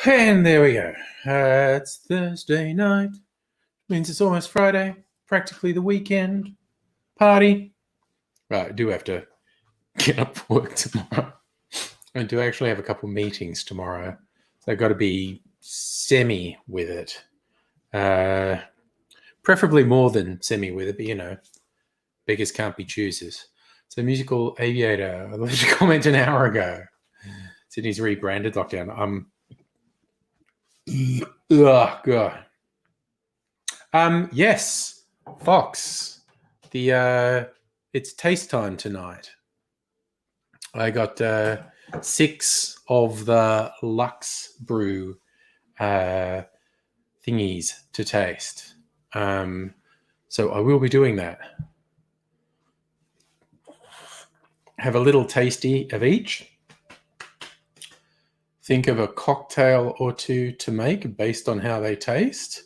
And there we go. It's Thursday night. Means it's almost Friday. Practically the weekend. Party. Right, I do have to get up for work tomorrow. I do actually have a couple meetings tomorrow. So I've got to be semi with it. Preferably more than semi with it, but you know, beggars can't be choosers. So Musical Aviator, I left a comment an hour ago. Sydney's rebranded lockdown. Oh god. Yes, Fox. It's taste time tonight. I got 6 of the Lux Brew thingies to taste. So I will be doing that. Have a little tasty of each. Think of a cocktail or two to make based on how they taste.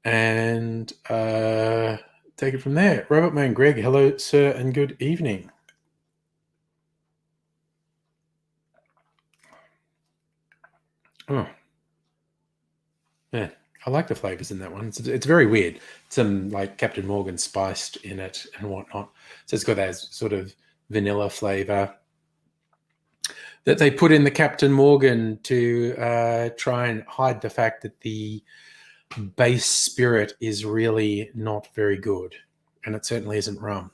And take it from there. Robert Man Greg, hello, sir, and good evening. Oh. Yeah, I like the flavors in that one. It's very weird. Some like Captain Morgan spiced in it and whatnot. So it's got that sort of vanilla flavor that they put in the Captain Morgan to try and hide the fact that the base spirit is really not very good. And it certainly isn't rum.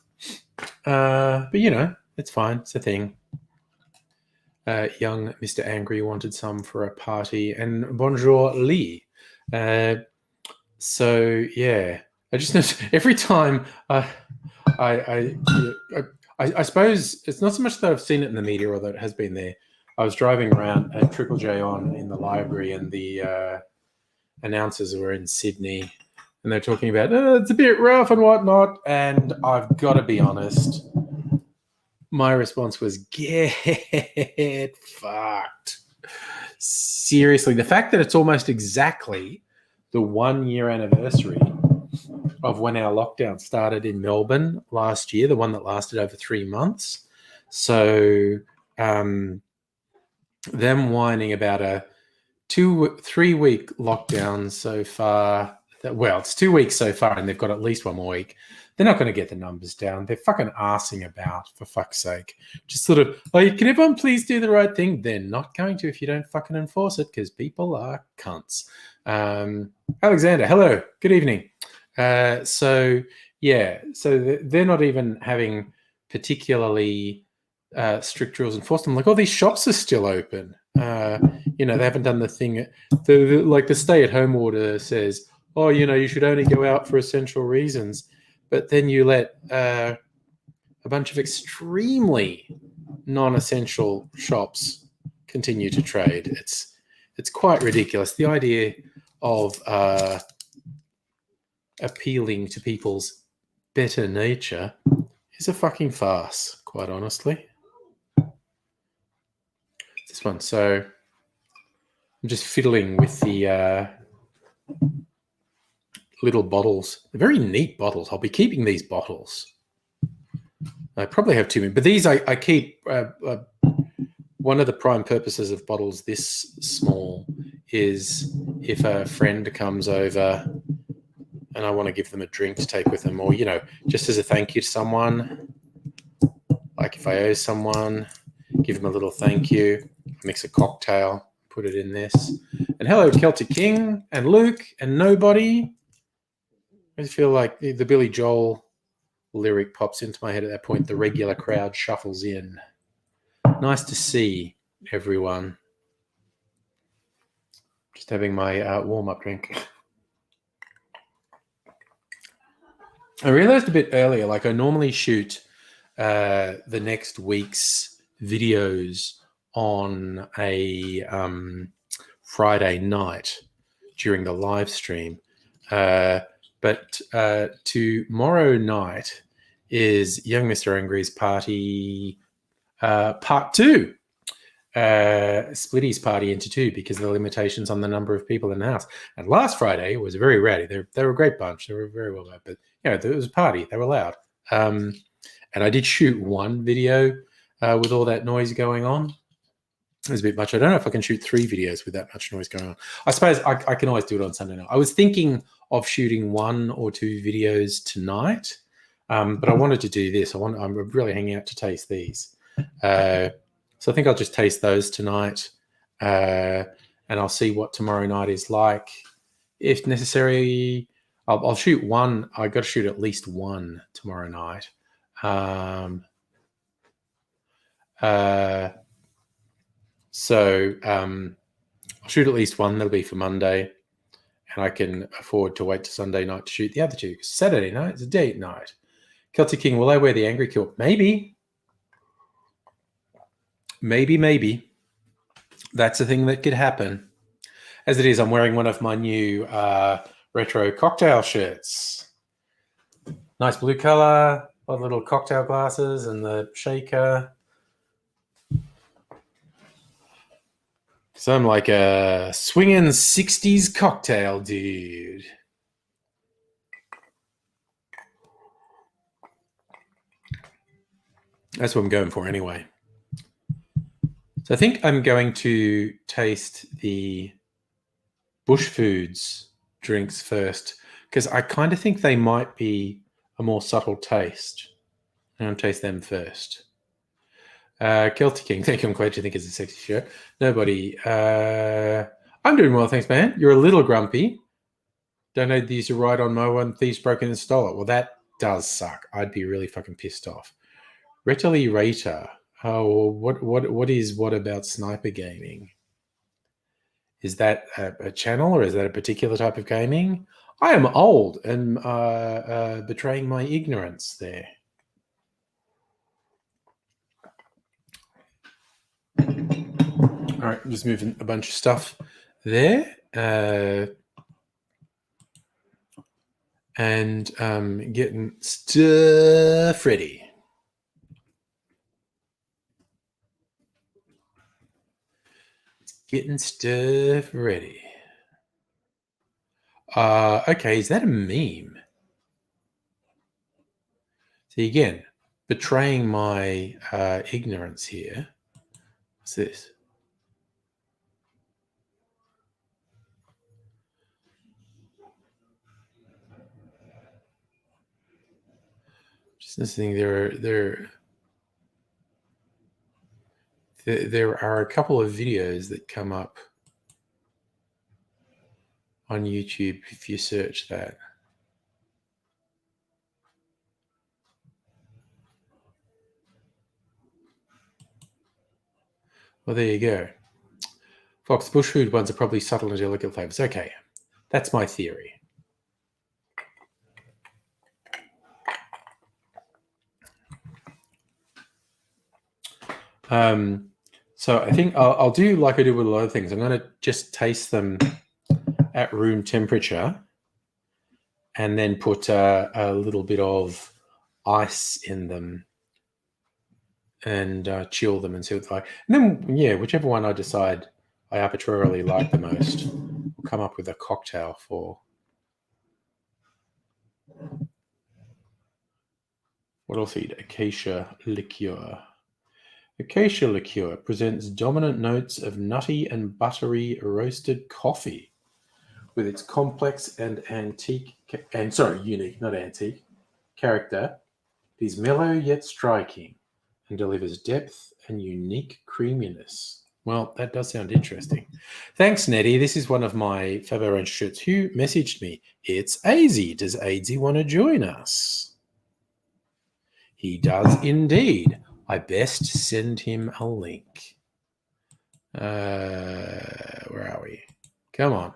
But, you know, it's fine. It's a thing. Young Mr. Angry wanted some for a party. And bonjour, Lee. So, yeah. I just noticed every time I suppose it's not so much that I've seen it in the media, although it has been there. I was driving around at Triple J on in the library, and the announcers were in Sydney, and they're talking about it's a bit rough and whatnot. And I've got to be honest, my response was get fucked. Seriously, the fact that it's almost exactly the 1-year anniversary of when our lockdown started in Melbourne last year, the one that lasted over 3 months. So them whining about a 2-3 week lockdown so far. Well, it's 2 weeks so far, and they've got at least 1 more week. They're not going to get the numbers down. They're fucking arsing about, for fuck's sake. Just sort of, can everyone please do the right thing? They're not going to if you don't fucking enforce it, because people are cunts. Alexander, hello. Good evening. So they're not even having particularly strict rules enforced. I'm like, these shops are still open. They haven't done the thing. The stay-at-home order says, you should only go out for essential reasons. But then you let a bunch of extremely non-essential shops continue to trade. It's quite ridiculous. The idea of appealing to people's better nature is a fucking farce, quite honestly. This one. So I'm just fiddling with the little bottles. They're very neat bottles. I'll be keeping these bottles. I probably have too many, but these I keep. One of the prime purposes of bottles this small is if a friend comes over and I want to give them a drink to take with them, or, just as a thank you to someone. Like if I owe someone, give them a little thank you, mix a cocktail, put it in this. And hello, Celtic King and Luke and Nobody. I just feel like the Billy Joel lyric pops into my head at that point. The regular crowd shuffles in. Nice to see everyone. Just having my warm-up drink. I realized a bit earlier, I normally shoot the next week's videos on a Friday night during the live stream. But tomorrow night is Young Mr. Angry's party part 2. Split his party into 2 because of the limitations on the number of people in the house. And last Friday was very rowdy. They were a great bunch. They were very well made, but it was a party. They were loud. And I did shoot one video with all that noise going on. It was a bit much. I don't know if I can shoot 3 videos with that much noise going on. I suppose I can always do it on Sunday night. I was thinking of shooting 1 or 2 videos tonight, but I wanted to do this. I'm really hanging out to taste these. So I think I'll just taste those tonight, and I'll see what tomorrow night is like. If necessary, I'll shoot 1. I got to shoot at least 1 tomorrow night. So I'll shoot at least 1. That'll be for Monday, and I can afford to wait to Sunday night to shoot the other 2. Saturday night is a date night. Celtic King, will I wear the angry kilt? Maybe. Maybe. That's a thing that could happen. As it is, I'm wearing one of my new retro cocktail shirts. Nice blue color, a lot of little cocktail glasses and the shaker. So I'm like a swinging 60s cocktail dude. That's what I'm going for anyway. So I think I'm going to taste the Bush Foods drinks first, because I kind of think they might be a more subtle taste. I'm going to taste them first. Celtic King, thank you. I'm glad you think it's a sexy shirt. Nobody. I'm doing well, thanks, man. You're a little grumpy. Donated these to ride on Mo and thieves broken and stole it. Well, that does suck. I'd be really fucking pissed off. Retally Rater. Oh, what about Sniper Gaming? Is that a channel, or is that a particular type of gaming? I am old and betraying my ignorance there. All right, just moving a bunch of stuff there. And getting stuff ready. Getting stuff ready. Okay, is that a meme? See, again, betraying my ignorance here. What's this? Just listening. There are a couple of videos that come up on YouTube if you search that. Well, there you go. Fox, bush food ones are probably subtle and delicate flavors. Okay, that's my theory. So I think I'll do like I do with a lot of things. I'm going to just taste them at room temperature and then put a little bit of ice in them and chill them and see what it's like. And then, yeah, whichever one I decide I arbitrarily like the most, we'll come up with a cocktail for. What else eat? Acacia liqueur. Acacia liqueur presents dominant notes of nutty and buttery roasted coffee with its complex and unique, not antique, character. It is mellow yet striking and delivers depth and unique creaminess. Well, that does sound interesting. Thanks, Nettie. This is one of my Fabo Ranch shirts. Who messaged me? It's Aizy. Does Aizy want to join us? He does indeed. I best send him a link. Where are we? Come on.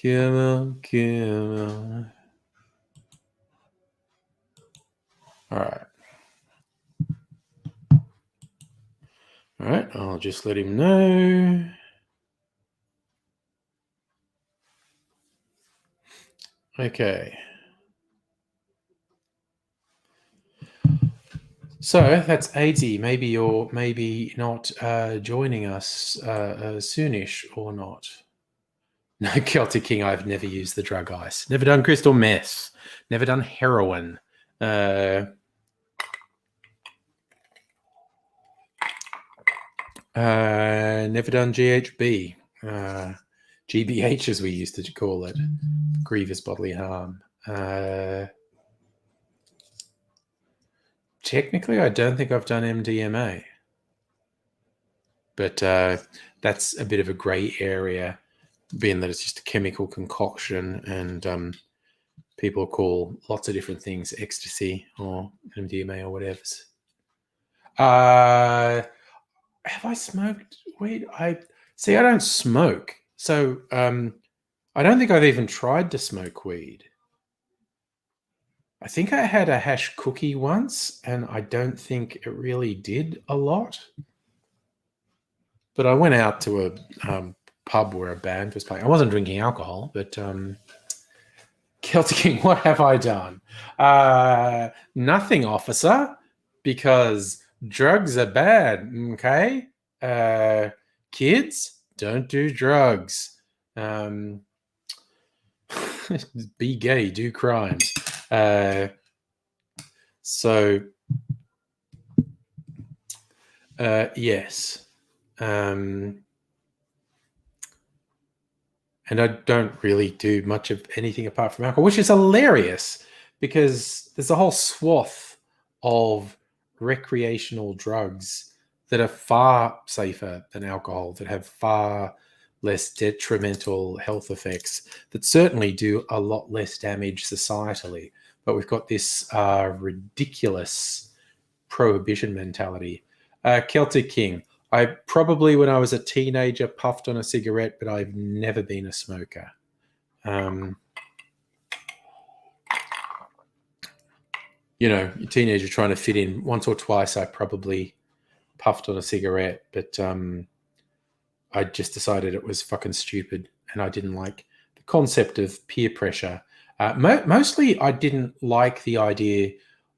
Come on. All right. All right, I'll just let him know. Okay. So that's AD. Maybe you're not joining us soonish or not. No, Celtic King, I've never used the drug ice. Never done crystal meth. Never done heroin. Never done GHB. GBH, as we used to call it. Grievous bodily harm. Technically, I don't think I've done MDMA. But that's a bit of a grey area, being that it's just a chemical concoction, and people call lots of different things ecstasy or MDMA or whatever. Have I smoked weed? I don't smoke, so I don't think I've even tried to smoke weed. I think I had a hash cookie once, and I don't think it really did a lot. But I went out to a pub where a band was playing. I wasn't drinking alcohol, but Celtic King, what have I done? Nothing, officer, because drugs are bad, okay? Kids, don't do drugs. Be gay, do crimes. Yes. And I don't really do much of anything apart from alcohol, which is hilarious because there's a whole swath of recreational drugs that are far safer than alcohol, that have far less detrimental health effects, that certainly do a lot less damage societally. But we've got this ridiculous prohibition mentality. Celtic King. I probably, when I was a teenager, puffed on a cigarette, but I've never been a smoker. You're a teenager trying to fit in. Once or twice, I probably puffed on a cigarette, but I just decided it was fucking stupid, and I didn't like the concept of peer pressure. Mostly, I didn't like the idea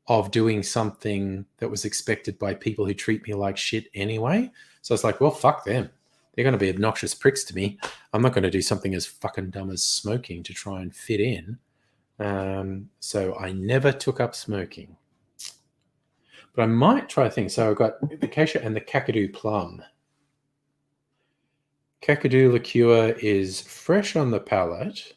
of doing something that was expected by people who treat me like shit anyway. So it's like, well, fuck them. They're going to be obnoxious pricks to me. I'm not going to do something as fucking dumb as smoking to try and fit in. So I never took up smoking. But I might try things. So I've got the acacia and the Kakadu plum. Kakadu liqueur is fresh on the palate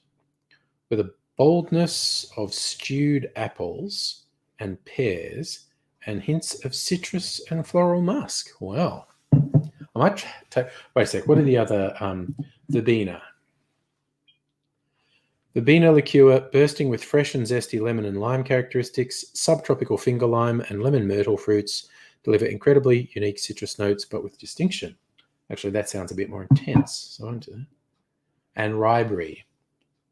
with a boldness of stewed apples and pears, and hints of citrus and floral musk. Wow. I might take... Wait a sec. What are the other... Verbena. Verbena liqueur, bursting with fresh and zesty lemon and lime characteristics, subtropical finger lime and lemon myrtle fruits deliver incredibly unique citrus notes, but with distinction. Actually, that sounds a bit more intense. So I'm into that. And ryeberry.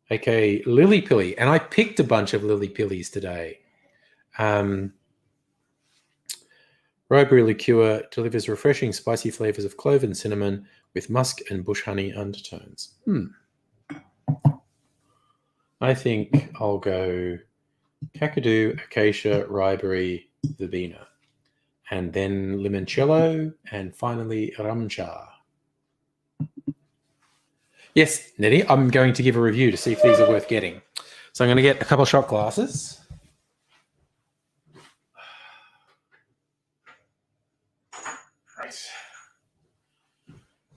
Okay, lily pilly. And I picked a bunch of lily pillies today. Ryeberry liqueur delivers refreshing spicy flavors of clove and cinnamon with musk and bush honey undertones. I think I'll go Kakadu, acacia, ryeberry, verbena, and then limoncello, and finally ramcha. Yes, Nettie, I'm going to give a review to see if these are worth getting. So I'm going to get a couple of shot glasses. Right.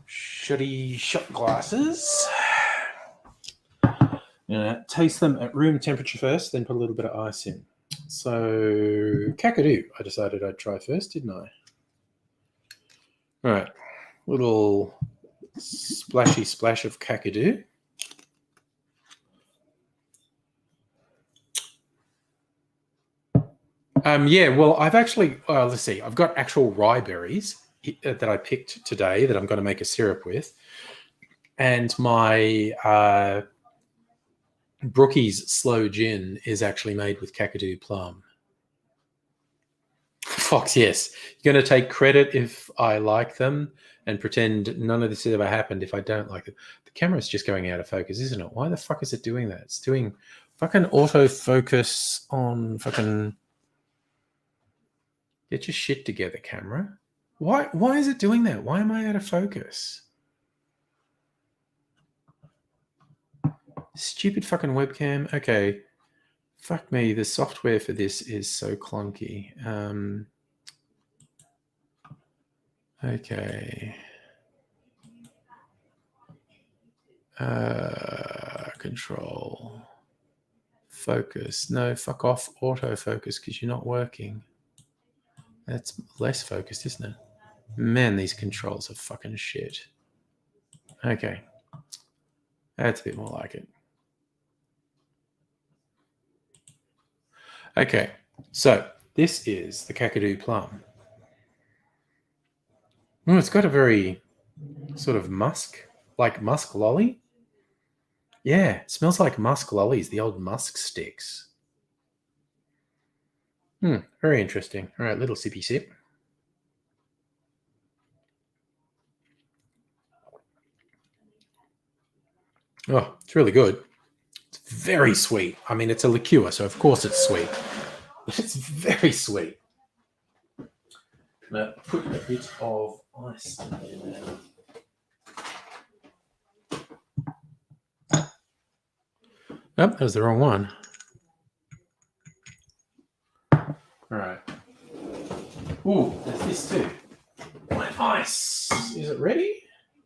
Shitty shot glasses. I'm going to taste them at room temperature first, then put a little bit of ice in. So, Kakadu, I decided I'd try first, didn't I? All right. Little splashy splash of Kakadu. Yeah, well, I've actually, let's see, I've got actual rye berries that I picked today that I'm going to make a syrup with. And my Brookie's Slow Gin is actually made with Kakadu plum. Fox, yes. You're going to take credit if I like them and pretend none of this has ever happened if I don't like it. The camera's just going out of focus, isn't it? Why the fuck is it doing that? It's doing fucking autofocus on fucking... Get your shit together, camera. Why is it doing that? Why am I out of focus? Stupid fucking webcam. Okay. Fuck me. The software for this is so clunky. Okay. Control. Focus. No, fuck off autofocus because you're not working. That's less focused, isn't it? Man, these controls are fucking shit. Okay. That's a bit more like it. Okay. So this is the Kakadu plum. Oh, it's got a very sort of musk lolly. Yeah, it smells like musk lollies, the old musk sticks. Very interesting. All right, little sippy sip. Oh, it's really good. It's very sweet. I mean, it's a liqueur, so of course it's sweet. But it's very sweet. Now, put a bit of ice in there now. Oh, that was the wrong one. All right. Ooh, there's this too. My ice. Is it ready?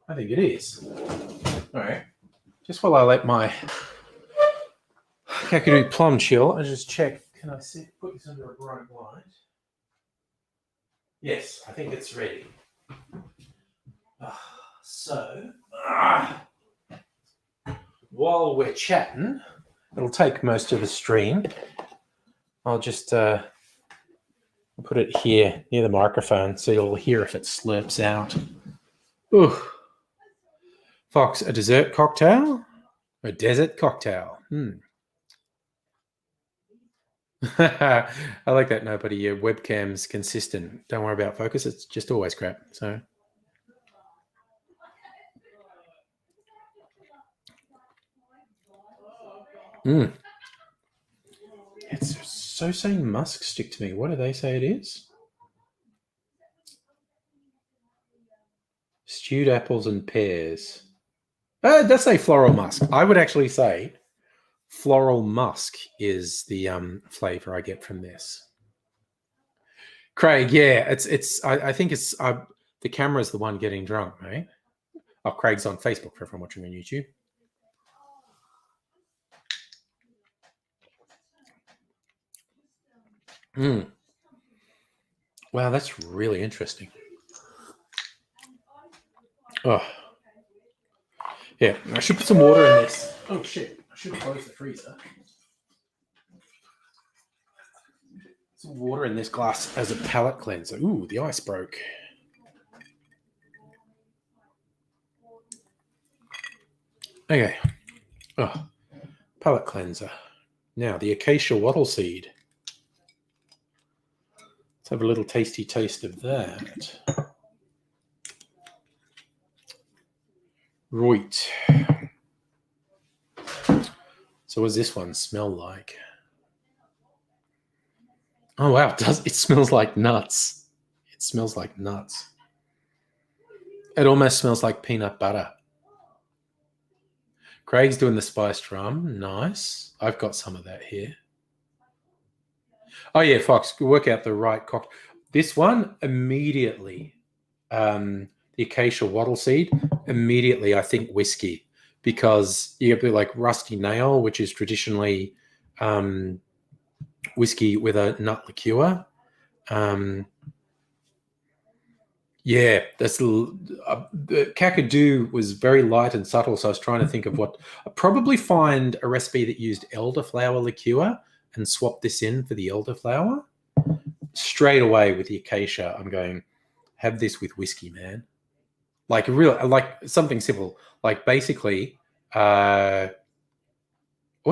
I think it is. All right. Just while I let my Kakadu plum chill, I just check. Can I put this under a bright light? Yes, I think it's ready. So, while we're chatting, it'll take most of the stream. I'll just put it here near the microphone so you'll hear if it slurps out. Ooh. Fox, a dessert cocktail? A desert cocktail. I like that. Nobody, your webcam's consistent. Don't worry about focus. It's just always crap. So. It's so saying musk stick to me. What do they say it is? Stewed apples and pears. Does say floral musk. I would actually say floral musk is the flavor I get from this. Craig, yeah, it's. I think it's the camera's the one getting drunk, mate. Oh, Craig's on Facebook for everyone watching on YouTube. Wow, that's really interesting. Oh, yeah. I should put some water in this. Oh shit! I should have closed the freezer. Some water in this glass as a palate cleanser. Ooh, the ice broke. Okay. Oh, palate cleanser. Now, the acacia wattle seed. Let's have a little tasty taste of that. Right. So what does this one smell like? Oh, wow. It smells like nuts. It smells like nuts. It almost smells like peanut butter. Craig's doing the spiced rum. Nice. I've got some of that here. Oh, yeah, Fox, work out the right cocktail. This one, immediately, the acacia wattle seed, immediately I think whiskey, because you get like rusty nail, which is traditionally whiskey with a nut liqueur. Yeah, that's the Kakadu was very light and subtle, so I was trying to think of what. I'd probably find a recipe that used elderflower liqueur and swap this in for the elderflower. Straight away with the acacia, I'm going, have this with whiskey, man. Like something simple. Like basically, was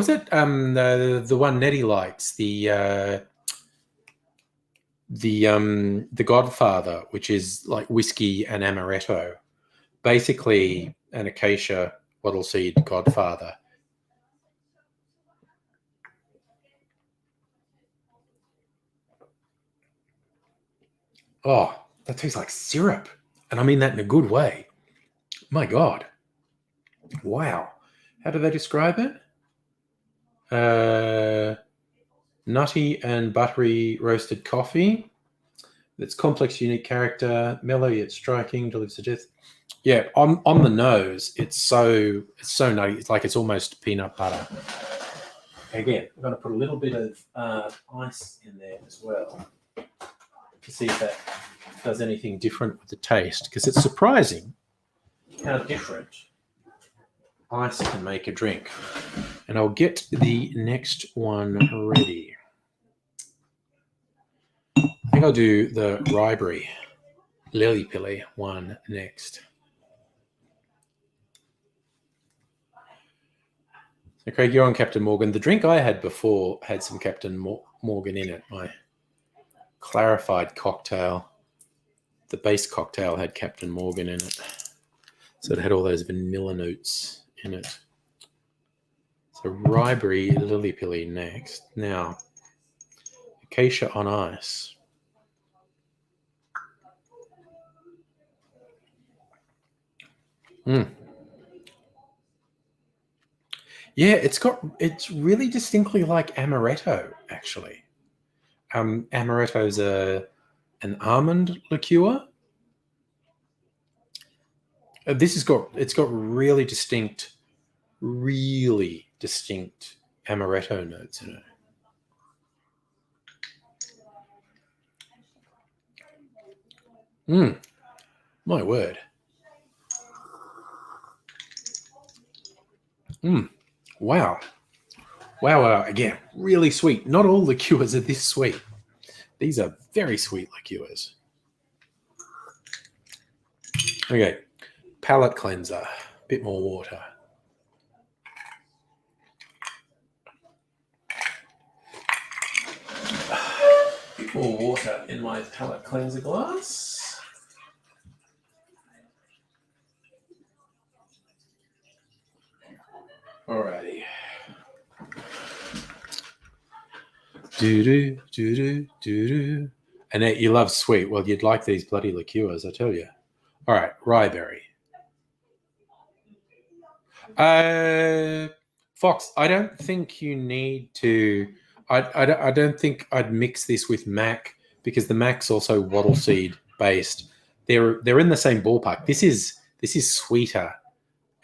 it the one Nettie likes? The the Godfather, which is like whiskey and amaretto, basically an acacia wattle seed Godfather. Oh, that tastes like syrup, and I mean that in a good way. My God, wow! How do they describe it? Nutty and buttery roasted coffee. That's complex, unique character, mellow yet striking, delivers the depth. Yeah, on the nose, it's so nutty. It's like it's almost peanut butter. Again, I'm going to put a little bit of ice in there as well to see if that does anything different with the taste, because it's surprising how different ice can make a drink. And I'll get the next one ready. I think I'll do the Ryeberry Lily Pilly one next. So Craig, you're on Captain Morgan. The drink I had before had some Captain Morgan in it. My clarified cocktail, the base cocktail had Captain Morgan in it. So it had all those vanilla notes in it. So Ryeberry Lily Pilly next. Now, acacia on ice. Yeah, it's really distinctly like amaretto, actually. Amaretto's an almond liqueur. It's got really distinct amaretto notes in it. My word. Wow. Again, really sweet. Not all liqueurs are this sweet. These are very sweet liqueurs. Okay, palate cleanser. Bit more water. Bit more water in my palate cleanser glass. Alrighty. Do. Annette, you love sweet. Well, you'd like these bloody liqueurs, I tell you. All right, Ryeberry. Fox, I don't think you need to. I don't think I'd mix this with Mac, because the Mac's also wattle seed based. They're in the same ballpark. This is sweeter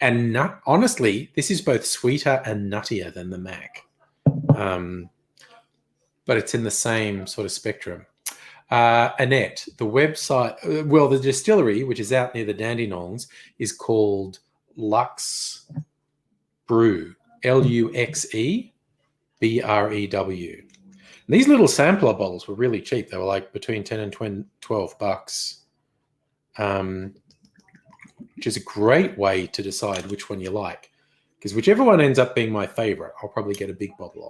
and honestly, this is both sweeter and nuttier than the Mac. But it's in the same sort of spectrum. Annette, the website, the distillery, which is out near the Dandenongs, is called Lux Brew, LUXE BREW. And these little sampler bottles were really cheap. They were like between 10 and 12 bucks, which is a great way to decide which one you like, because whichever one ends up being my favorite, I'll probably get a big bottle of.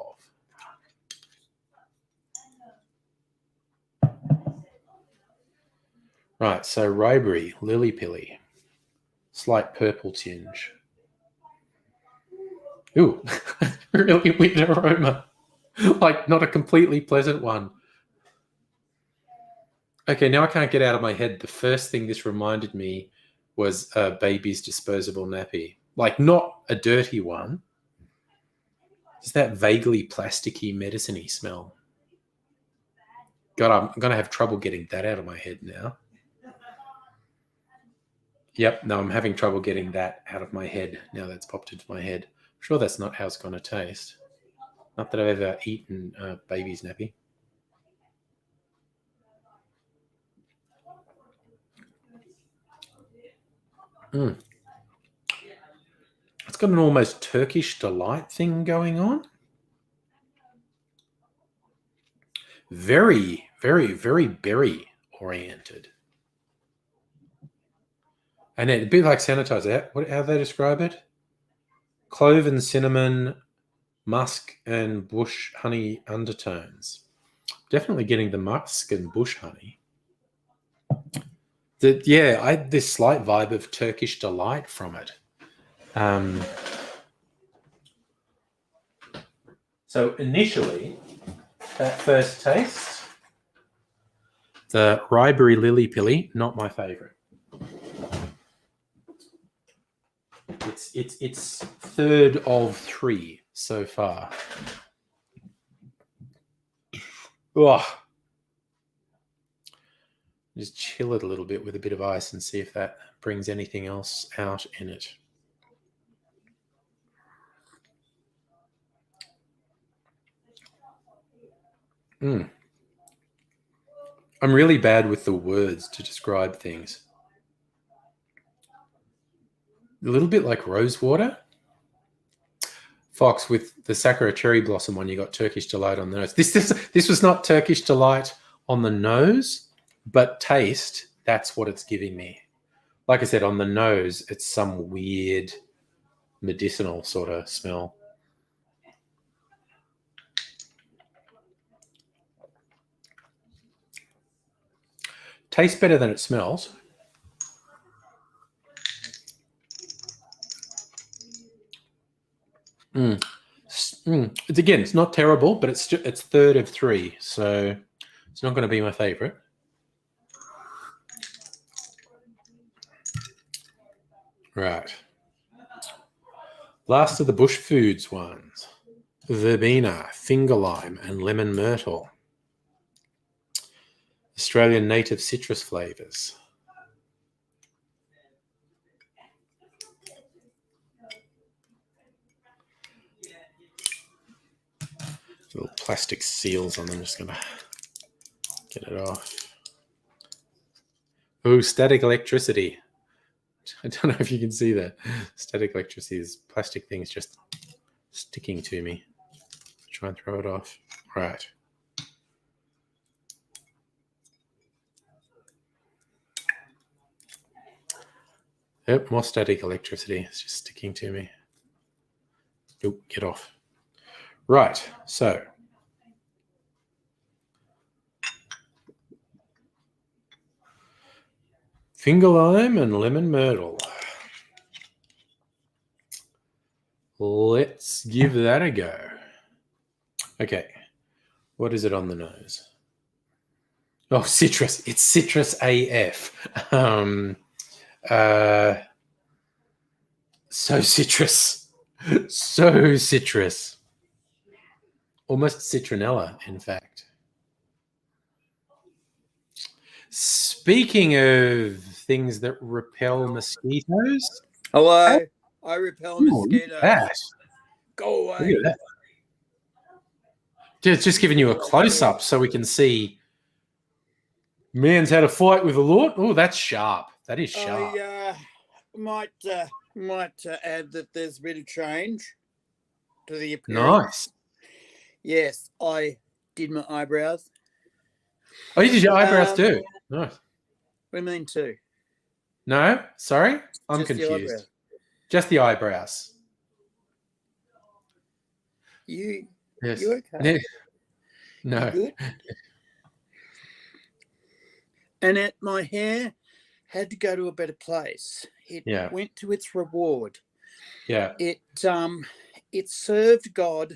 Right, so Ryeberry, Lily Pilly, slight purple tinge. Ooh, really weird aroma. Like, not a completely pleasant one. Okay, now I can't get out of my head. The first thing this reminded me was a baby's disposable nappy. Like, not a dirty one. It's that vaguely plasticky, medicine-y smell. God, I'm going to have trouble getting that out of my head now. Yep, no, I'm having trouble getting that out of my head now that's popped into my head. I'm sure that's not how it's going to taste. Not that I've ever eaten a baby's nappy. It's got an almost Turkish delight thing going on. Very, very, very berry oriented. And a bit like sanitizer. How do they describe it? Clove and cinnamon, musk and bush honey undertones. Definitely getting the musk and bush honey. I had this slight vibe of Turkish delight from it. So initially, that first taste, the Ryeberry Lily Pilly, not my favorite. It's third of 3 so far. Ugh. Just chill it a little bit with a bit of ice and see if that brings anything else out in it. I'm really bad with the words to describe things. A little bit like rose water. Fox, with the Sakura Cherry Blossom one, you got Turkish Delight on the nose. This was not Turkish Delight on the nose, but taste, that's what it's giving me. Like I said, on the nose, it's some weird medicinal sort of smell. Tastes better than it smells. It's not terrible, but it's third of 3, so it's not going to be my favorite. Right. Last of the bush foods ones. Verbena, finger lime, and lemon myrtle. Australian native citrus flavors. Little plastic seals on them. I'm just going to get it off. Oh, static electricity. I don't know if you can see that. Static electricity is plastic things just sticking to me. Try and throw it off. Right. Yep, more static electricity. It's just sticking to me. Oh, get off. Right, so finger lime and lemon myrtle. Let's give that a go. Okay, what is it on the nose? Oh, citrus. It's citrus AF. So citrus. So citrus. Almost citronella, in fact. Speaking of things that repel mosquitoes. Hello. I repel mosquitoes. Look at that. Go away. Look at that. Just giving you a close-up so we can see man's had a fight with a lord. Oh, that's sharp. That is sharp. I might add that there's a bit of change to the appearance. Nice. Yes, I did my eyebrows. Oh, you did your eyebrows too? Nice. What do you mean too? No? Sorry? I'm Just the confused. eyebrows. Just the eyebrows. You Yes. You okay? No. Good. And my hair had to go to a better place. It went to its reward. Yeah. It served God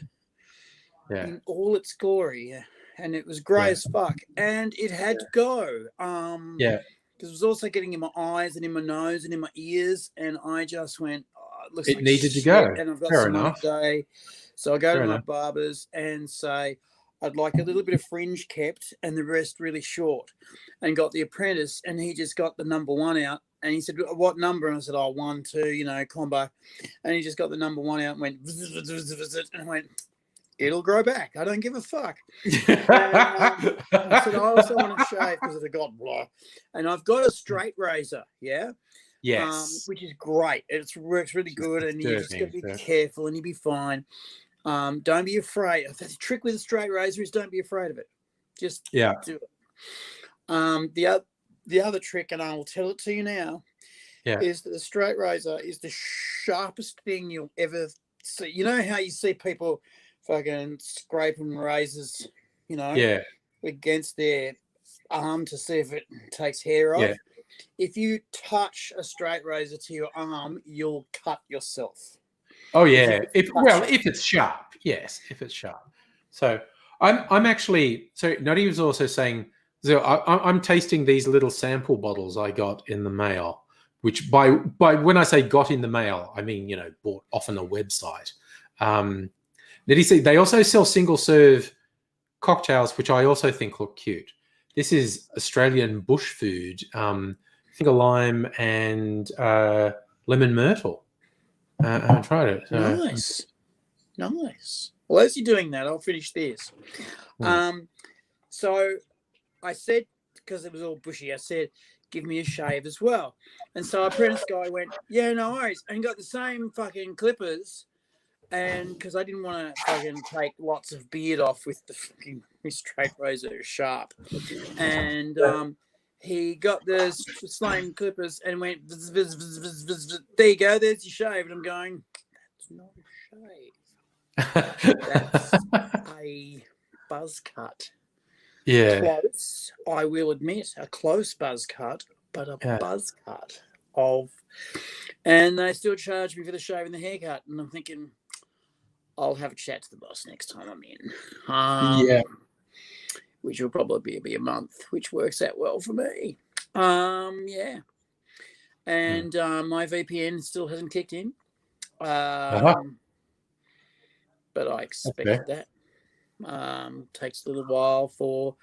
in all its glory, and it was grey as fuck. And it had to go. Because it was also getting in my eyes and in my nose and in my ears, and I just went, it looks like needed shit, to go. And I've got Fair some enough. day. So I go to my barber's and say, I'd like a little bit of fringe kept and the rest really short. And got the apprentice, and he just got the number 1 out. And he said, what number? And I said, 1, 2, combo. And he just got the number 1 out and went, and I went, it'll grow back. I don't give a fuck. And, I said, I also want to shave because it got blah. And I've got a straight razor, Yes. which is great. It works really good, and you just got to be careful, and you'll be fine. Don't be afraid. The trick with a straight razor is don't be afraid of it. Just do it. The other trick, and I will tell it to you now, is that the straight razor is the sharpest thing you'll ever see. You know how you see people fucking scraping razors, Yeah. against their arm to see if it takes hair off. Yeah. If you touch a straight razor to your arm, you'll cut yourself. Oh yeah. If touch it's sharp, yes. If it's sharp. So I'm actually. So Nutty was also saying. So I'm tasting these little sample bottles I got in the mail. Which by when I say got in the mail, I mean bought off on a website. Did he see? They also sell single serve cocktails, which I also think look cute. This is Australian bush food, finger lime and lemon myrtle. I tried it. Nice. Well, as you're doing that, I'll finish this. So I said, because it was all bushy, I said, give me a shave as well. And so our apprentice guy went, yeah, no worries. And got the same fucking clippers. And because I didn't want to fucking take lots of beard off with the fucking straight razor sharp. And he got the same clippers and went, there you go, there's your shave. And I'm going, that's not a shave. That's a buzz cut. Yeah. Close, I will admit, a close buzz cut, but a buzz cut of. And they still charge me for the shave and the haircut. And I'm thinking, I'll have a chat to the boss next time I'm in. Which will probably be a month, which works out well for me. Yeah. And my VPN still hasn't kicked in. But I expected that. Takes a little while for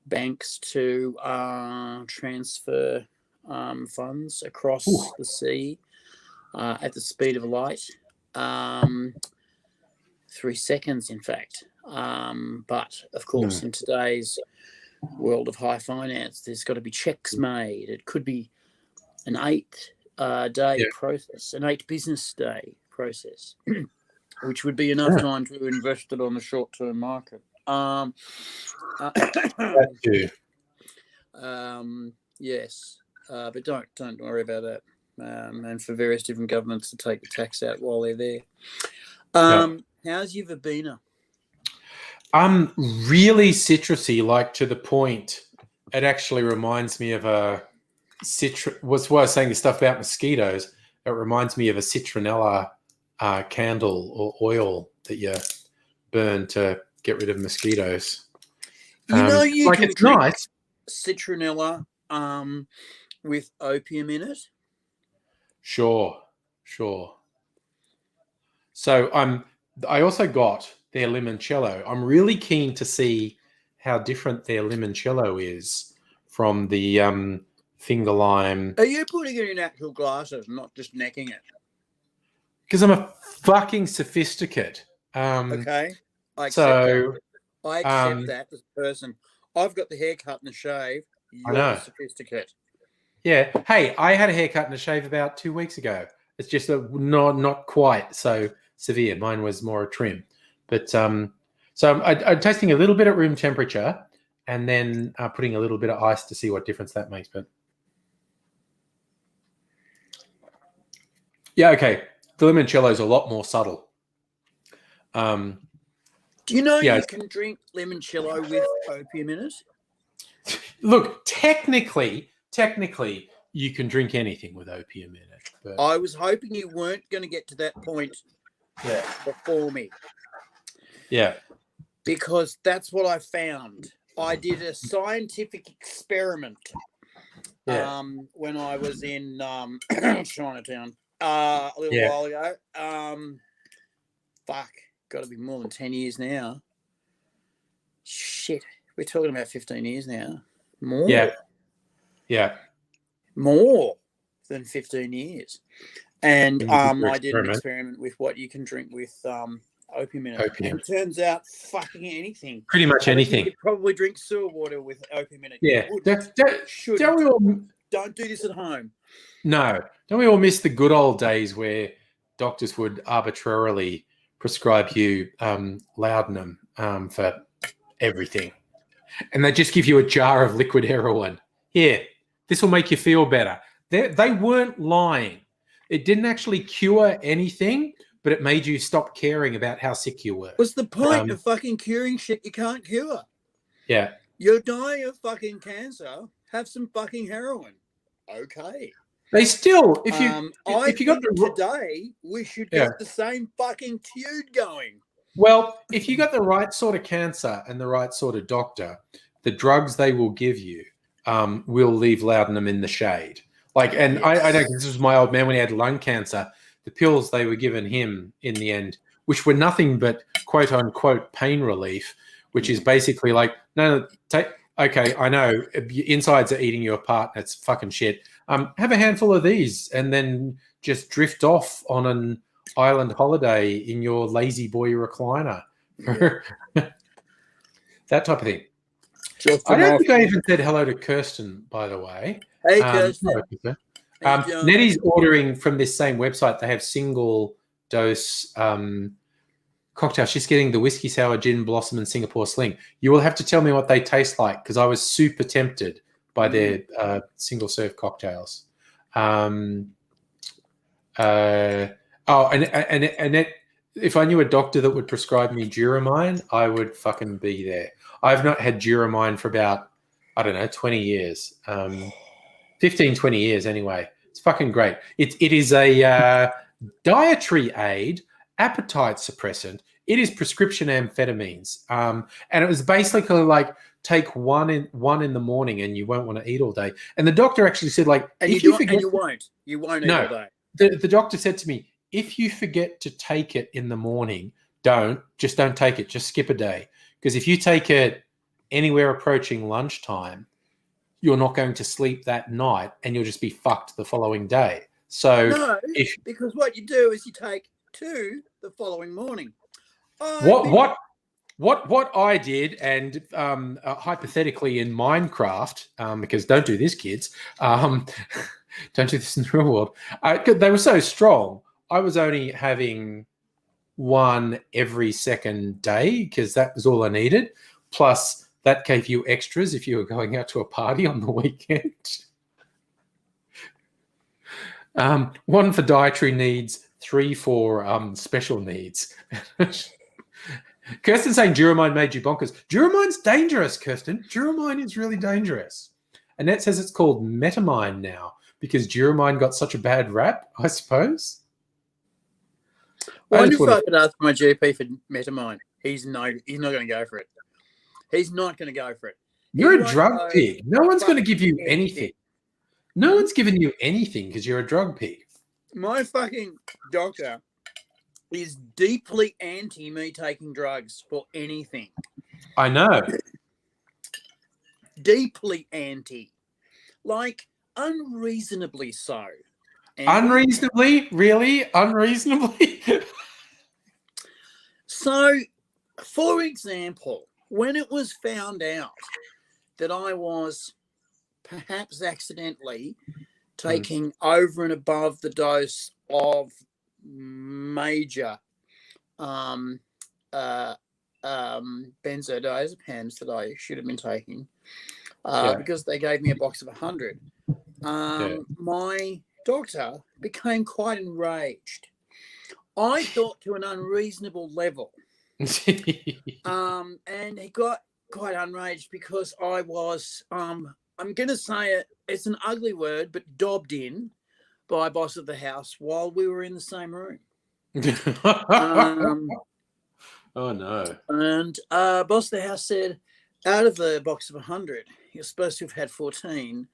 banks to transfer funds across the sea at the speed of light. 3 seconds, in fact. But, of course, in today's world of high finance, there's got to be checks made. It could be an 8-day process, an 8 business day process, which would be enough time to invest it on the short-term market. Yes, but don't worry about that. And for various different governments to take the tax out while they're there. How's your verbena? Really citrusy, like to the point. It actually reminds me of a was why I was saying the stuff about mosquitoes. It reminds me of a citronella candle or oil that you burn to get rid of mosquitoes. You can it's drink nice. Citronella with opium in it. Sure. So I also got their limoncello. I'm really keen to see how different their limoncello is from the finger lime. Are you putting it in actual glasses, not just necking it? Because I'm a fucking sophisticate. Okay. I accept that as a person. I've got the haircut and the shave. You're the sophisticate. Yeah. Hey, I had a haircut and a shave about 2 weeks ago. It's just not quite so severe. Mine was more a trim. But so I'm tasting a little bit at room temperature and then putting a little bit of ice to see what difference that makes. But yeah, okay. The limoncello is a lot more subtle. Do you know you can drink limoncello with opium in it? Look, technically, you can drink anything with opium in it. But I was hoping you weren't going to get to that point before me. Yeah. Because that's what I found. I did a scientific experiment when I was in Chinatown a little while ago. Got to be more than 10 years now. Shit. We're talking about 15 years now. More. Yeah. More than 15 years. And I did an experiment with what you can drink with opium in it. And it turns out fucking anything. Pretty much anything. You could probably drink sewer water with opium in it. Yeah. Don't do this at home. No. Don't we all miss the good old days where doctors would arbitrarily prescribe you laudanum for everything? And they just give you a jar of liquid heroin. Here, this will make you feel better. They weren't lying. It didn't actually cure anything, but it made you stop caring about how sick you were. What's the point of fucking curing shit you can't cure? Yeah. You're dying of fucking cancer. Have some fucking heroin. Okay. They still, if I you got think the today we should yeah. get the same fucking feud going. Well, if you got the right sort of cancer and the right sort of doctor, the drugs they will give you will leave Laudanum in the shade. Like, and Yes. I know this was my old man when he had lung cancer. The pills they were giving him in the end, which were nothing but quote unquote pain relief, which is basically like, no, take. Okay, I know your insides are eating you apart. That's fucking shit. Have a handful of these, and then just drift off on an island holiday in your lazy boy recliner. Yeah. That type of thing. I don't think I even said hello to Kirsten, by the way. Hey, Kirsten. Nettie's ordering from this same website. They have single dose cocktails. She's getting the whiskey sour, gin blossom, and Singapore sling. You will have to tell me what they taste like because I was super tempted by their single serve cocktails. And if I knew a doctor that would prescribe me Duromine, I would fucking be there. I've not had Duromine for about, I don't know, 20 years. 15, 20 years anyway. It's fucking great. It is a dietary aid, appetite suppressant. It is prescription amphetamines. And it was basically like, take one in the morning and you won't want to eat all day. And the doctor actually said, like, and you won't eat all day. The doctor said to me, if you forget to take it in the morning, don't take it. Just skip a day. Because if you take it anywhere approaching lunchtime, you're not going to sleep that night and you'll just be fucked the following day. So because what you do is you take 2 the following morning. What I did, and hypothetically in Minecraft, because don't do this, kids. Don't do this in the real world. They were so strong. I was only having one every second day because that was all I needed. Plus, that gave you extras if you were going out to a party on the weekend. One for dietary needs, 3 for special needs. Kirsten's saying Duromine made you bonkers. Duromine's dangerous, Kirsten. Duromine is really dangerous. Annette says it's called Metamine now because Duromine got such a bad rap, I suppose. Well, I wonder if I could ask my GP for Metamine. He's not going to go for it. He's not going to go for it. You're a drug pig. No one's going to give you anything. No one's giving you anything because you're a drug pig. My fucking doctor is deeply anti me taking drugs for anything. I know. Deeply anti. Like, unreasonably so. Unreasonably? Really? Unreasonably? So, for example, when it was found out that I was perhaps accidentally taking over and above the dose of major benzodiazepines that I should have been taking because they gave me a box of 100. My doctor became quite enraged. I thought to an unreasonable level. And he got quite enraged because I was, I'm going to say it's an ugly word, but dobbed in by boss of the house while we were in the same room. Oh, no. And boss of the house said, out of the box of 100, you're supposed to have had 14,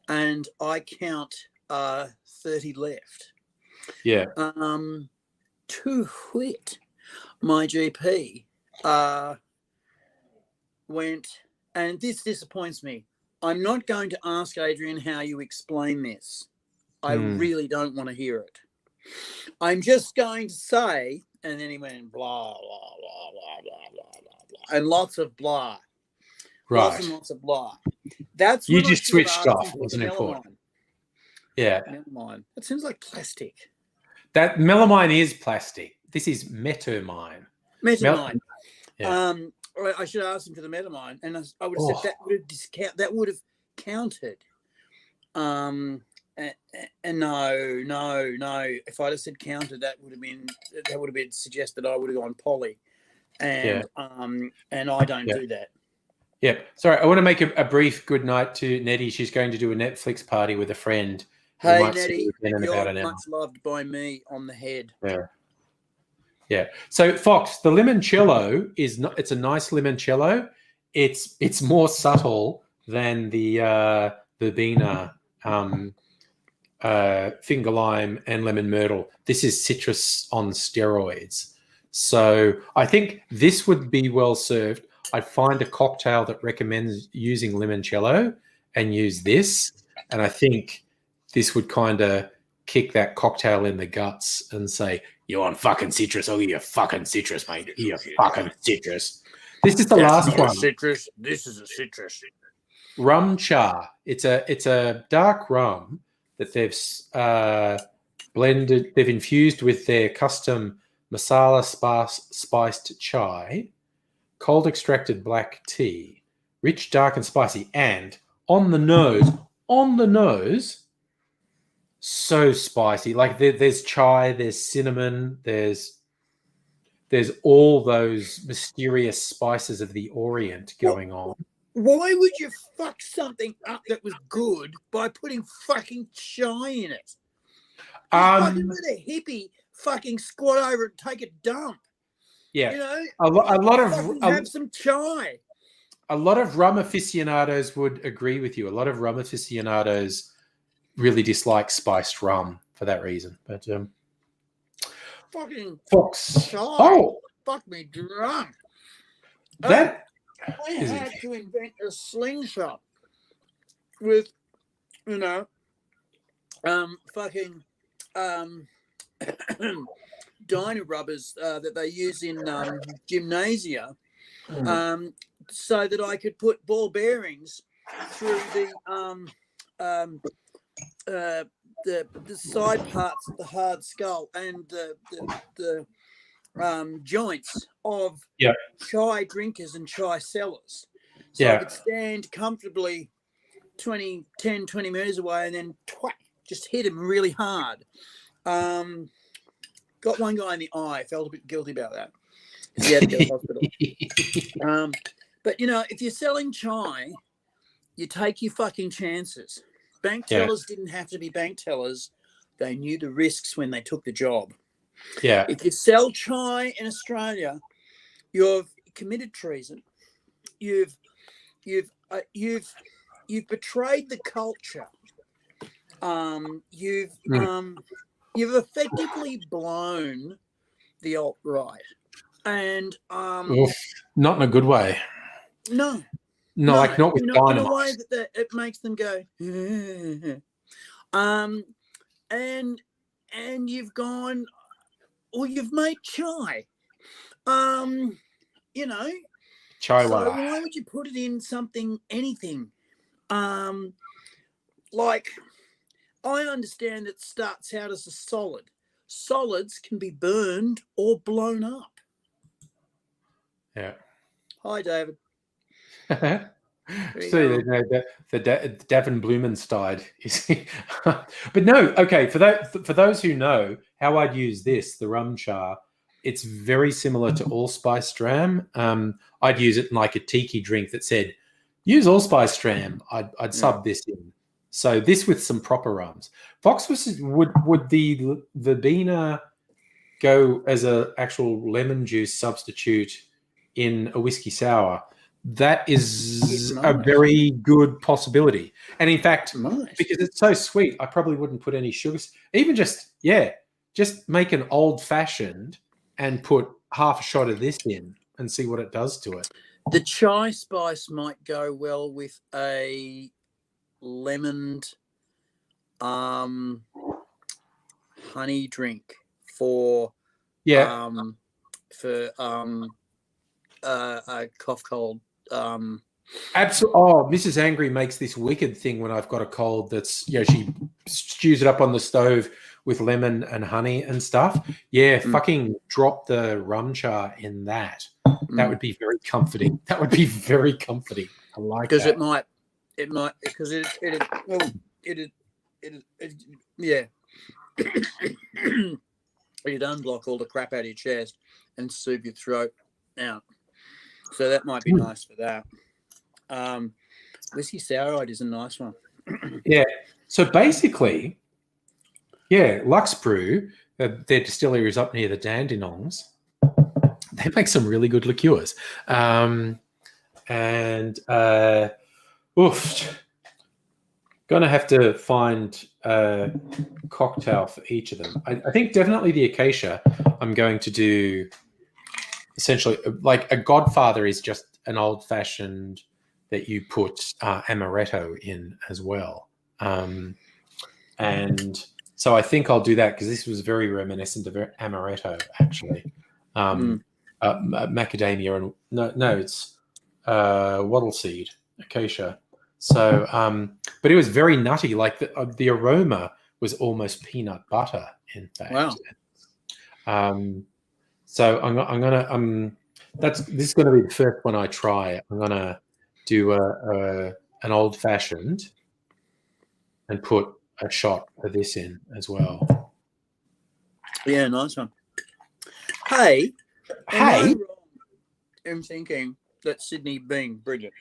and I count 30 left. Yeah. To wit, my GP went, and this disappoints me. I'm not going to ask Adrian how you explain this. I really don't want to hear it. I'm just going to say, and then he went blah, blah, blah, blah, blah, blah, blah, blah, and lots of blah. Right. Lots and lots of blah. That's you just switched off, wasn't it? Yeah. Melamine. It seems like plastic. That melamine is plastic. This is metamine. Metamine. I should ask him for the metamine, and I would have said that would have counted. And no. If I'd have said counted, that would have been suggested I would have gone poly, and I don't do that. Yep. Sorry, I want to make a brief good night to Nettie. She's going to do a Netflix party with a friend. Hey, Nettie, you're much loved by me on the head. Yeah. Yeah. So, Fox, the limoncello it's a nice limoncello. It's more subtle than the verbena, finger lime, and lemon myrtle. This is citrus on steroids. So I think this would be well served. I'd find a cocktail that recommends using limoncello and use this. And I think this would kind of kick that cocktail in the guts and say, you want fucking citrus? I'll give you fucking citrus, mate. You fucking citrus. This is the last one. Citrus. This is a citrus. Rum cha. It's a dark rum that they've blended. They've infused with their custom masala spiced chai, cold extracted black tea, rich, dark, and spicy, and on the nose, so spicy. Like there's chai, there's cinnamon, there's all those mysterious spices of the Orient going on. Why would you fuck something up that was good by putting fucking chai in it? Fucking let a hippie fucking squat over and take a dump. Yeah, you know, a lot of have some chai. A lot of rum aficionados would agree with you. A lot of rum aficionados really dislike spiced rum for that reason. But fucking Fox. Chai. Fuck me drunk. That I had to invent a slingshot with, fucking dino rubbers that they use in gymnasia, so that I could put ball bearings through the side parts of the hard skull and the joints of chai drinkers and chai sellers. So I could stand comfortably 10, 20 meters away and then just hit him really hard. Got one guy in the eye. Felt a bit guilty about that. He had to go to hospital. But, if you're selling chai, you take your fucking chances. Bank tellers didn't have to be bank tellers. They knew the risks when they took the job. Yeah. If you sell chai in Australia, you've committed treason. You've betrayed the culture. You've effectively blown the alt-right, and not in a good way. No, like not with dynamite. In a way that it makes them go, and you've gone, or you've made chai, chai. So why would you put it in anything? Like, I understand it starts out as a solid. Solids can be burned or blown up. Yeah. Hi, David. See, the Davin Blumenstein is, but no. Okay, for those who know how I'd use this, the rum char, it's very similar to allspice dram. I'd use it in like a tiki drink that said, "Use allspice dram." I'd sub this in. So this with some proper rums. Fox would the verbena go as a actual lemon juice substitute in a whiskey sour? That is a very good possibility. And in fact, because it's so sweet, I probably wouldn't put any sugar. Even just make an old fashioned and put half a shot of this in and see what it does to it. The chai spice might go well with a lemoned honey drink for a cough cold. Absolutely. Oh, Mrs. Angry makes this wicked thing when I've got a cold. That's she stews it up on the stove with lemon and honey and stuff. Fucking drop the rum char in that. That would be very comforting. I like because that. it might because it it'd unblock all the crap out of your chest and soothe your throat out. So that might be nice for that. Whiskey Sour-Eyed is a nice one. Yeah. So basically, yeah, Lux Brew, their distillery is up near the Dandenongs. They make some really good liqueurs. Gonna have to find a cocktail for each of them. I think definitely the Acacia. I'm going to do essentially like a Godfather is just an old fashioned that you put amaretto in as well. And so I think I'll do that because this was very reminiscent of amaretto, actually. Macadamia and no, it's wattle seed, acacia. So, but it was very nutty. Like the aroma was almost peanut butter, in fact. Wow. So this is gonna be the first one I try. I'm gonna do an old fashioned and put a shot of this in as well. Yeah, nice one. Hey, I'm thinking that Sydney, being Bridget,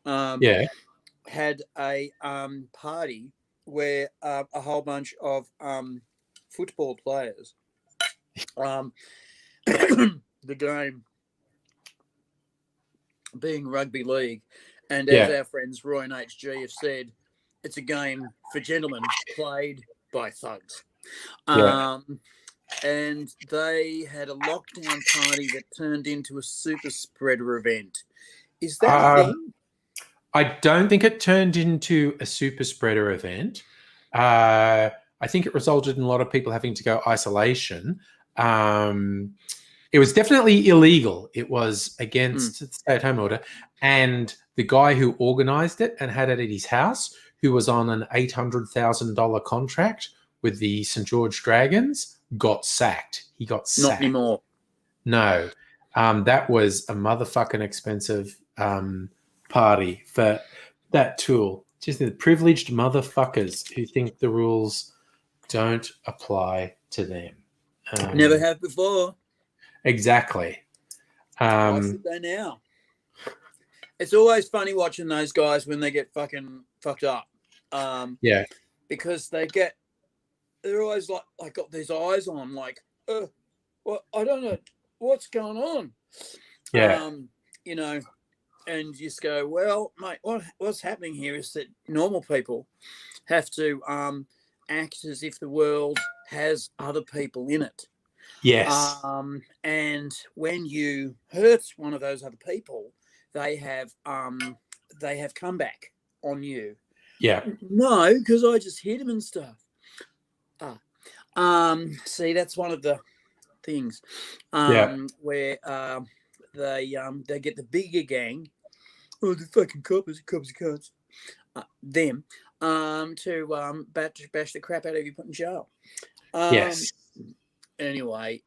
had a party where a whole bunch of football players, the game being rugby league, and as our friends Roy and HG have said, it's a game for gentlemen played by thugs. And they had a lockdown party that turned into a super spreader event. Is that a thing? I don't think it turned into a super spreader event. I think it resulted in a lot of people having to go isolation. It was definitely illegal. It was against the stay-at-home order. And the guy who organized it and had it at his house, who was on an $800,000 contract with the St. George Dragons, got sacked. He got sacked. Not anymore. No. That was a motherfucking expensive party for that tool. Just the privileged motherfuckers who think the rules don't apply to them. Never have before. Exactly. Why should they now? It's always funny watching those guys when they get fucking fucked up. Because they're always like got these eyes on, like, well, I don't know what's going on. You know, and you just go, well, mate, what's happening here is that normal people have to act as if the world has other people in it. Yes. And when you hurt one of those other people, they have comeback on you. Yeah. No, because I just hit him and stuff. See, that's one of the things where they get the bigger gang, the fucking coppers cunts, them to bash the crap out of you, put in jail. Yes. Anyway,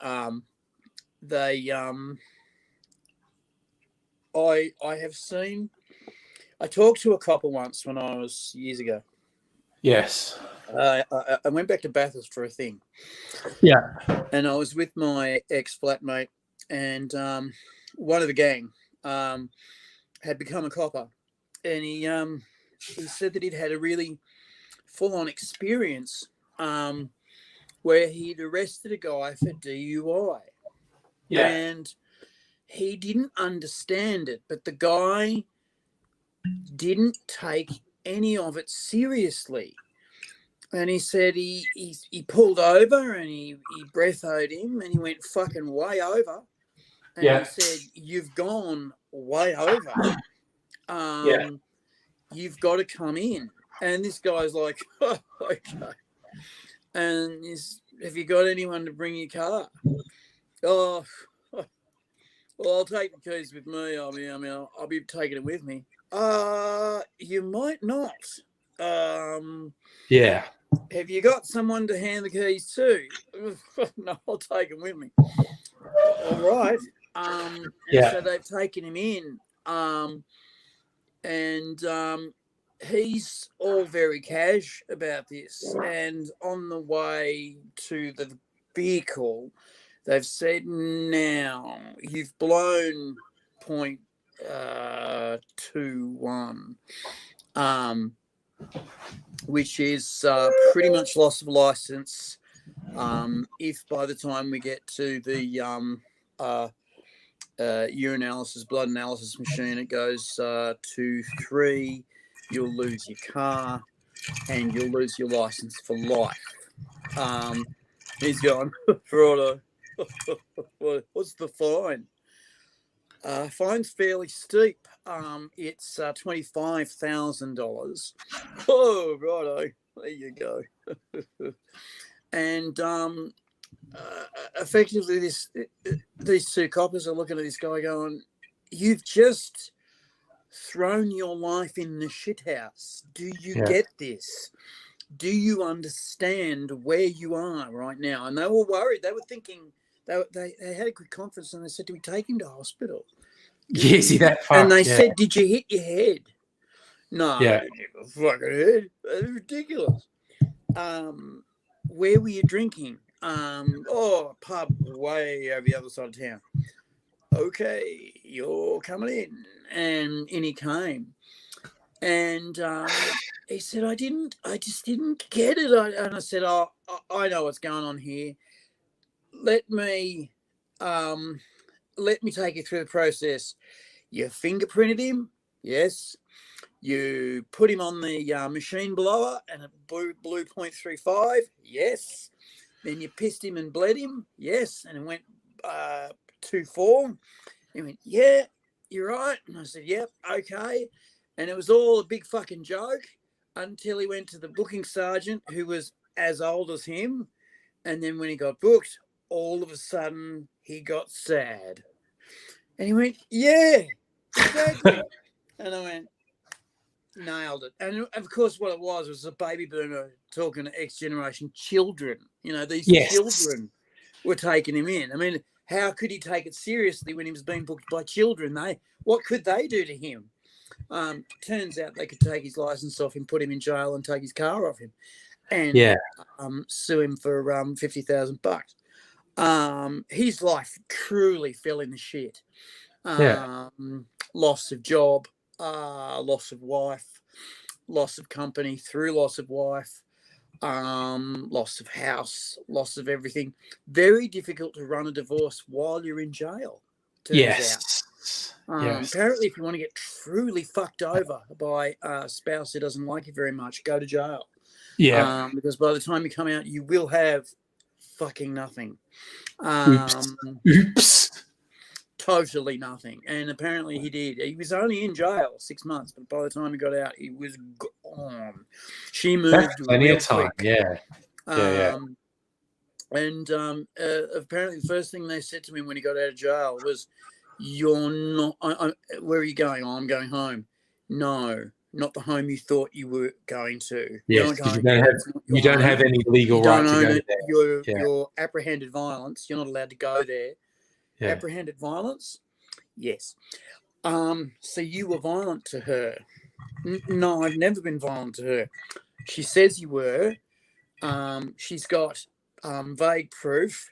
they I have seen. I talked to a copper once when I was years ago. Yes. I went back to Bathurst for a thing. Yeah. And I was with my ex-flatmate, and one of the gang had become a copper, and he said that he'd had a really full-on experience where he'd arrested a guy for DUI. Yeah. And he didn't understand it, but the guy didn't take any of it seriously. And he said he pulled over and he breathed him and he went fucking way over. And he said, you've gone way over. You've got to come in. And this guy's like, oh, okay. And have you got anyone to bring your car? Oh, well, I'll take the keys with me. I'll be taking it with me. You might not. Yeah. Have you got someone to hand the keys to? No, I'll take them with me. All right. So they've taken him in. And he's all very cash about this. And on the way to the vehicle, they've said, now, you've blown point 2-1, which is pretty much loss of license. If by the time we get to the urinalysis, blood analysis machine, it goes 2-3, you'll lose your car and you'll lose your license for life. He's gone, righto. What's the fine? Fine's fairly steep. It's $25,000. Oh, righto. There you go. And effectively, these two coppers are looking at this guy going, "You've just thrown your life in the shithouse. Do you get this? Do you understand where you are right now?" And they were worried. They were thinking, they had a good conference, and they said, "Do we take him to hospital?" Yeah, see that fuck, and they said, "Did you hit your head?" No, Yeah. I didn't hit my fucking head. That's ridiculous. Where were you drinking? A pub way over the other side of town. Okay, you're coming in. And in he came. And he said, I just didn't get it. And I said, I know what's going on here. Let me take you through the process. You fingerprinted him, yes. You put him on the machine blower and it blew 0.35, yes. Then you pissed him and bled him, yes. And it went 2-4. He went, yeah, you're right. And I said, yep, okay. And it was all a big fucking joke until he went to the booking sergeant who was as old as him. And then when he got booked, all of a sudden he got sad. And he went, yeah, exactly. And I went, nailed it. And of course what it was a baby boomer talking to X-generation children. You know, these children were taking him in. I mean, how could he take it seriously when he was being booked by children? What could they do to him? Turns out they could take his license off him, put him in jail and take his car off him and sue him for $50,000. His life truly fell in the shit. Loss of job, loss of wife, loss of company through loss of wife, loss of house, loss of everything. Very difficult to run a divorce while you're in jail. Turns out. Apparently, if you want to get truly fucked over by a spouse who doesn't like you very much, go to jail. Yeah. Because by the time you come out, you will have fucking nothing. Oops. Totally nothing. And apparently he did. He was only in jail 6 months, but by the time he got out, he was gone. She moved plenty real of time. quick. And apparently the first thing they said to me when he got out of jail was, "You're not. Where are you going?" "Oh, I'm going home." "No, not the home you thought you were going to." Yes, you don't have any legal right to go there. You're apprehended violence. You're not allowed to go there. Apprehended violence? Yes. So you were violent to her? No, I've never been violent to her. She says you were. She's got vague proof.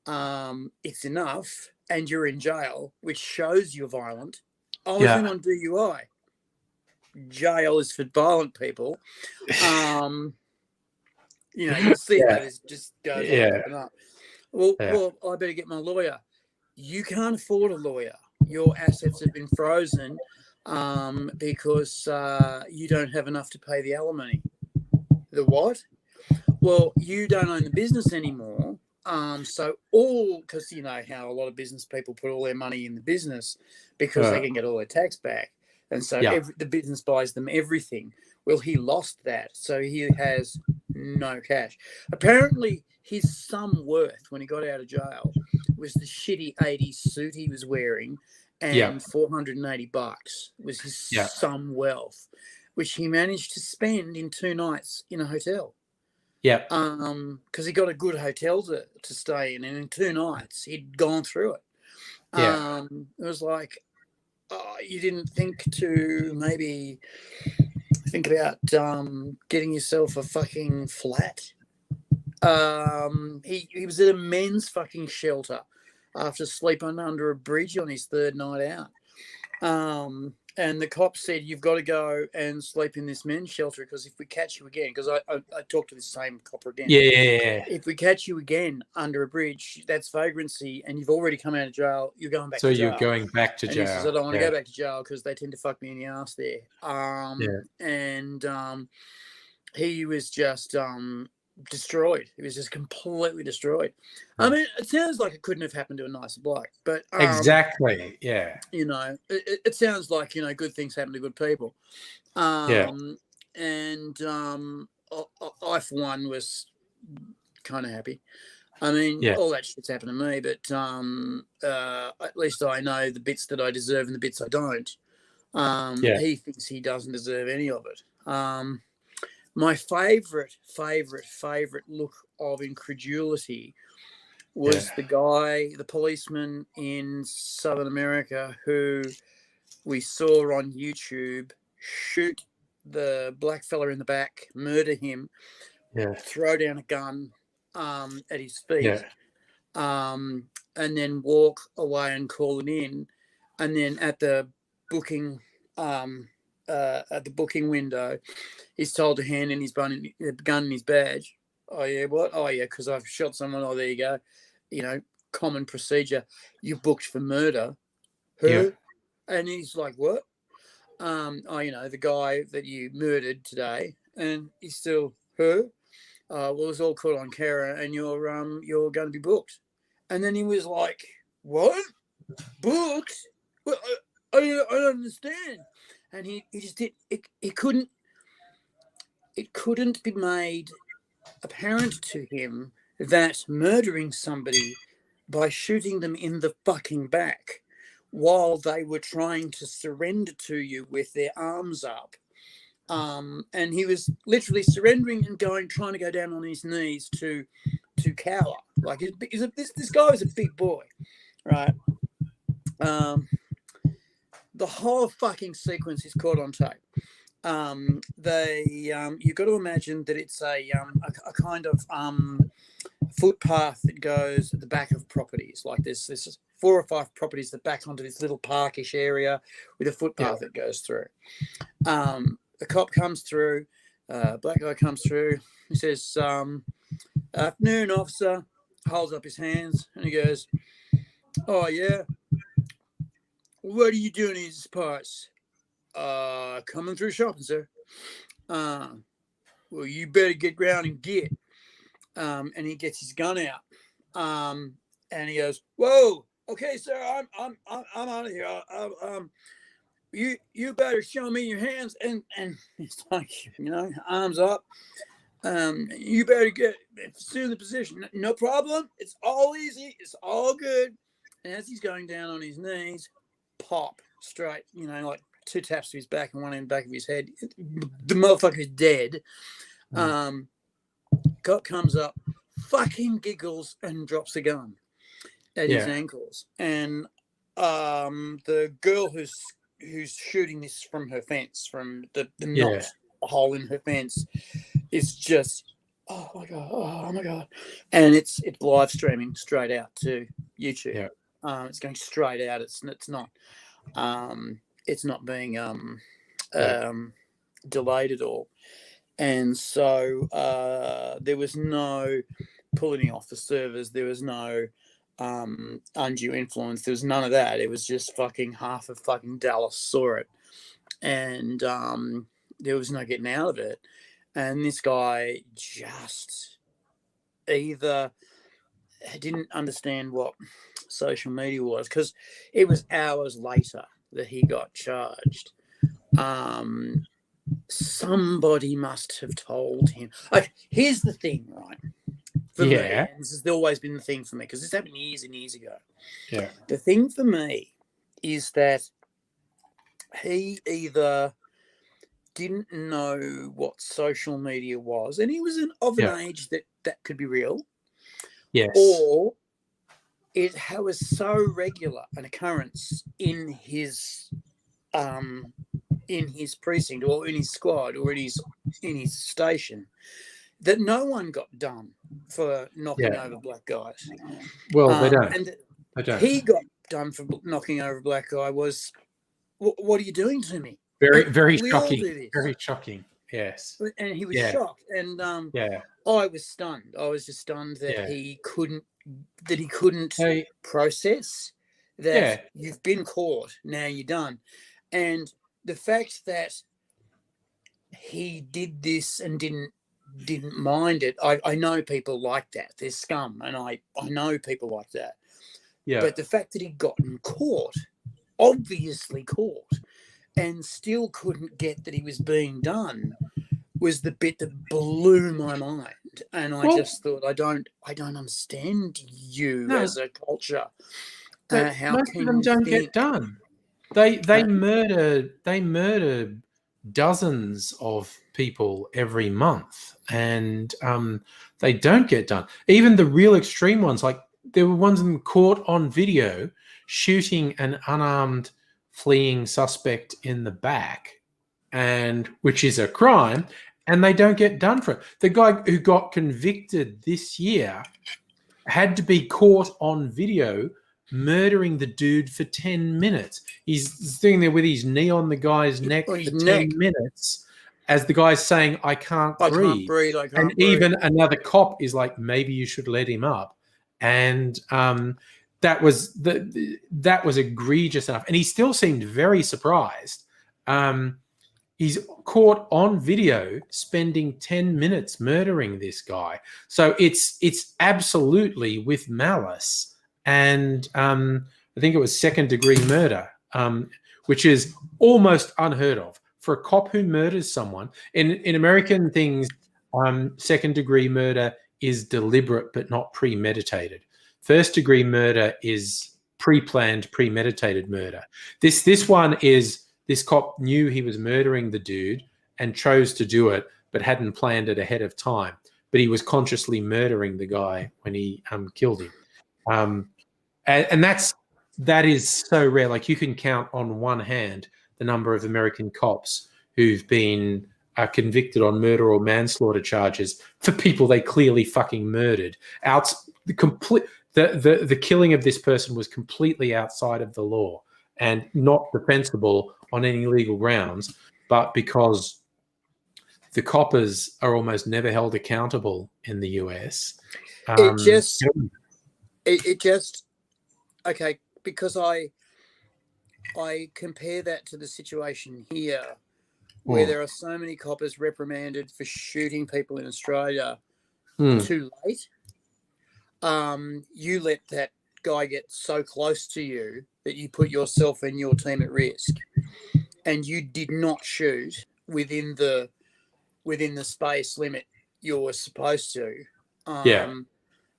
It's enough, and you're in jail, which shows you're violent. I was on DUI. Jail is for violent people. You see that it just goes up and up. Well, I better get my lawyer. You can't afford a lawyer. Your assets have been frozen because you don't have enough to pay the alimony. The what? Well, you don't own the business anymore. Because you know how a lot of business people put all their money in the business because they can get all their tax back. And so the business buys them everything. Well, he lost that. So he has no cash. Apparently, his sum worth when he got out of jail was the shitty 80s suit he was wearing and $480 was his sum wealth, which he managed to spend in 2 nights in a hotel. Because he got a good hotel to stay in, and in 2 nights he'd gone through it. It was like, you didn't think to maybe think about getting yourself a fucking flat. He was at a men's fucking shelter after sleeping under a bridge on his 3rd night out. And the cop said, you've got to go and sleep in this men's shelter because if we catch you again, because I talked to the same copper again. Yeah. If we catch you again under a bridge, that's vagrancy, and you've already come out of jail, you're going back to jail. So you're going back to jail. And he says, I don't want to go back to jail because they tend to fuck me in the ass there. And he was just destroyed. He was just completely destroyed. I mean, it sounds like it couldn't have happened to a nicer bloke, but exactly, yeah. You know, it sounds like, you know, good things happen to good people. And I for one was kind of happy. I mean, all that shit's happened to me, but at least I know the bits that I deserve and the bits I don't. He thinks he doesn't deserve any of it. My favorite look of incredulity was the policeman in Southern America who we saw on YouTube shoot the black fella in the back, murder him, throw down a gun at his feet, and then walk away and call it in, and then at the booking window, he's told to hand in his gun and his badge. Oh yeah, what? Oh yeah, because I've shot someone. Oh, there you go. You know, common procedure. You're booked for murder. Who? Yeah. And he's like, what? Oh, you know, the guy that you murdered today, and he's still who? Well, it's all caught on camera, and you're going to be booked. And then he was like, what? Booked? Well, I don't understand. And he just did. It couldn't be made apparent to him that murdering somebody by shooting them in the fucking back while they were trying to surrender to you with their arms up, and he was literally surrendering and trying to go down on his knees to cower. Like this guy was a big boy, right? The whole fucking sequence is caught on tape. You've got to imagine that it's a kind of footpath that goes at the back of properties. Like there's 4 or 5 properties that back onto this little parkish area with a footpath that goes through. The cop comes through, black guy comes through. He says, afternoon, officer, holds up his hands, and he goes, oh, yeah? What are you doing in these parts? Coming through shopping, sir. Well, you better get ground and get. And he gets his gun out. And he goes, whoa, okay, sir, I'm out of here. You better show me your hands. And it's like, you know, arms up. You better assume the position. No problem. It's all easy. It's all good. And as he's going down on his knees, pop straight, you know, like 2 taps to his back and 1 in the back of his head. The motherfucker's dead. Cop comes up, fucking giggles and drops the gun at his ankles. And the girl who's shooting this from her fence, from the knot hole in her fence, is just, oh my god, and it's live streaming straight out to YouTube. It's going straight out. It's not being delayed at all. And so there was no pulling off the servers. There was no undue influence. There was none of that. It was just fucking half of fucking Dallas saw it. And there was no getting out of it. And this guy just either didn't understand what social media was, because it was hours later that he got charged. Somebody must have told him. Like, here's the thing, right? For me, and this has always been the thing for me, because this happened years and years ago. The thing for me is that he either didn't know what social media was, and he was of an age that could be real, or it was so regular an occurrence in his precinct or in his squad or in his station that no one got done for knocking over black guys. Well, they don't. And he got done for knocking over a black guy was what are you doing to me? Very We all shocking. do this. Very shocking. Yes. And he was Yeah. shocked, and Yeah. I was stunned. I was just stunned that Yeah. he couldn't process that Yeah. you've been caught, now you're done. And the fact that he did this and didn't mind it, I know people like that. They're scum, and I know people like that. Yeah. But the fact that he'd gotten caught, obviously caught, and still couldn't get that he was being done was the bit that blew my mind. And I just thought, I don't understand you as a culture. How most can of them you don't think? get done. They murder dozens of people every month, and they don't get done. Even the real extreme ones, like there were ones in caught on video shooting an unarmed fleeing suspect in the back, and which is a crime, and they don't get done for it. The guy who got convicted this year had to be caught on video murdering the dude for 10 minutes. He's sitting there with his knee on the guy's neck for 10 minutes as the guy's saying, I can't breathe. And even another cop is like, maybe you should let him up. And that was egregious enough. And he still seemed very surprised. He's caught on video spending 10 minutes murdering this guy. So it's absolutely with malice. And I think it was second-degree murder, which is almost unheard of. For a cop who murders someone, in American things, second-degree murder is deliberate but not premeditated. First-degree murder is pre-planned, premeditated murder. This one is... This cop knew he was murdering the dude and chose to do it, but hadn't planned it ahead of time. But he was consciously murdering the guy when he killed him. And that is so rare. Like, you can count on one hand the number of American cops who've been convicted on murder or manslaughter charges for people they clearly fucking murdered. The killing of this person was completely outside of the law and not defensible on any legal grounds, but because the coppers are almost never held accountable in the US. Okay, because I compare that to the situation here where there are so many coppers reprimanded for shooting people in Australia too late. You let that guy get so close to you that you put yourself and your team at risk, and you did not shoot within the space limit you were supposed to,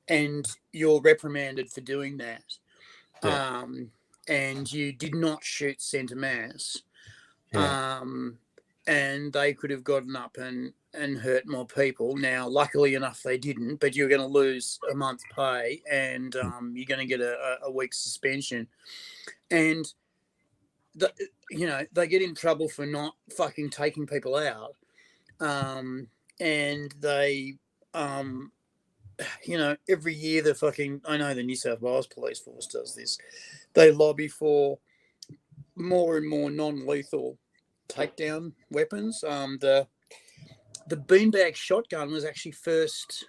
and you're reprimanded for doing that, and you did not shoot centre mass, and they could have gotten up and hurt more people. Now, luckily enough, they didn't, but you're going to lose a month's pay, and you're going to get a week's suspension. And, they get in trouble for not fucking taking people out. And they, every year I know the New South Wales Police Force does this. They lobby for more and more non-lethal takedown weapons. The beanbag shotgun was actually first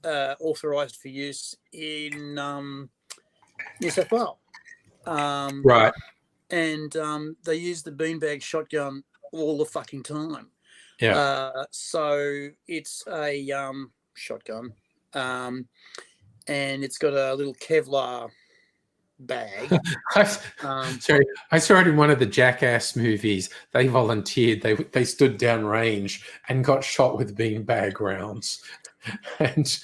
authorised for use in New South Wales. Right. And they use the beanbag shotgun all the fucking time. Yeah. So it's a shotgun, and it's got a little Kevlar bag. Sorry, I saw it in one of the Jackass movies. They volunteered. They stood down range and got shot with beanbag rounds. But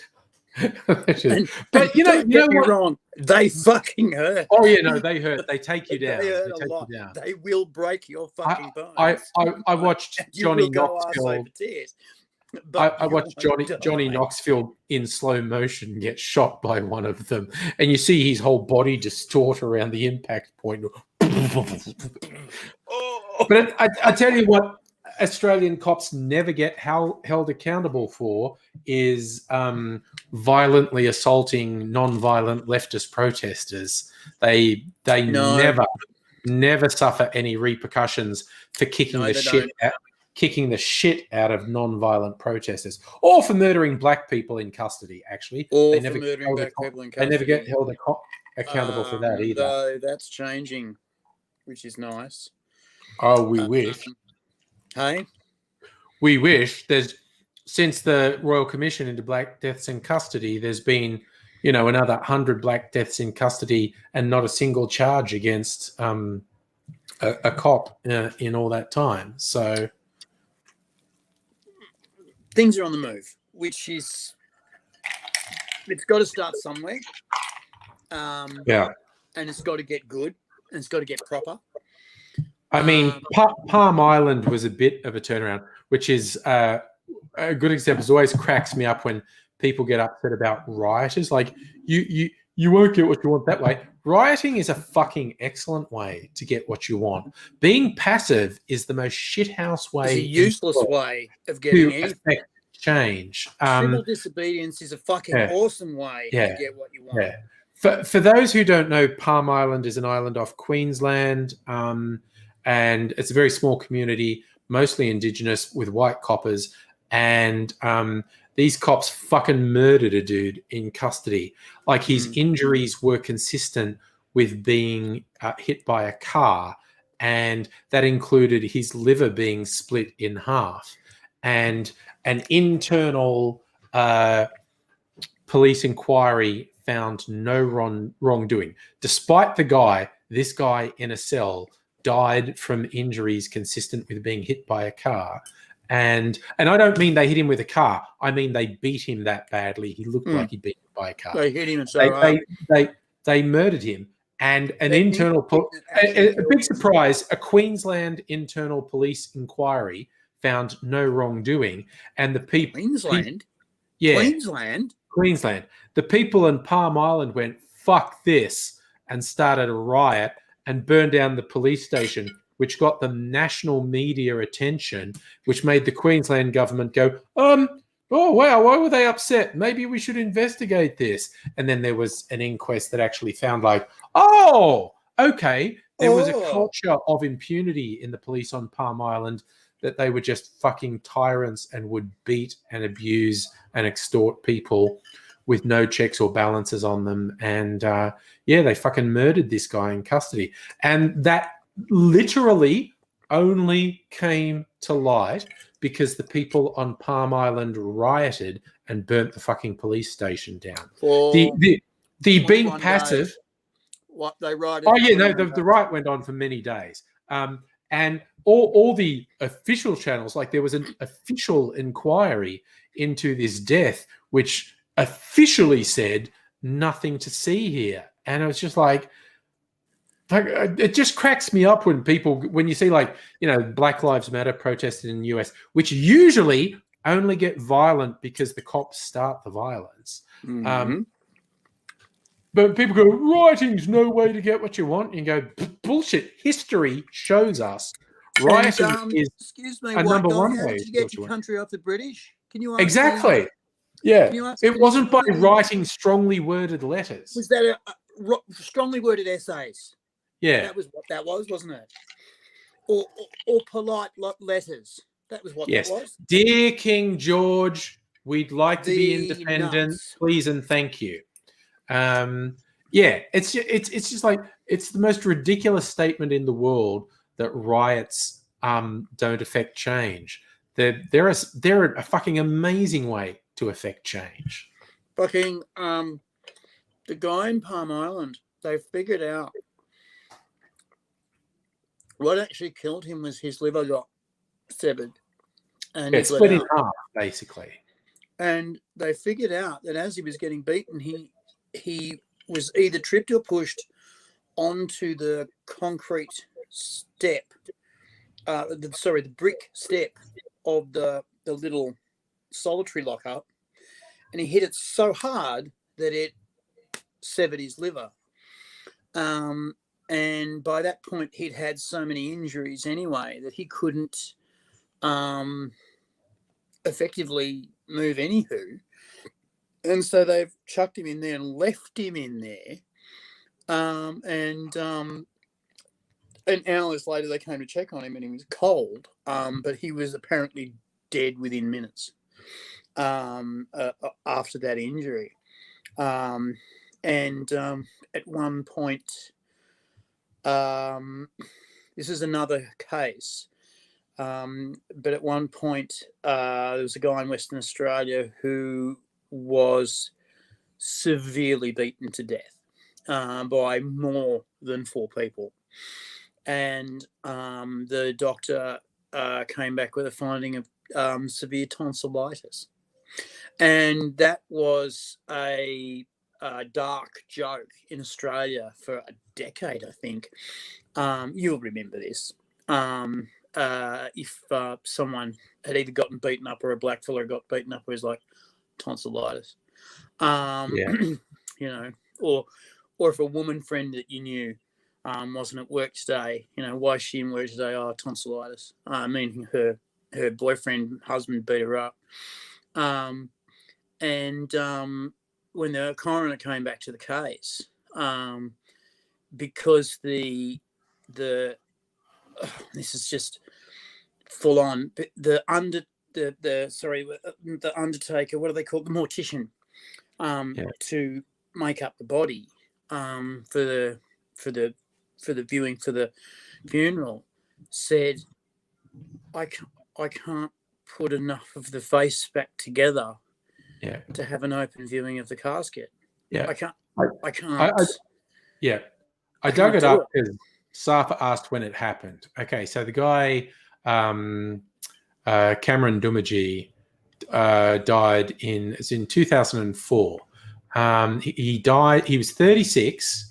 you know what? Wrong. They fucking hurt. Oh yeah, no, they hurt. They take you down. They hurt a lot. They will break your fucking bones. I watched Johnny Knoxville. I watched Johnny Knoxville in slow motion get shot by one of them, and you see his whole body distort around the impact point. But I tell you what, Australian cops never get held accountable for is violently assaulting non-violent leftist protesters. They never never suffer any repercussions for kicking the shit out of non-violent protesters, or for murdering black people in custody. Actually, or for murdering black people in custody. They never get held accountable for that either. Though that's changing, which is nice. Oh, we wish. Hey, we wish. Since the Royal Commission into Black Deaths in Custody, there's been, another 100 black deaths in custody and not a single charge against a cop in all that time. So things are on the move, which is, it's got to start somewhere. Yeah. And it's got to get good, and it's got to get proper. I mean, Palm Island was a bit of a turnaround, which is a good example. It always cracks me up when people get upset about rioters. Like, you won't get what you want that way. Rioting is a fucking excellent way to get what you want. Being passive is the most shithouse way. It's a useless way of getting anything. Change. Civil disobedience is a fucking awesome way to get what you want. Yeah. For those who don't know, Palm Island is an island off Queensland, and it's a very small community, mostly Indigenous, with white coppers. And these cops fucking murdered a dude in custody. Like, his injuries were consistent with being hit by a car, and that included his liver being split in half. And an internal police inquiry found no wrongdoing, despite this guy in a cell died from injuries consistent with being hit by a car. And I don't mean they hit him with a car. I mean they beat him that badly. He looked like he'd been hit by a car. They hit him and they murdered him. And a big surprise, a Queensland internal police inquiry found no wrongdoing. And the people... Queensland? Queensland. The people in Palm Island went, fuck this, and started a riot and burned down the police station, which got them national media attention, which made the Queensland government go, oh, wow, why were they upset? Maybe we should investigate this. And then there was an inquest that actually found there was a culture of impunity in the police on Palm Island, that they were just fucking tyrants and would beat and abuse and extort people with no checks or balances on them. And they fucking murdered this guy in custody. And that literally only came to light because the people on Palm Island rioted and burnt the fucking police station down. The being passive. What they rioted? The riot went on for many days. And all the official channels, like there was an official inquiry into this death, which officially said nothing to see here. And it was just like it just cracks me up when you see Black Lives Matter protested in the US, which usually only get violent because the cops start the violence. Mm-hmm. But people go, rioting's no way to get what you want. And you go, bullshit. History shows us rioting is a number one way. How did you get your country off the British? Can you exactly? Me? Yeah. It wasn't by writing strongly worded letters. Was that a strongly worded essays? Yeah. That was what that was, wasn't it? Or polite letters. That was what that was. Dear King George, we'd like to be independent. Please and thank you. It's just like, it's the most ridiculous statement in the world that riots don't affect change. They're a fucking amazing way to affect change. Fucking the guy in Palm Island, they figured out what actually killed him was his liver got severed and split in half, basically. And they figured out that as he was getting beaten, he was either tripped or pushed onto the concrete step, the brick step of the little solitary lockup, and he hit it so hard that it severed his liver. And by that point, he'd had so many injuries anyway that he couldn't effectively move anywho. And so they've chucked him in there and left him in there. And hours later, they came to check on him, and he was cold, but he was apparently dead within minutes after that injury. And at one point, this is another case, but at one point, there was a guy in Western Australia who was severely beaten to death by more than 4 people. And the doctor came back with a finding of severe tonsillitis. And that was a dark joke in Australia for a decade, I think. You'll remember this. If someone had either gotten beaten up or a blackfellow got beaten up, it was like tonsillitis. You know, or if a woman friend that you knew wasn't at work today, you know, why is she in work today? Oh, tonsillitis. Meaning her boyfriend, husband beat her up. And when the coroner came back to the case, because the this is just full on. The undertaker, what do they call it? The mortician, to make up the body for the viewing for the funeral, said, I can't put enough of the face back together to have an open viewing of the casket. I can't. I dug it up because Safa asked when it happened. Okay, so the guy, Cameron Dumaji, died in 2004. He died. He was 36.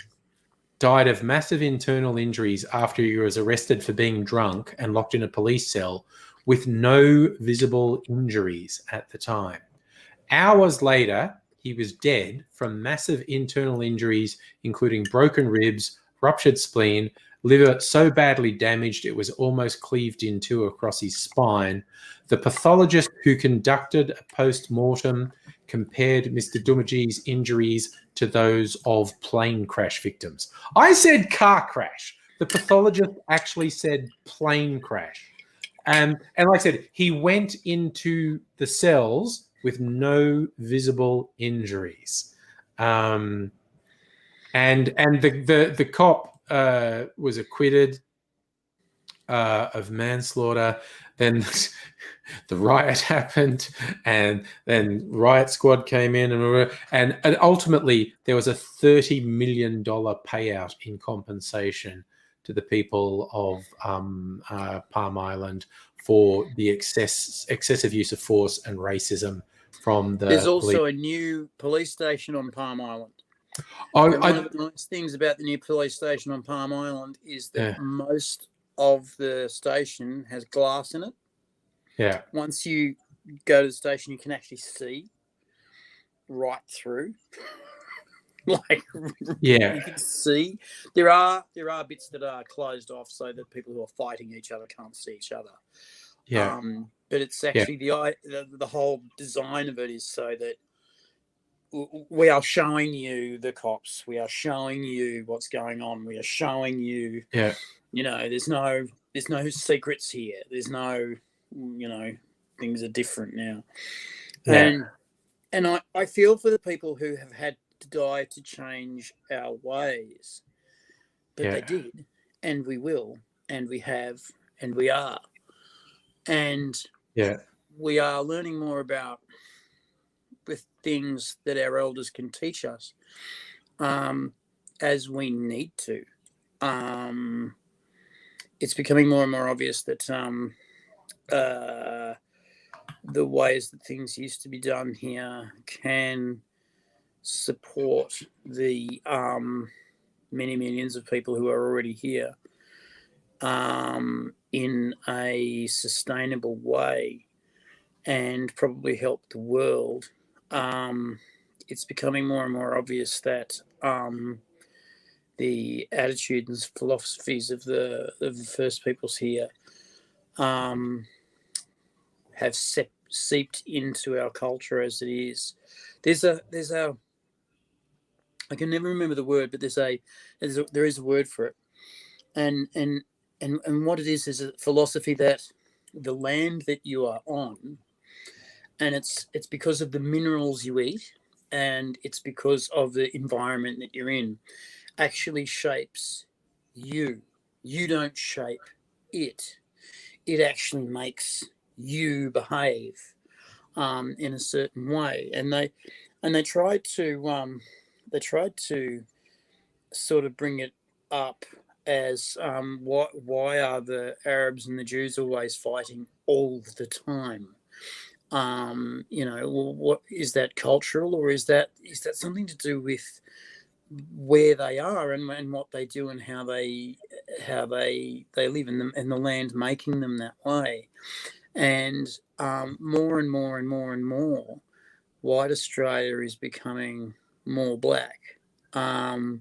Died of massive internal injuries after he was arrested for being drunk and locked in a police cell with no visible injuries at the time. Hours later, he was dead from massive internal injuries, including broken ribs, ruptured spleen, liver so badly damaged it was almost cleaved in two across his spine. The pathologist who conducted a post-mortem compared Mr. Dumaji's injuries to those of plane crash victims. I said car crash. The pathologist actually said plane crash. And like I said, he went into the cells with no visible injuries. And the cop was acquitted of manslaughter. Then the riot happened, and then riot squad came in, and ultimately there was a $30 million payout in compensation to the people of Palm Island for the excessive use of force and racism from the There's also a new police station on Palm Island. One of the nice things about the new police station on Palm Island is that most of the station has glass in it. Yeah. Once you go to the station, you can actually see right through. You can see. There are bits that are closed off so that people who are fighting each other can't see each other. Yeah. But it's actually the whole design of it is so that we are showing you the cops. We are showing you what's going on. We are showing you. Yeah. You know, there's no secrets here. There's no, things are different now. Yeah. And I feel for the people who have had to die to change our ways. But they did, and we will, and we have, and we are. And we are learning more about with things that our elders can teach us as we need to. It's becoming more and more obvious that the ways that things used to be done here can support the many millions of people who are already here in a sustainable way and probably help the world. It's becoming more and more obvious that the attitudes and philosophies of the first peoples here have seeped into our culture as it is. I can never remember the word, but there is a word for it. and what it is a philosophy that the land that you are on, and it's because of the minerals you eat, and it's because of the environment that you're in, actually shapes you. You don't shape it. It actually makes you behave in a certain way. And they tried to sort of bring it up as why are the Arabs and the Jews always fighting all the time? Well, what is that cultural, or is that something to do with where they are and what they do and how they live in the land, making them that way? And more and more and more and more, white Australia is becoming more black, and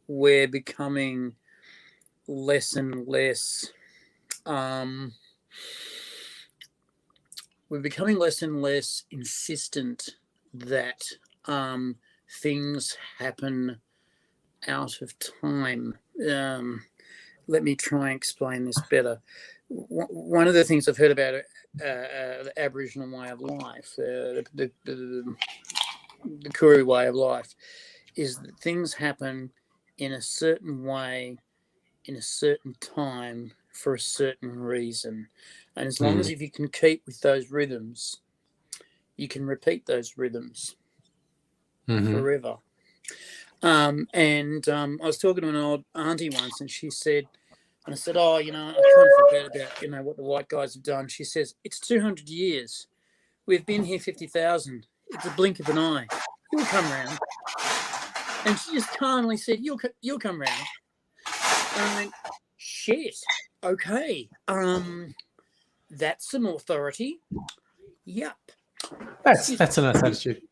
we're becoming less and less. We're becoming less and less insistent that things happen out of time. Let me try and explain this better. One of the things I've heard about the Aboriginal way of life, the Koori way of life, is that things happen in a certain way, in a certain time, for a certain reason. And as long as if you can keep with those rhythms, you can repeat those rhythms forever. I was talking to an old auntie once, and she said, and I said, oh, I kind of forget about, what the white guys have done. She says, it's 200 years. We've been here 50,000. It's a blink of an eye. You'll come round. And she just calmly said, you'll come round. And I went, shit, okay. That's some authority. Yep. That's a nice attitude.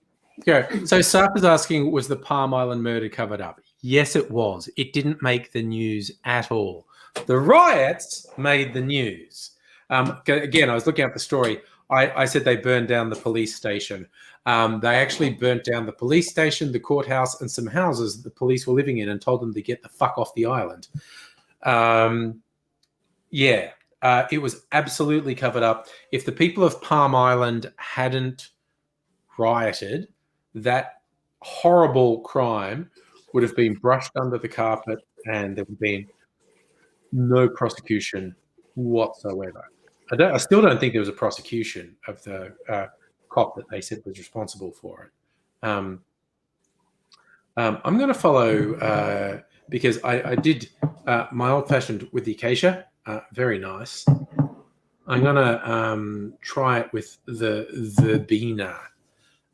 Go. So Sarp is asking, was the Palm Island murder covered up? Yes, it was. It didn't make the news at all. The riots made the news. Again, I was looking up the story. I said they burned down the police station. They actually burnt down the police station, the courthouse, and some houses that the police were living in, and told them to get the fuck off the island. It was absolutely covered up. If the people of Palm Island hadn't rioted, that horrible crime would have been brushed under the carpet, and there would have been no prosecution whatsoever. I still don't think there was a prosecution of the cop that they said was responsible for it. I'm going to follow because I did my old-fashioned with the acacia. Very nice. I'm going to try it with the verbena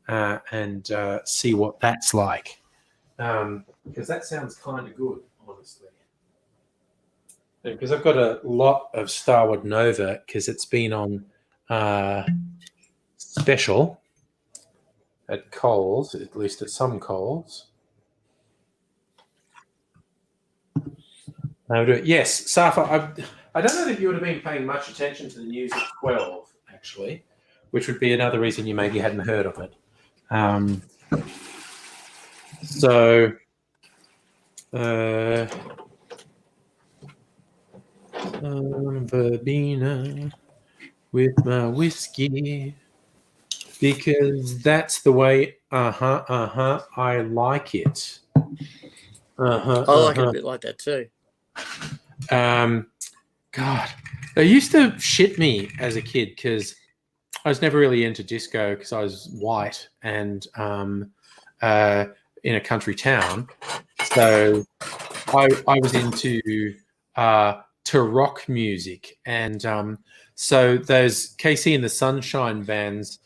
and see what that's like, because that sounds kind of good, honestly. Because I've got a lot of Starwood Nova because it's been on special at Coles, at least at some Coles. Yes, Safa, I don't know if you would have been paying much attention to the news at 12, actually, which would be another reason you maybe hadn't heard of it. Verbena with my whiskey, because that's the way I like it. I like it a bit like that too. God, they used to shit me as a kid because I was never really into disco because I was white and in a country town. So I was into to rock music, and so those KC and the Sunshine Band's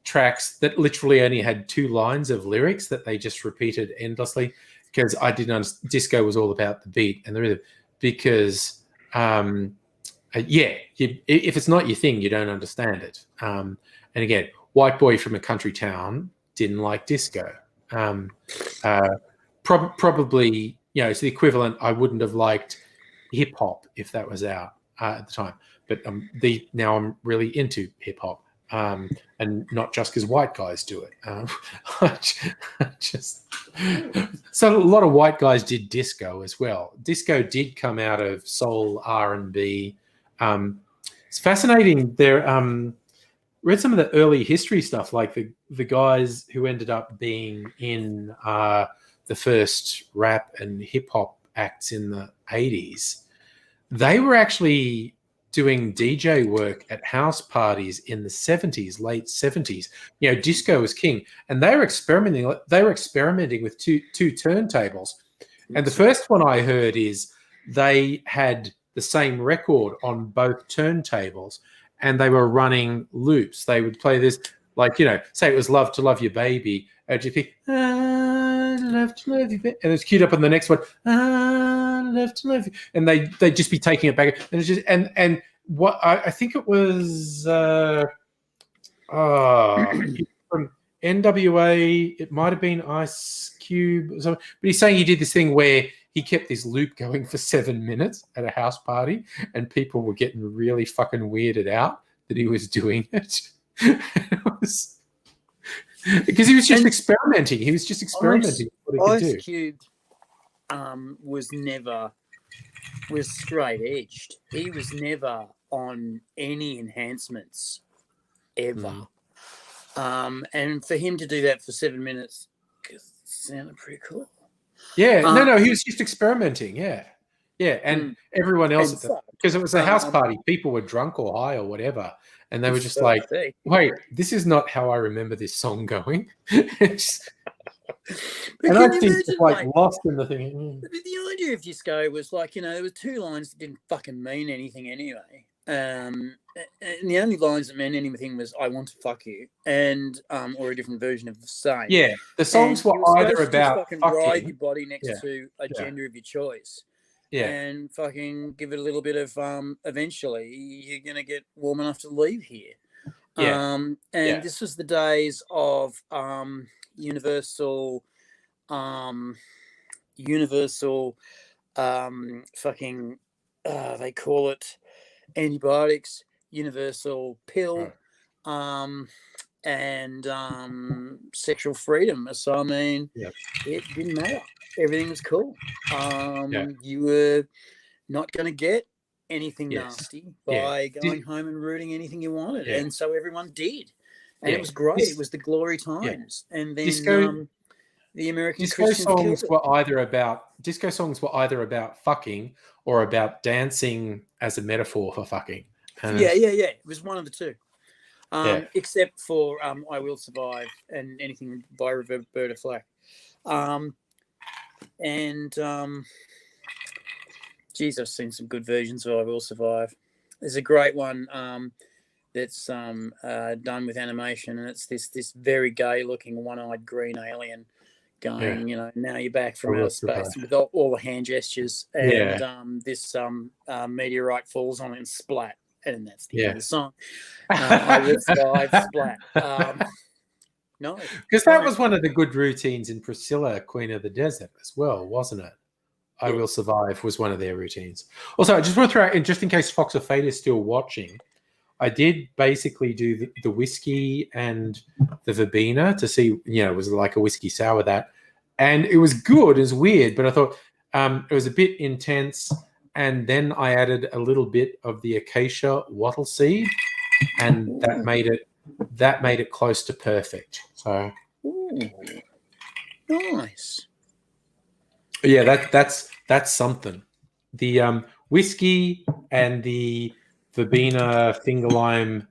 tracks that literally only had 2 lines of lyrics that they just repeated endlessly, because I didn't understand. Disco was all about the beat and the rhythm, because if it's not your thing, you don't understand it. And again, white boy from a country town didn't like disco. Probably, it's the equivalent. I wouldn't have liked hip hop if that was out at the time. But now I'm really into hip hop, and not just because white guys do it. So a lot of white guys did disco as well. Disco did come out of soul, R&B. It's fascinating. There, read some of the early history stuff, like the guys who ended up being in the first rap and hip hop acts in the 80s. They were actually doing DJ work at house parties in the 70s, late 70s. You know, disco was king, and they were experimenting. They were experimenting with two turntables. And the first one I heard is they had the same record on both turntables, and they were running loops. They would play this, like, you know, say it was "Love to Love Your Baby," and you'd think, "I love to love you," and it's queued up on the next one, "I love to love you," and they'd just be taking it back, and it's just and what I think it was from NWA. It might have been Ice Cube or something, but he's saying he did this thing where he kept this loop going for 7 minutes at a house party, and people were getting really fucking weirded out that he was doing it. Because he was just experimenting. He was just experimenting with what he could do. Ice Cube was straight edged. He was never on any enhancements ever. And for him to do that for 7 minutes sounded pretty cool. Yeah, no, he was just experimenting. Yeah, and everyone else, because it was a house party, people were drunk or high or whatever, and they were just like, "Wait, this is not how I remember this song going." And I think like lost in the thing. The idea of disco was like, you know, there were two lines that didn't fucking mean anything anyway. And the only lines that meant anything was "I want to fuck you," and or a different version of the same. Yeah, the songs were either about fucking ride your body next to a gender of your choice. Yeah, and fucking give it a little bit of eventually you're gonna get warm enough to leave here. This was the days of universal fucking they call it antibiotics, universal pill, and sexual freedom. So I mean, it didn't matter. Everything was cool. You were not going to get anything nasty by going home and rooting anything you wanted, and so everyone did, and it was great. It was the glory times, and then the American disco songs were either about fucking or about dancing as a metaphor for fucking. It was one of the two. Except for "I Will Survive" and anything by Roberta Flack. Geez, I've seen some good versions of "I Will Survive." There's a great one that's done with animation, and it's this very gay-looking, one-eyed green alien going, you know, now you're back from outer space with all the hand gestures, and this meteorite falls on it and splat, and that's the end of the song. "I Will Survive," splat. No, because that was one of the good routines in Priscilla, Queen of the Desert, as well, wasn't it? "I Will Survive" was one of their routines. Also, I just want to throw out, and just in case Fox of Fate is still watching, I did basically do the whiskey and the verbena to see, you know, it was like a whiskey sour that, and it was good. It was weird, but I thought it was a bit intense. And then I added a little bit of the acacia wattle seed, and that made it close to perfect. So nice. Yeah, that's something. The whiskey and the verbena, finger lime,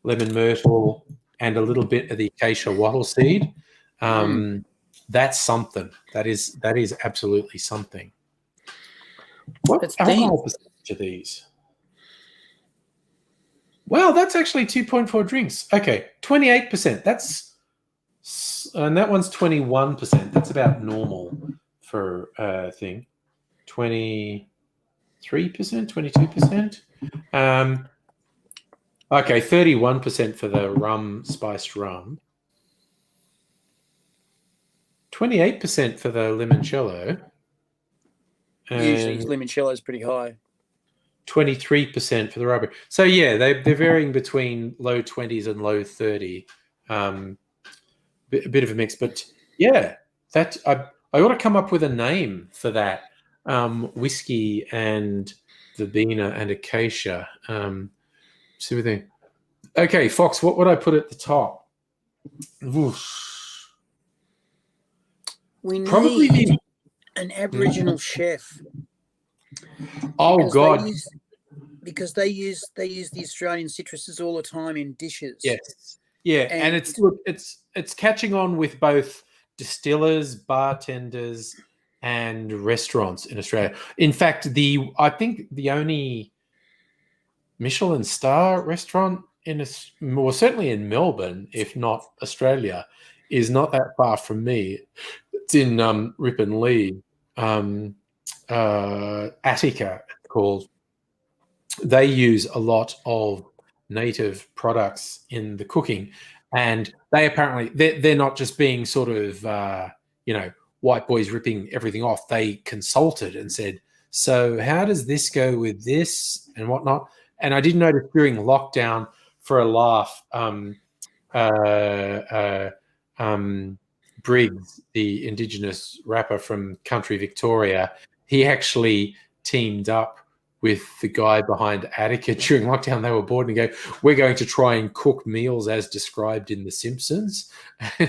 lemon myrtle, and a little bit of the acacia wattle seed. That's something. That is absolutely something. What alcohol percentage are these? Well, that's actually 2.4 drinks. Okay, 28%. And that one's 21%. That's about normal for a thing. 23%, 22%. Okay, 31% for the spiced rum. 28% for the limoncello. Usually limoncello is pretty high. 23% for the rubber. So yeah, they're varying between low 20s and low 30. A bit of a mix, but yeah, that I ought to come up with a name for that. Whiskey and verbena and acacia. See what they. Okay, Fox. What would I put at the top? Whoosh. We Probably need an Aboriginal chef. Oh God! Because they use the Australian citruses all the time in dishes. Yes, yeah, and it's catching on with both distillers, bartenders, and restaurants in Australia. In fact, I think the only Michelin star restaurant certainly in Melbourne, if not Australia, is not that far from me. It's in Ripon Lee, Attica, it's called. They use a lot of native products in the cooking, and they apparently they're not just being sort of white boys ripping everything off. They consulted and said, so how does this go with this and whatnot? And I did notice during lockdown, for a laugh, Briggs, the Indigenous rapper from country Victoria, he actually teamed up with the guy behind Attica during lockdown. They were bored and go, we're going to try and cook meals as described in The Simpsons. So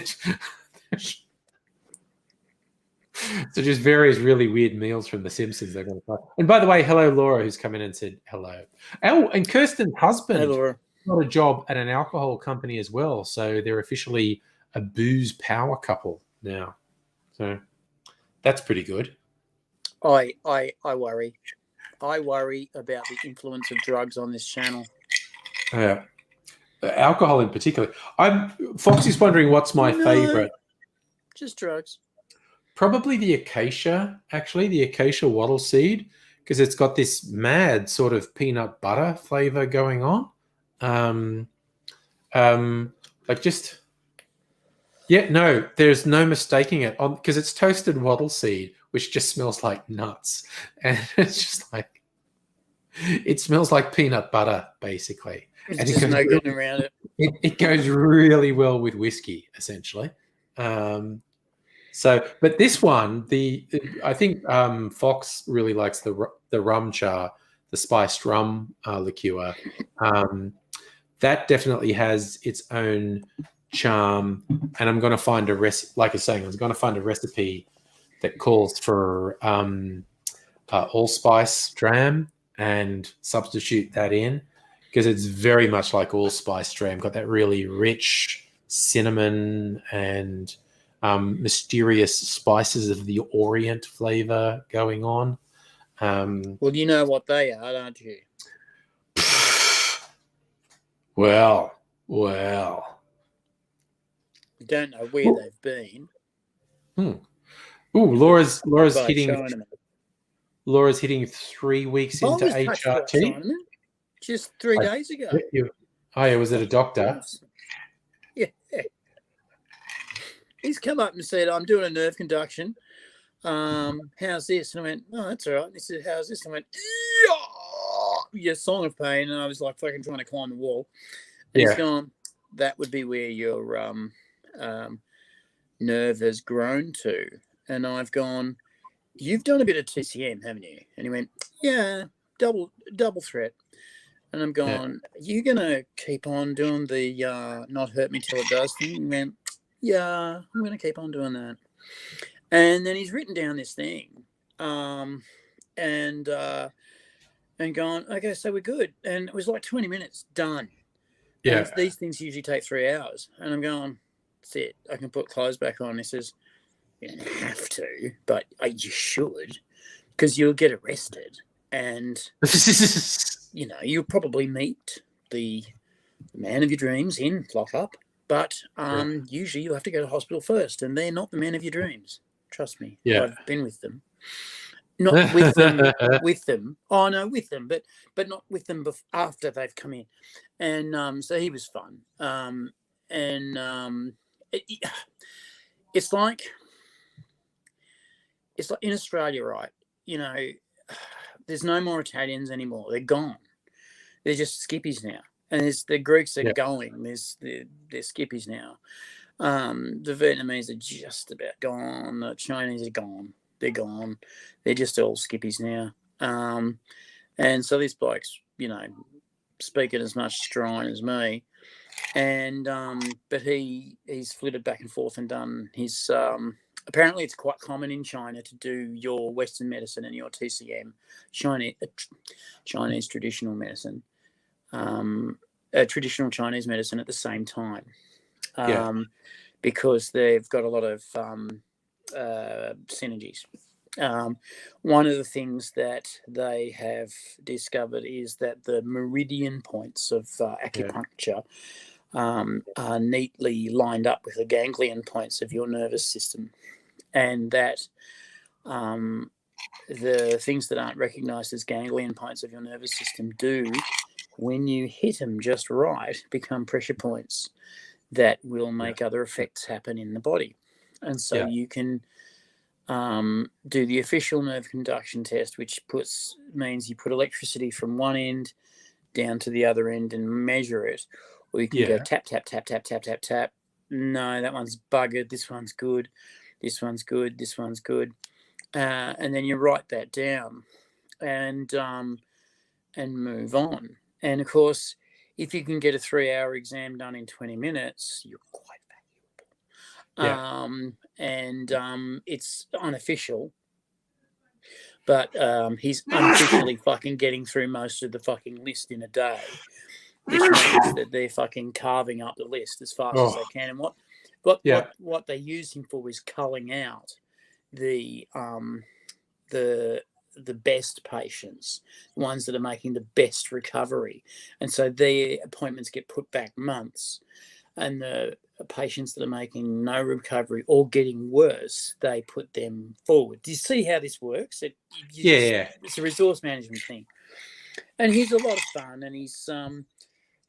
just various really weird meals from The Simpsons they're going to try. And by the way, hello, Laura, who's come in and said hello. Oh, and Kirsten's husband. Hey, Laura. Got a job at an alcohol company as well. So they're officially a booze power couple now. So that's pretty good. I worry. I worry about the influence of drugs on this channel. Yeah. Alcohol in particular. Foxy's wondering what's my favorite. Just drugs. Probably the acacia, actually, the acacia wattle seed, because it's got this mad sort of peanut butter flavor going on. There's no mistaking it because it's toasted wattle seed, which just smells like nuts. And it's just like, it smells like peanut butter, basically. There's just no getting around it. It goes really well with whiskey, essentially. But this one, I think Fox really likes the rum char, the spiced rum liqueur. That definitely has its own charm, and I'm going to find a recipe. Like I was saying, I was going to find a recipe that calls for allspice dram and substitute that in, because it's very much like allspice dram. Got that really rich cinnamon and mysterious spices of the Orient flavor going on. Well, you know what they are, don't you? Well. You don't know where they've been. Ooh, Laura's hitting. Laura's hitting 3 weeks into HRT. Just 3 days ago. Oh, yeah, was it a doctor? Yeah. He's come up and said, I'm doing a nerve conduction. How's this? And I went, oh, that's all right. And he said, how's this? And I went, yeah, song of pain. And I was like fucking trying to climb the wall. And he's gone, that would be where your nerve has grown to. And I've gone, you've done a bit of TCM, haven't you? And he went, yeah, double threat. And I'm going, are you going to keep on doing the not hurt me till it does thing? And he went, yeah, I'm going to keep on doing that. And then he's written down this thing and gone, okay, so we're good. And it was like 20 minutes, done. Yeah. And these things usually take 3 hours. And I'm going, that's it. I can put clothes back on. He says, you don't have to, but you should, because you'll get arrested. And, you'll probably meet the man of your dreams in lockup. But usually you have to go to hospital first, and they're not the man of your dreams. Trust me. Yeah. I've been with them. Not with them, with them. Oh, no, with them, but not with them after they've come in. And so he was fun. It's like in Australia, right? There's no more Italians anymore. They're gone. They're just skippies now. And the Greeks are going. They're skippies now. The Vietnamese are just about gone. The Chinese are gone. They're gone. They're just all skippies now. And so this bloke's, speaking as much strine as me. And but he's flitted back and forth and done his apparently it's quite common in China to do your Western medicine and your TCM, Chinese traditional medicine, traditional Chinese medicine at the same time, because they've got a lot of synergies. One of the things that they have discovered is that the meridian points of acupuncture are neatly lined up with the ganglion points of your nervous system, and that the things that aren't recognized as ganglion points of your nervous system do, when you hit them just right, become pressure points that will make other effects happen in the body. And so you can do the official nerve conduction test, which means you put electricity from one end down to the other end and measure it. Or you can go tap, tap, tap, tap, tap, tap, tap. No, that one's buggered. This one's good. This one's good. This one's good. And then you write that down and move on. And, of course, if you can get a 3-hour exam done in 20 minutes, you're quite valuable. It's unofficial. But he's unofficially fucking getting through most of the fucking list in a day, which means that they're fucking carving up the list as fast as they can. And what they use him for is culling out the best patients, ones that are making the best recovery, and so their appointments get put back months, and the patients that are making no recovery or getting worse, they put them forward. Do you see how this works? It's a resource management thing, and he's a lot of fun, and he's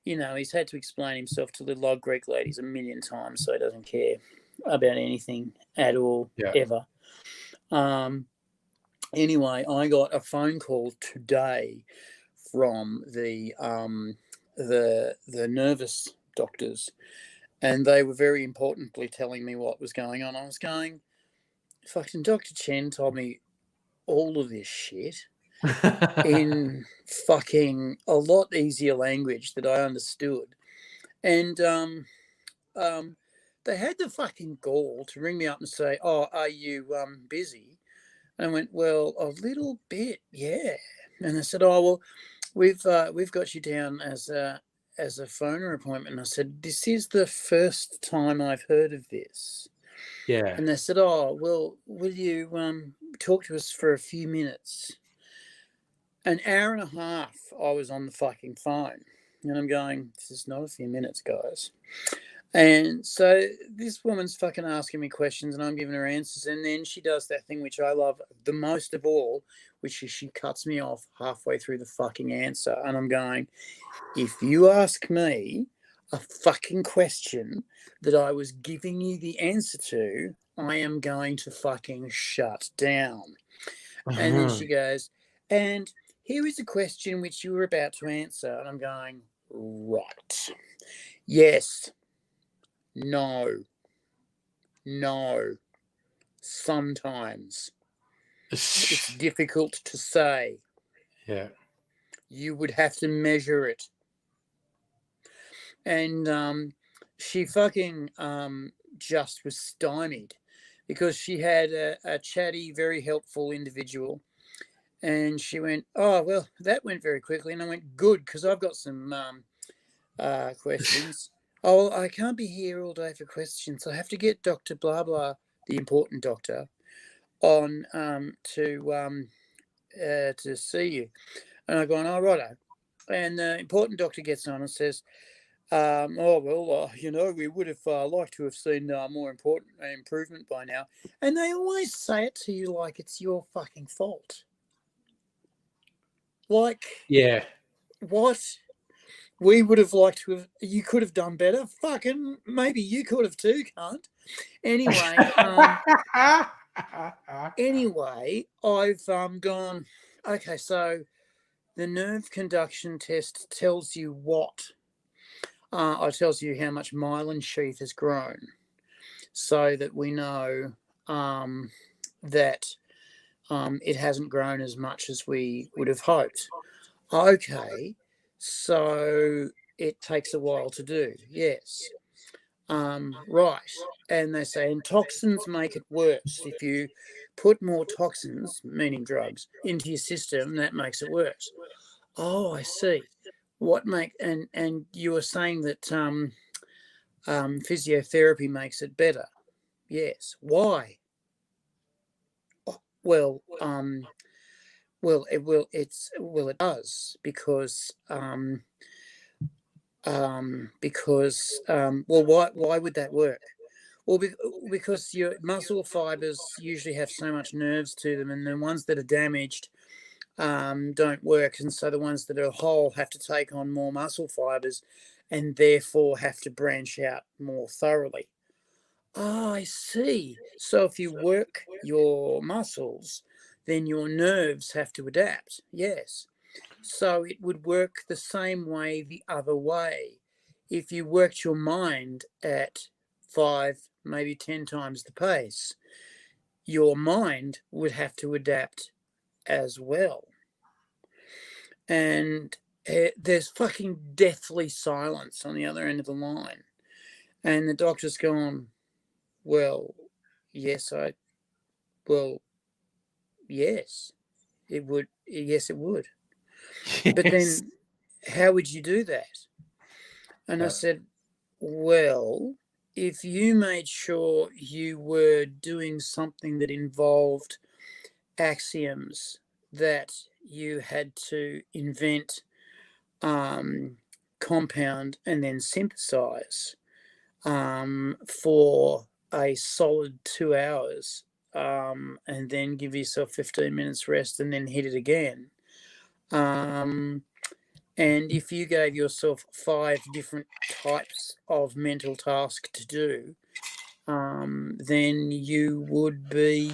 he's had to explain himself to little old Greek ladies 1 million times, so he doesn't care about anything at all, ever. Anyway, I got a phone call today from the nervous doctors, and they were very importantly telling me what was going on. I was going, fucking Dr. Chen told me all of this shit in fucking a lot easier language that I understood. And they had the fucking gall to ring me up and say, "Oh, are you busy?" And I went, "Well, a little bit, yeah." And they said, "Oh, well, we've got you down as a phoner appointment." And I said, "This is the first time I've heard of this." Yeah. And they said, "Oh, well, will you talk to us for a few minutes?" An hour and a half I was on the fucking phone. And I'm going, this is not a few minutes, guys. And so this woman's fucking asking me questions and I'm giving her answers. And then she does that thing which I love the most of all, which is she cuts me off halfway through the fucking answer. And I'm going, if you ask me a fucking question that I was giving you the answer to, I am going to fucking shut down. And then she goes, and here is a question which you were about to answer. And I'm going, right. Yes. No. Sometimes. It's difficult to say. Yeah. You would have to measure it. And she fucking just was stymied because she had a chatty, very helpful individual. And she went, "Oh, well, that went very quickly." And I went, "Good, because I've got some questions." "Oh, I can't be here all day for questions. I have to get Dr. Blah Blah, the important doctor, on to see you." And I'm going, "Oh, righto." And the important doctor gets on and says, "Oh, well, we would have liked to have seen more improvement by now." And they always say it to you like it's your fucking fault. Like, what? We would have liked to have, you could have done better. Fucking, maybe you could have too, cunt. Anyway, I've gone, okay, so the nerve conduction test tells you what? It tells you how much myelin sheath has grown. so that we know that it hasn't grown as much as we would have hoped. Okay, so it takes a while to do, yes. Right. And they say, and toxins make it worse. If you put more toxins, meaning drugs, into your system, that makes it worse. Oh, I see. And you were saying that physiotherapy makes it better. Yes. Why? Oh, well, it does because why would that work? Well, because your muscle fibers usually have so much nerves to them, and the ones that are damaged don't work, and so the ones that are whole have to take on more muscle fibers, and therefore have to branch out more thoroughly. Oh, I see. So if you work your muscles, then your nerves have to adapt. Yes. So it would work the same way the other way. If you worked your mind at 5, maybe 10 times the pace, your mind would have to adapt as well. And there's fucking deathly silence on the other end of the line. And the doctor's gone, well, yes, yes, it would. Yes, it would. Yes. But then how would you do that? And I said, well, if you made sure you were doing something that involved axioms that you had to invent, compound, and then synthesize for a solid 2 hours, and then give yourself 15 minutes rest and then hit it again. And if you gave yourself 5 different types of mental task to do, then you would be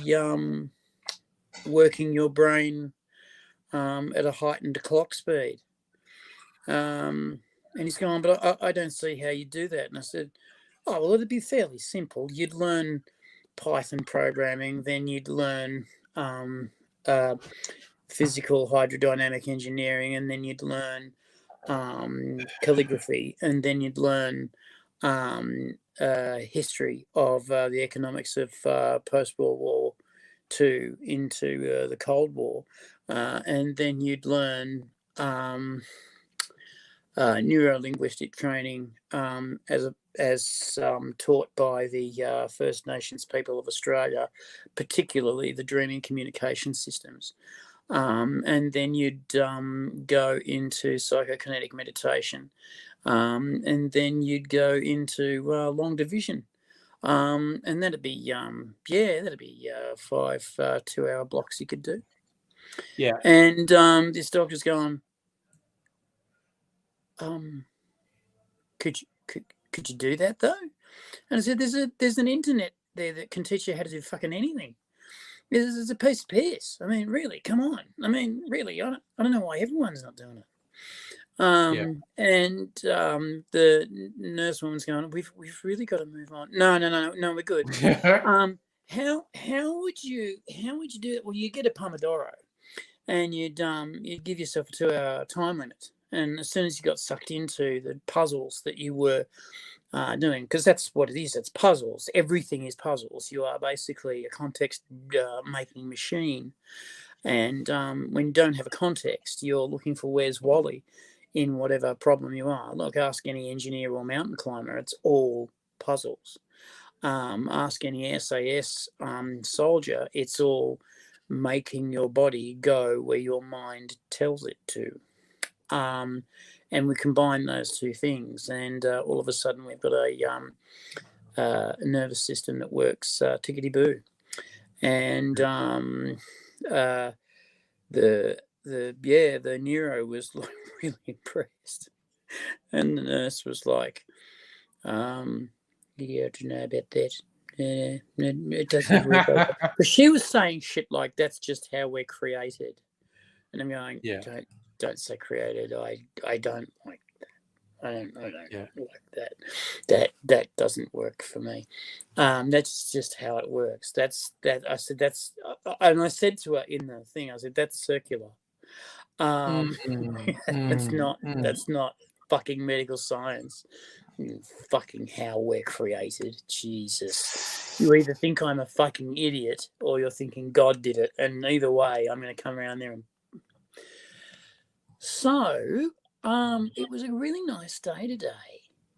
working your brain at a heightened clock speed. And he's going, but I don't see how you do that. And I said, oh, well, it'd be fairly simple. You'd learn Python programming, then you'd learn physical hydrodynamic engineering, and then you'd learn calligraphy, and then you'd learn history of the economics of post-World War II into the Cold War, and then you'd learn neuro-linguistic training as taught by the First Nations people of Australia, particularly the dreaming communication systems. And then you'd go into psychokinetic meditation, and then you'd go into long division, and that'd be 5 2-hour blocks you could do. Yeah. And this doctor's going, could you do that though? And I said, there's an internet there that can teach you how to do fucking anything. It's a piece of piss. I mean, really, come on. I mean, really, I don't know why everyone's not doing it. And the nurse woman's going, we've really got to move on. No, we're good. How would you do it? Well, you get a Pomodoro, and you'd give yourself a 2-hour time limit. And as soon as you got sucked into the puzzles that you were doing, because that's what it is. It's puzzles. Everything is puzzles. You are basically a context making machine. And when you don't have a context, you're looking for where's Wally in whatever problem you are. Look, ask any engineer or mountain climber. It's all puzzles. Ask any SAS soldier. It's all making your body go where your mind tells it to. And we combine those two things, and all of a sudden we've got a nervous system that works tickety-boo. And the neuro was really impressed, and the nurse was like, "You have to know about that. It doesn't work." But she was saying shit like, "That's just how we're created," and I'm going, "Don't say created. I don't like that. I don't Yeah. like that. That doesn't work for me. That's just how it works. I said that's, and I said to her in the thing, I said that's circular. That's not fucking medical science. Fucking how we're created. Jesus. You either think I'm a fucking idiot or you're thinking God did it. And either way, I'm going to come around there. So, it was a really nice day today,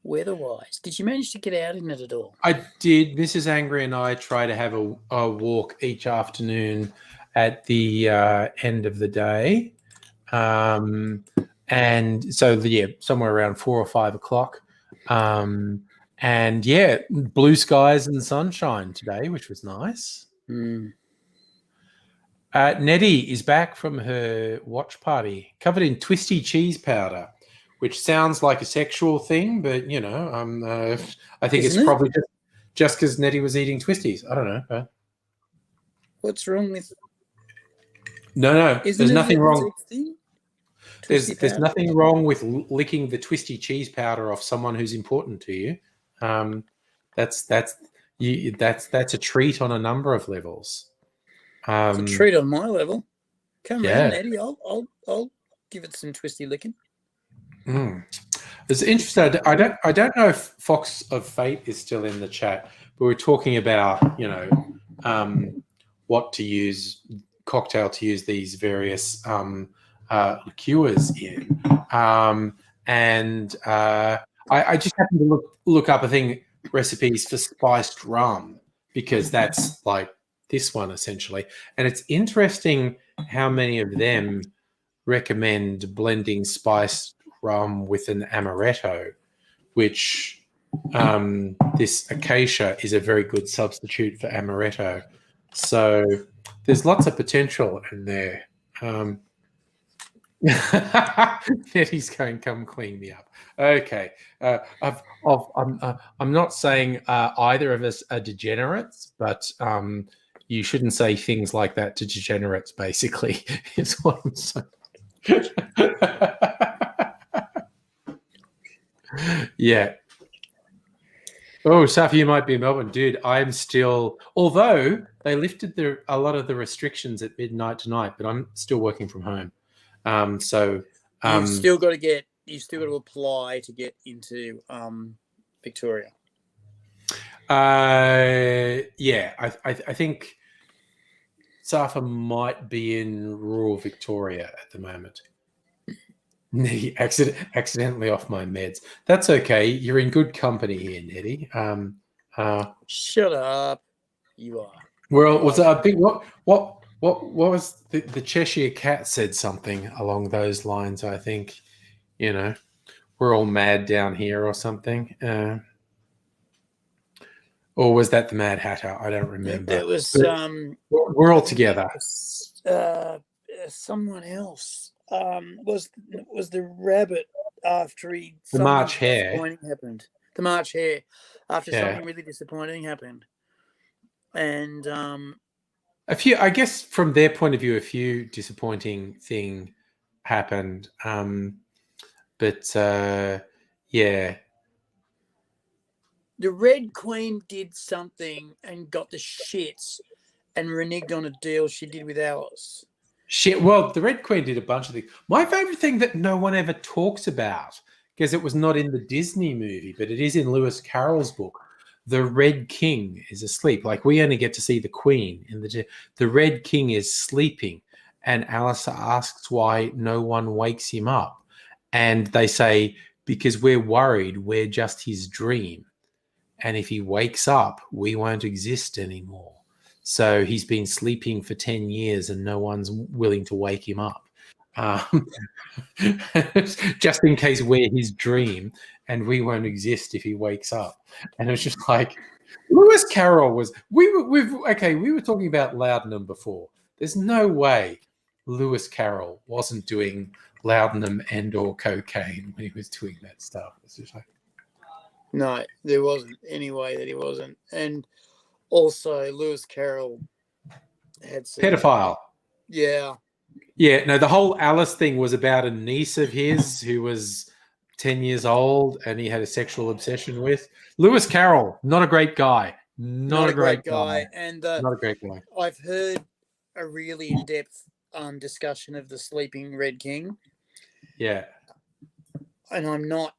weather-wise. Did you manage to get out in it at all? I did. Mrs. Angry and I try to have a walk each afternoon at the end of the day. And so, somewhere around 4 or 5 o'clock. And blue skies and sunshine today, which was nice. Nettie is back from her watch party, covered in twisty cheese powder, which sounds like a sexual thing, but I think it's probably just because Nettie was eating twisties. I don't know. What's wrong with? No. There's nothing wrong. There's nothing wrong with licking the twisty cheese powder off someone who's important to you. That's a treat on a number of levels. It's a treat on my level. Come around, Nettie. I'll give it some twisty licking. It's interesting. I don't know if Fox of Fate is still in the chat, but we're talking about what to use, cocktail to use these various liqueurs in, and I just happened to look up recipes for spiced rum, because that's like this one essentially, and it's interesting how many of them recommend blending spiced rum with an amaretto, which this acacia is a very good substitute for amaretto. So there's lots of potential in there. Nettie's going, come clean me up. Okay. I'm not saying either of us are degenerates, but you shouldn't say things like that to degenerates, basically, is what I'm saying. Yeah. Oh, Safi, you might be in Melbourne. Dude, I'm still, although they lifted a lot of the restrictions at midnight tonight, but I'm still working from home. You've still got to apply to get into Victoria. I think Safa might be in rural Victoria at the moment. Nettie, accidentally off my meds. That's okay. You're in good company here, Nettie. Shut up. You are. Well, was a big what was the Cheshire Cat said something along those lines? I think, we're all mad down here or something. Or was that the Mad Hatter? I don't remember. That was we're all together. Someone else. Was the rabbit after the March Hare happened? The March Hare after something really disappointing happened, and a few. I guess from their point of view, a few disappointing thing happened. The Red Queen did something and got the shits and reneged on a deal she did with Alice. Shit. Well, the Red Queen did a bunch of things. My favorite thing that no one ever talks about, because it was not in the Disney movie, but it is in Lewis Carroll's book. The Red King is asleep. Like, we only get to see the Queen in the Red King is sleeping, and Alice asks why no one wakes him up, and they say because we're worried we're just his dream, and if he wakes up, we won't exist anymore. So he's been sleeping for 10 years and no one's willing to wake him up. Just in case we're his dream and we won't exist if he wakes up. And it was just like, Lewis Carroll was, we were talking about laudanum before. There's no way Lewis Carroll wasn't doing laudanum and or cocaine when he was doing that stuff. It's just like, no, there wasn't any way that he wasn't. And also, Lewis Carroll had some pedophile. Yeah. Yeah, no, the whole Alice thing was about a niece of his who was 10 years old and he had a sexual obsession with. Lewis Carroll, not a great guy. Not a great guy. And not a great guy. I've heard a really in-depth discussion of the Sleeping Red King. Yeah. And I'm not.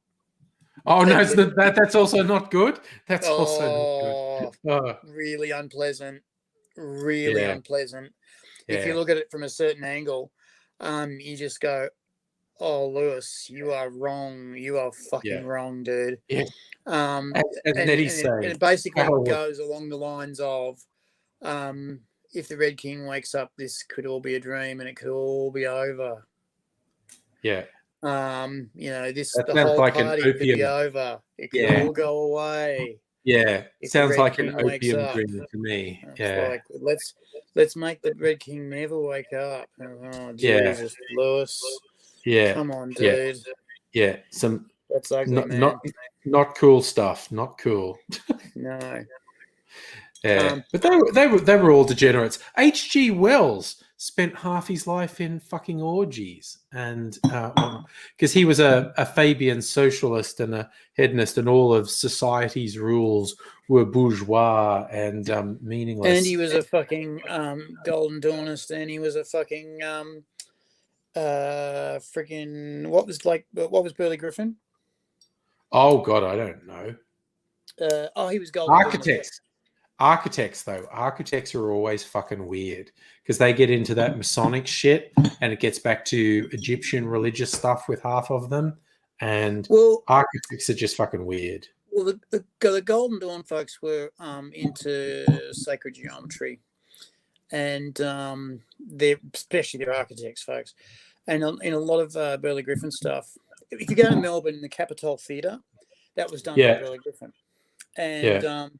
Oh, no, that's also not good. That's also not good. Oh. Really unpleasant. Really unpleasant. Yeah. If you look at it from a certain angle, you just go, oh, Lewis, you are wrong. You are fucking wrong, dude. Yeah. And it basically goes along the lines of, if the Red King wakes up, this could all be a dream and it could all be over. Yeah. The whole like party could be over. It could all go away. Yeah. Sounds like an opium dream to me. It's like, let's make the Red King never wake up. Oh, Jesus, Lewis. Yeah. Come on, dude. Yeah. That's ugly, man. Not cool stuff. Not cool. No. Yeah. But they were all degenerates. H.G. Wells spent half his life in fucking orgies, and because he was a Fabian socialist and a hedonist, and all of society's rules were bourgeois and meaningless. And he was a fucking Golden Dawnist, and he was a fucking freaking what was Burley Griffin? Oh God, I don't know. He was Golden Architects. Architects are always fucking weird because they get into that Masonic shit and it gets back to Egyptian religious stuff with half of them, and architects are just fucking weird. Well, the Golden Dawn folks were into sacred geometry, and especially their architects folks, and in a lot of Burley Griffin stuff. If you go to Melbourne, the Capitol Theatre, that was done by Burley Griffin, and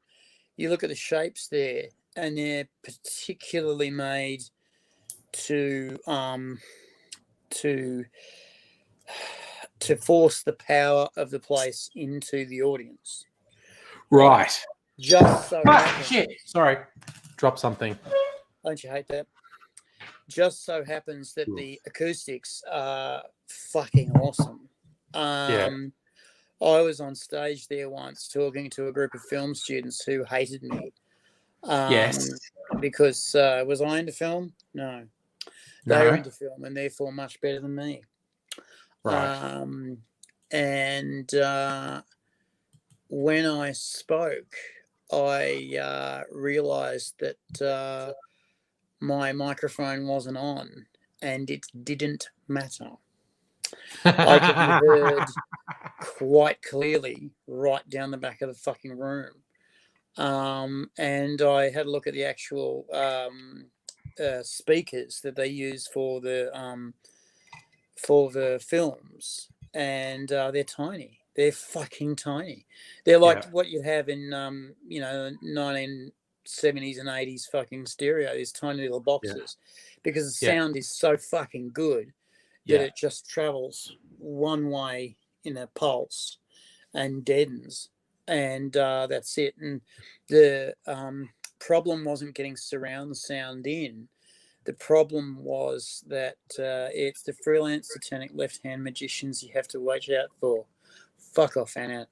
you look at the shapes there, and they're particularly made to force the power of the place into the audience. Right. Just so happens, shit. Sorry. Drop something. Don't you hate that? Just so happens that the acoustics are fucking awesome. I was on stage there once talking to a group of film students who hated me. Yes. Because was I into film? No. They were into film and therefore much better than me. Right. When I spoke, I realized that my microphone wasn't on and it didn't matter. I could be heard quite clearly right down the back of the fucking room. And I had a look at the actual speakers that they use for the films, and they're tiny. They're fucking tiny. They're like what you have in 1970s and 80s fucking stereo. These tiny little boxes, because the sound is so fucking good that it just travels one way in a pulse and deadens, and that's it. And the problem wasn't getting surround sound in. The problem was that it's the freelance satanic left-hand magicians you have to watch out for. Fuck off, Anna.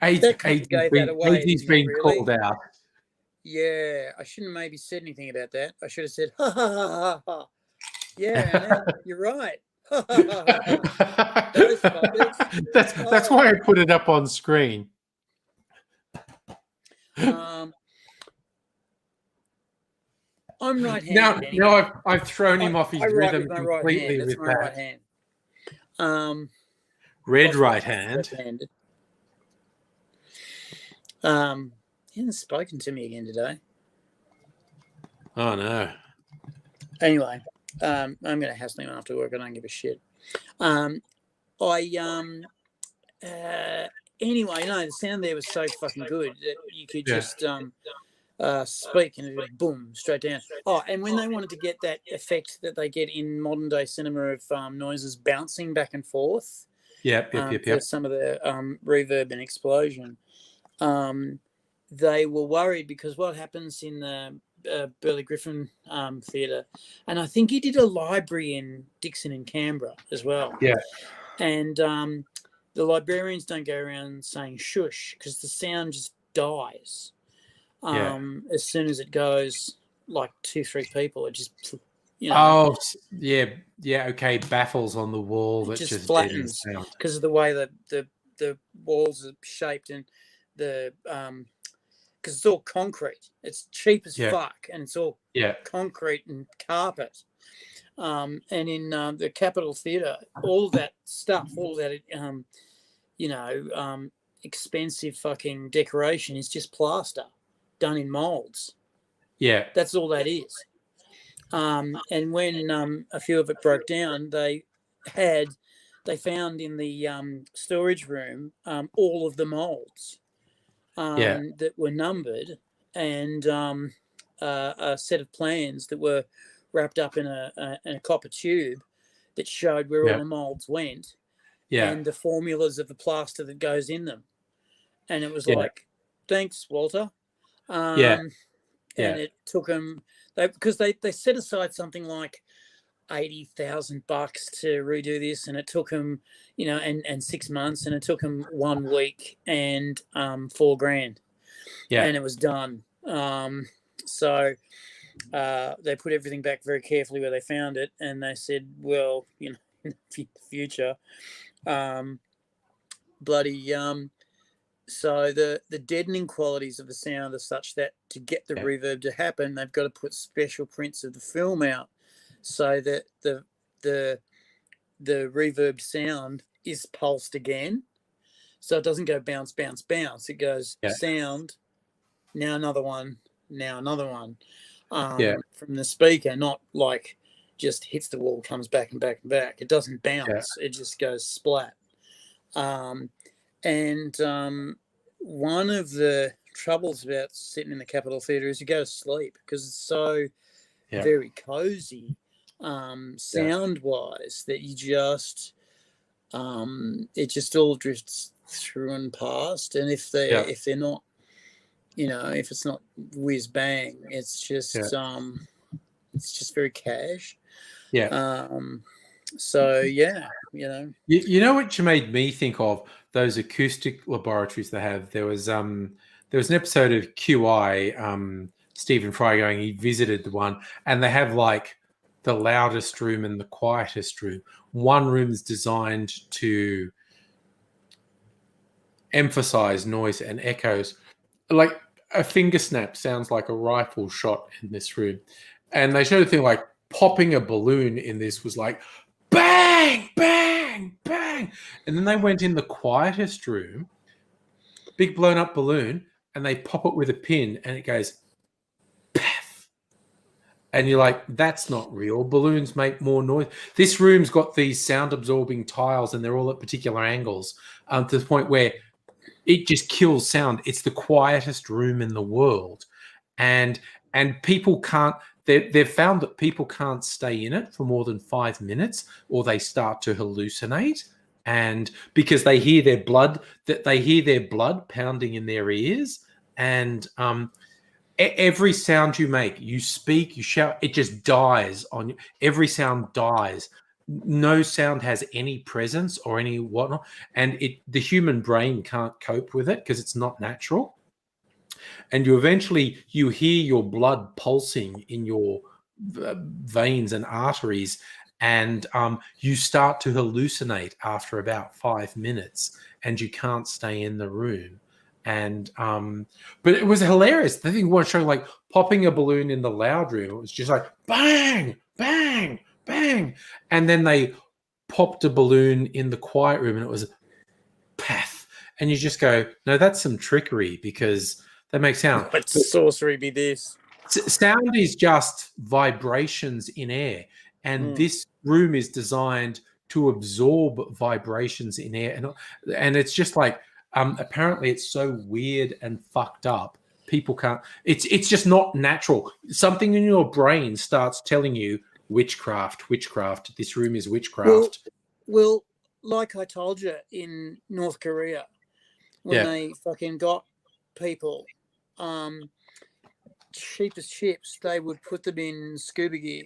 AG's been called out. Yeah, I shouldn't have maybe said anything about that. I should have said, ha, ha, ha, ha, ha. Yeah, Anna, you're right. That's why I put it up on screen. I'm right-handed. Now I've thrown him off his rhythm completely with my that. right hand. Red right hand. He hasn't spoken to me again today. Oh no. Anyway, I'm going to hassle him after work. I don't give a shit. Anyway, no, the sound there was so fucking good that you could just speak and it would boom straight down. Oh, and when they wanted to get that effect that they get in modern day cinema of noises bouncing back and forth, for some of the reverb and explosion, they were worried because what happens in the Burley Griffin Theatre, and I think he did a library in Dixon and Canberra as well. Yeah. And the librarians don't go around saying shush because the sound just dies. As soon as it goes like 2-3 people, it just, Oh, yeah, okay. Baffles on the wall that just flattens because of the way that the walls are shaped, and the because it's all concrete. It's cheap as fuck, and it's all concrete and carpet. And in the Capitol Theatre, all that stuff, all that expensive fucking decoration is just plaster done in molds. Yeah, that's all that is. And when a few of it broke down, they found in the storage room all of the molds that were numbered, and a set of plans that were wrapped up in a copper tube that showed where all the molds went, and the formulas of the plaster that goes in them. And it was like, thanks, Walter. And it took them, because they set aside something like $80,000 to redo this, and it took them, and 6 months, and it took them 1 week and $4,000, and it was done. So they put everything back very carefully where they found it, and they said, well, in the future, so the deadening qualities of the sound are such that to get the reverb to happen, they've got to put special prints of the film out so that the reverb sound is pulsed again. So it doesn't go bounce, bounce, bounce. It goes sound, now another one, now another one from the speaker, not like just hits the wall, comes back and back and back. It doesn't bounce. It just goes splat. One of the troubles about sitting in the Capitol Theatre is you go to sleep because it's so very cozy sound-wise that you just it just all drifts through and past. And if they're not, if it's not whiz bang, it's just very cash. So you know what you made me think of, those acoustic laboratories they have. There was an episode of QI, Stephen Fry going, he visited the one, and they have like the loudest room and the quietest room. One room is designed to emphasize noise and echoes. Like a finger snap sounds like a rifle shot in this room. And they showed a thing like popping a balloon in this was like bang, bang, bang. And then they went in the quietest room, big blown up balloon, and they pop it with a pin and it goes paff. And you're like, that's not real. Balloons make more noise. This room's got these sound absorbing tiles and they're all at particular angles to the point where it just kills sound. It's the quietest room in the world. And people can't, they've found that people can't stay in it for more than 5 minutes or they start to hallucinate. And because they hear their blood pounding in their ears. And every sound you make, you speak, you shout, it just dies on you. Every sound dies. No sound has any presence or any whatnot. And the human brain can't cope with it because it's not natural. And you hear your blood pulsing in your veins and arteries, and you start to hallucinate after about 5 minutes, and you can't stay in the room. And but it was hilarious. The thing was showing like popping a balloon in the loud room. It was just like bang, bang, bang, and then they popped a balloon in the quiet room, and it was path. And you just go, no, that's some trickery because they make sound. What sorcery be this? Sound is just vibrations in air, and this room is designed to absorb vibrations in air, and it's just like apparently it's so weird and fucked up. People can't. It's just not natural. Something in your brain starts telling you witchcraft. This room is witchcraft. Well, like I told you in North Korea, when they fucking got people cheapest chips, they would put them in scuba gear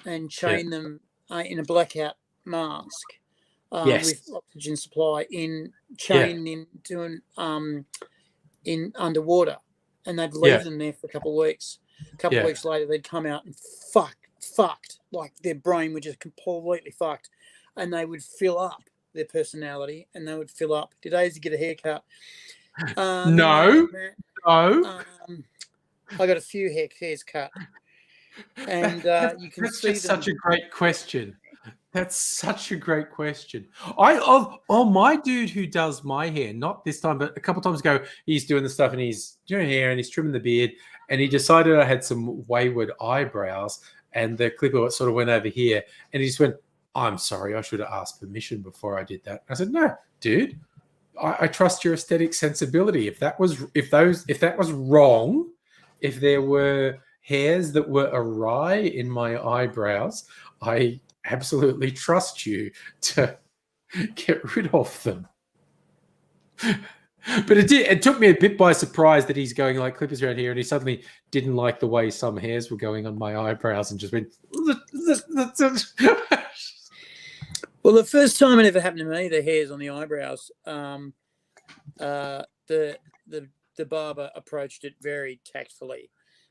and chain them in a blackout mask with oxygen supply chained into in underwater, and they'd leave them there for a couple of weeks. A couple of weeks later, they'd come out and fucked, like their brain would just completely fucked, and they would fill up their personality, and they would fill up. Did Daisy get a haircut? No. I got a few hairs cut, and you can that's see just such a great question. That's such a great question. My dude who does my hair, not this time, but a couple of times ago, he's doing the stuff and he's doing hair and he's trimming the beard, and he decided I had some wayward eyebrows, and the clipper sort of went over here, and he just went, "I'm sorry, I should have asked permission before I did that." I said, "No, dude, I trust your aesthetic sensibility. If that was wrong, if there were hairs that were awry in my eyebrows, I absolutely trust you to get rid of them." But it took me a bit by surprise that he's going like clippers around here, and he suddenly didn't like the way some hairs were going on my eyebrows and just went. Well, the first time it ever happened to me, the hairs on the eyebrows, the barber approached it very tactfully.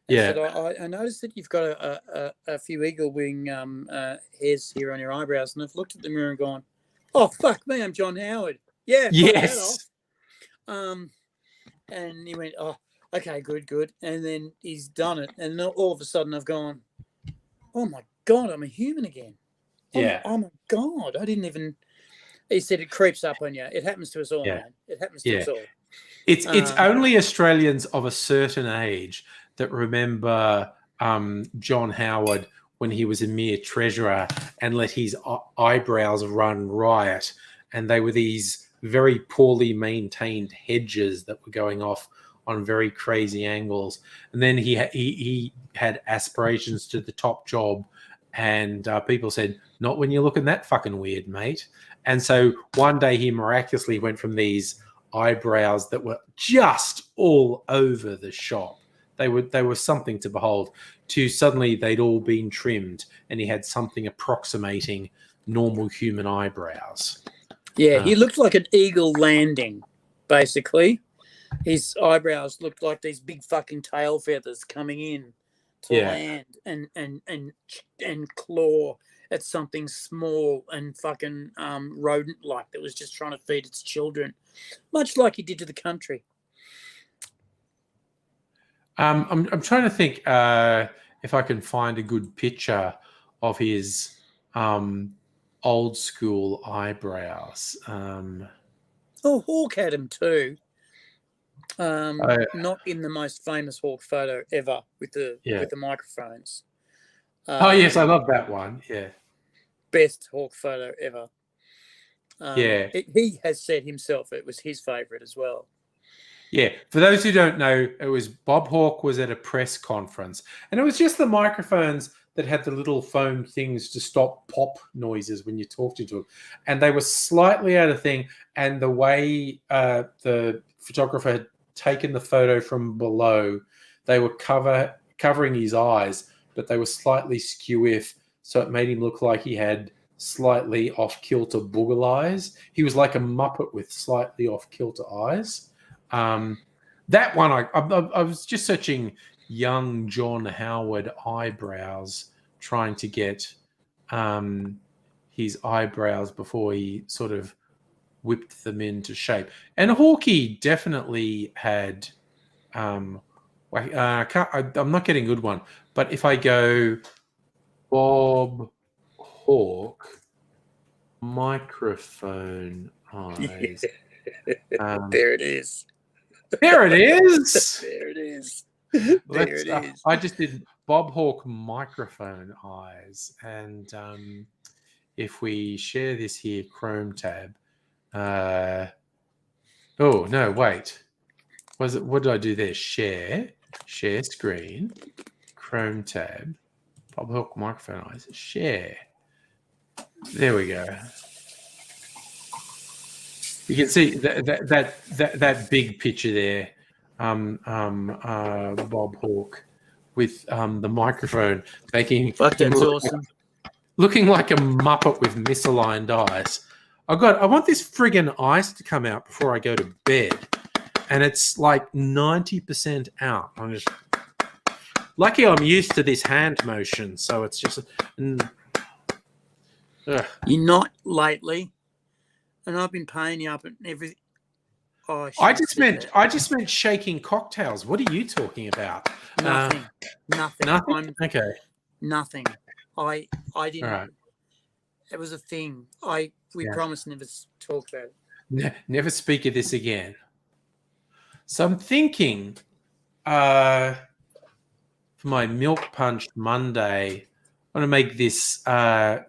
And said, I noticed that you've got a few eagle wing hairs here on your eyebrows, and I've looked at the mirror and gone, "Oh fuck me, I'm John Howard." Yeah, yes. And he went, "Oh, okay, good." And then he's done it, and all of a sudden I've gone, "Oh my god, I'm a human again." Oh my god, I didn't even. He said it creeps up on you. It happens to us all, man. It happens to us all. It's only Australians of a certain age that remember John Howard when he was a mere treasurer and let his eyebrows run riot, and they were these very poorly maintained hedges that were going off on very crazy angles. And then he had aspirations to the top job, and people said, "Not when you're looking that fucking weird, mate." And so one day he miraculously went from these eyebrows that were just all over the shop, they were something to behold, to suddenly they'd all been trimmed and he had something approximating normal human eyebrows. Yeah, he looked like an eagle landing, basically. His eyebrows looked like these big fucking tail feathers coming in to land and claw at something small and fucking rodent-like that was just trying to feed its children, much like he did to the country. I'm trying to think if I can find a good picture of his old school eyebrows. Hawk had him too. Not in the most famous Hawk photo ever with the microphones. Yes, I love that one. Yeah, best Hawk photo ever. He has said himself it was his favourite as well. Yeah, for those who don't know, it was Bob Hawke was at a press conference, and it was just the microphones that had the little foam things to stop pop noises when you talked into them, and they were slightly out of thing. And the way the photographer had taken the photo from below, they were covering his eyes, but they were slightly skew-if, so it made him look like he had slightly off-kilter boogle eyes. He was like a Muppet with slightly off-kilter eyes. That one, I was just searching young John Howard eyebrows, trying to get his eyebrows before he sort of whipped them into shape. And Hawkeye definitely had, I'm not getting a good one, but if I go Bob Hawke microphone eyes. There it is. There it is. There it is. I just did Bob Hawke microphone eyes, and if we share this here, Chrome tab. Oh no, wait. What did I do there? Share screen, Chrome tab, Bob Hawke microphone eyes. Share. There we go. You can see that big picture there. Bob Hawke with the microphone, making Fuck, him that's awesome. looking like a muppet with misaligned eyes. I want this friggin' ice to come out before I go to bed, and it's like 90% out. I'm just lucky I'm used to this hand motion, so it's just. You're not lately, and I've been paying you up and everything. Oh, I just meant shaking cocktails. What are you talking about? Nothing. Nothing. Okay. Nothing. I didn't. All right. It was a thing. We promised never to talk about it. Never speak of this again. So I'm thinking, for my milk punch Monday, I want to make this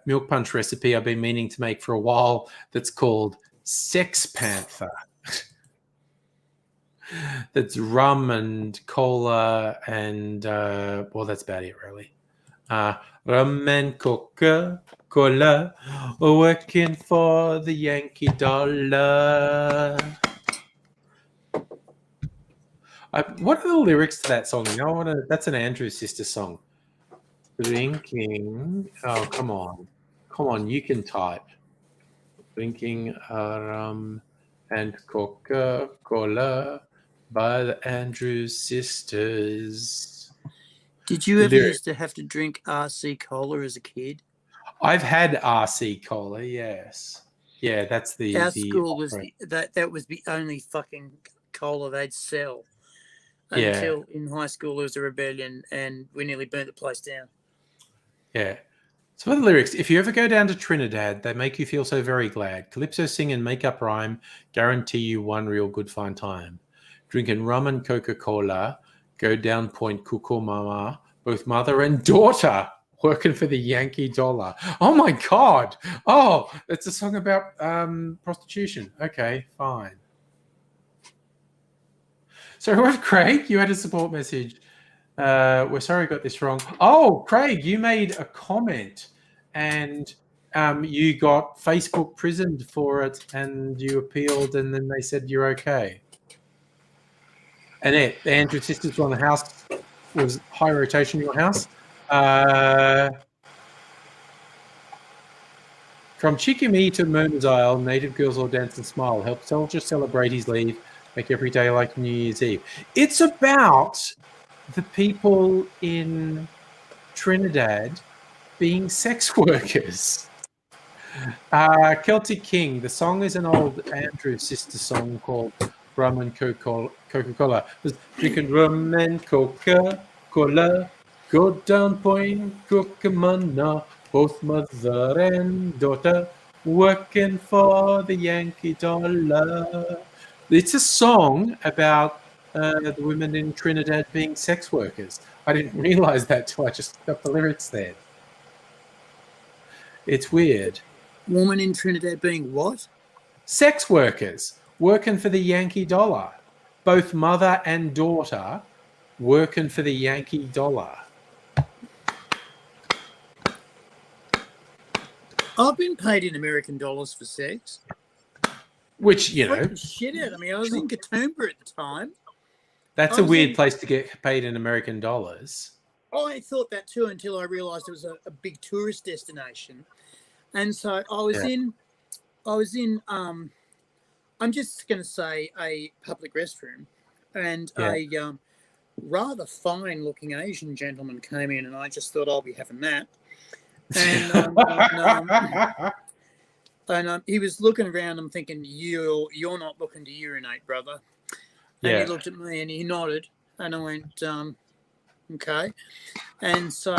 milk punch recipe I've been meaning to make for a while. That's called Sex Panther. That's rum and cola and that's about it really. Rum and Coca-Cola, working for the Yankee dollar. What are the lyrics to that song? That's an Andrew Sister song. Drinking. Oh, come on, you can type. Drinking rum and Coca-Cola by the Andrews Sisters. Did you ever used to have to drink RC cola as a kid? I've had RC cola, yes. Yeah, that's our school was that was the only fucking cola they'd sell until in high school there was a rebellion and we nearly burnt the place down. Yeah. So for the lyrics, if you ever go down to Trinidad, they make you feel so very glad. Calypso sing and make up rhyme, guarantee you one real good fine time. Drinking rum and Coca-Cola, go down Point Cucumama, both mother and daughter, working for the Yankee dollar. Oh my God. Oh, it's a song about prostitution. Okay, fine. So what, Craig? You had a support message. We're sorry I got this wrong. Oh, Craig, you made a comment and you got Facebook prisoned for it and you appealed and then they said you're okay. Annette, the Andrew Sisters on the house was high rotation in your house. From Chickamee to Murner's Isle, native girls all dance and smile. Help soldiers celebrate his leave. Make every day like New Year's Eve. It's about the people in Trinidad being sex workers. Celtic King. The song is an old Andrew Sister song called Rum and Coca-Cola. Drinking rum and Coca-Cola. Go down Point Cucumana. Both mother and daughter working for the Yankee dollar. It's a song about the women in Trinidad being sex workers. I didn't realize that till I just got the lyrics there. It's weird. Woman in Trinidad being what? Sex workers working for the Yankee dollar. Both mother and daughter working for the Yankee dollar. I've been paid in American dollars for sex. Which, you know. Shit out of me. I was in Katoomba at the time. That's a weird place to get paid in American dollars. I thought that too until I realised it was a big tourist destination. And so I was in I'm just going to say a public restroom, and a rather fine-looking Asian gentleman came in, and I just thought I'll be having that. And he was looking around. I'm thinking, you're not looking to urinate, brother. And he looked at me and he nodded, and I went, okay. And so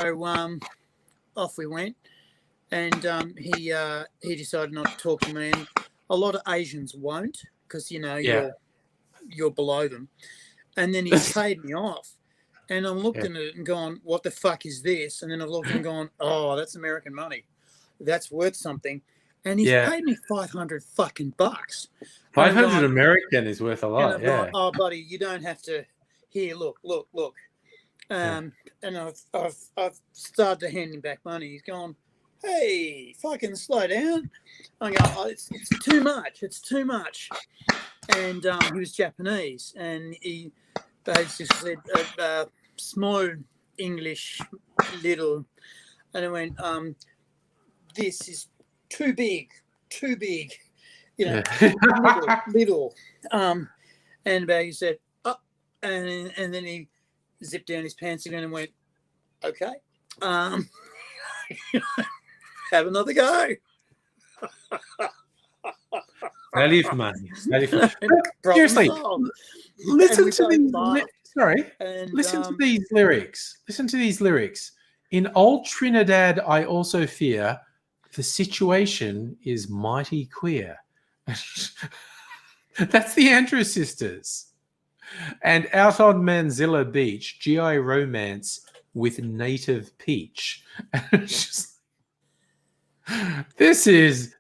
off we went, and he decided not to talk to me. And a lot of Asians won't, because you're below them. And then he paid me off. And I'm looking at it and going, what the fuck is this? And then I've looked and gone, oh, that's American money. That's worth something. And he's paid me $500 fucking bucks. 500 American is worth a lot. And I'm like, oh, buddy, you don't have to. Here, look. And I've started to hand him back money. He's gone, hey, fucking slow down. I go, oh, it's too much. It's too much. And he was Japanese, and he basically said, small English little, and I went, this is too big, you know, little. And Baggy said, oh, and then he zipped down his pants again and went, okay, have another go. Value for money. Seriously, listen to these. Listen to these lyrics. Listen to these lyrics. In old Trinidad, I also fear the situation is mighty queer. That's the Andrews Sisters. And out on Manzilla Beach, GI romance with native peach. This is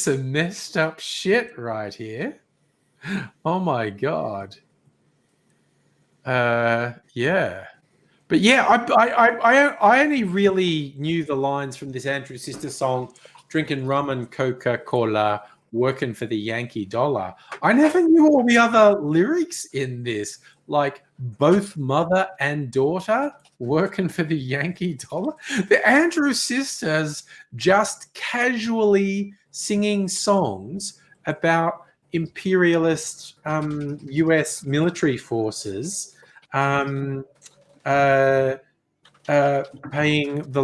some messed up shit right here. Oh my god. Yeah. But yeah, I only really knew the lines from this Andrew Sister song, drinking rum and Coca-Cola, working for the Yankee dollar. I never knew all the other lyrics in this, like both mother and daughter working for the Yankee dollar. The Andrew Sisters just casually singing songs about imperialist US military forces paying the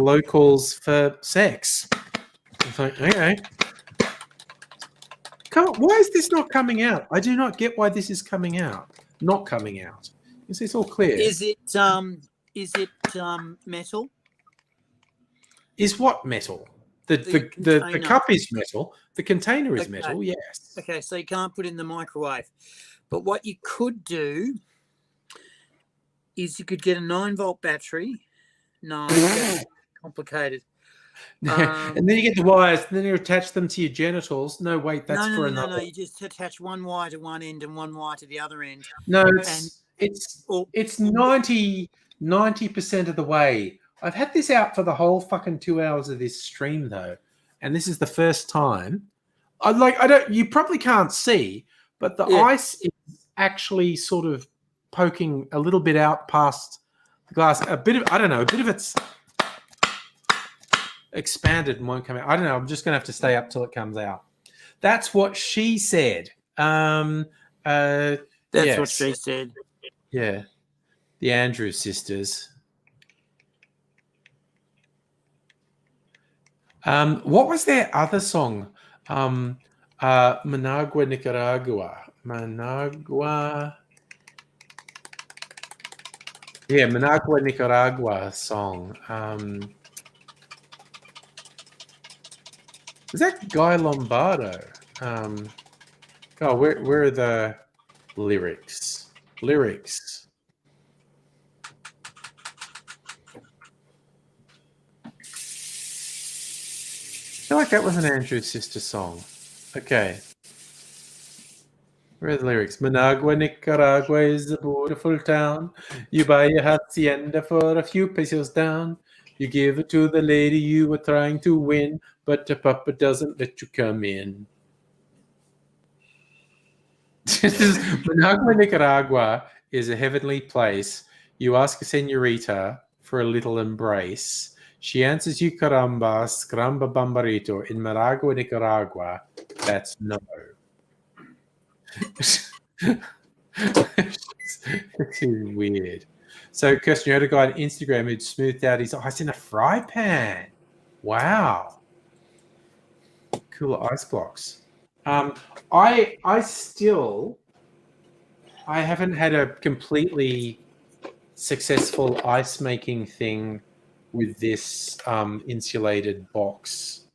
locals for sex. It's like, okay. Why is this not coming out? I do not get why this is coming out. Not coming out. Is this all clear? Is it metal? Is what metal? The cup is metal. The container is metal. Yes. Okay, so you can't put it in the microwave. But what you could do is you could get a 9-volt battery. No, that's complicated. And then you get the wires, and then you attach them to your genitals. No, wait, that's for another. No. You just attach one wire to one end and one wire to the other end. No, it's 90% of the way. I've had this out for the whole fucking 2 hours of this stream though, and this is the first time. You probably can't see, but the ice is actually sort of poking a little bit out past the glass. A bit of it's expanded and won't come out. I don't know. I'm just going to have to stay up till it comes out. That's what she said. That's what she said. Yeah. The Andrews Sisters. What was their other song? Managua, Nicaragua. Managua, Nicaragua song. Is that Guy Lombardo? Where are the lyrics? I feel like that was an Andrews Sister song. Okay. Where are the lyrics? Managua, Nicaragua is a beautiful town. You buy a hacienda for a few pesos down. You give it to the lady you were trying to win, but the papa doesn't let you come in. Managua, Nicaragua is a heavenly place. You ask a senorita for a little embrace. She answers you caramba, scramba bambarito. In Managua, Nicaragua, that's no. This is weird. So, Kirsten, you had a guy on Instagram who'd smoothed out his ice in a fry pan. Wow. Cooler ice blocks. I haven't had a completely successful ice making thing with this insulated box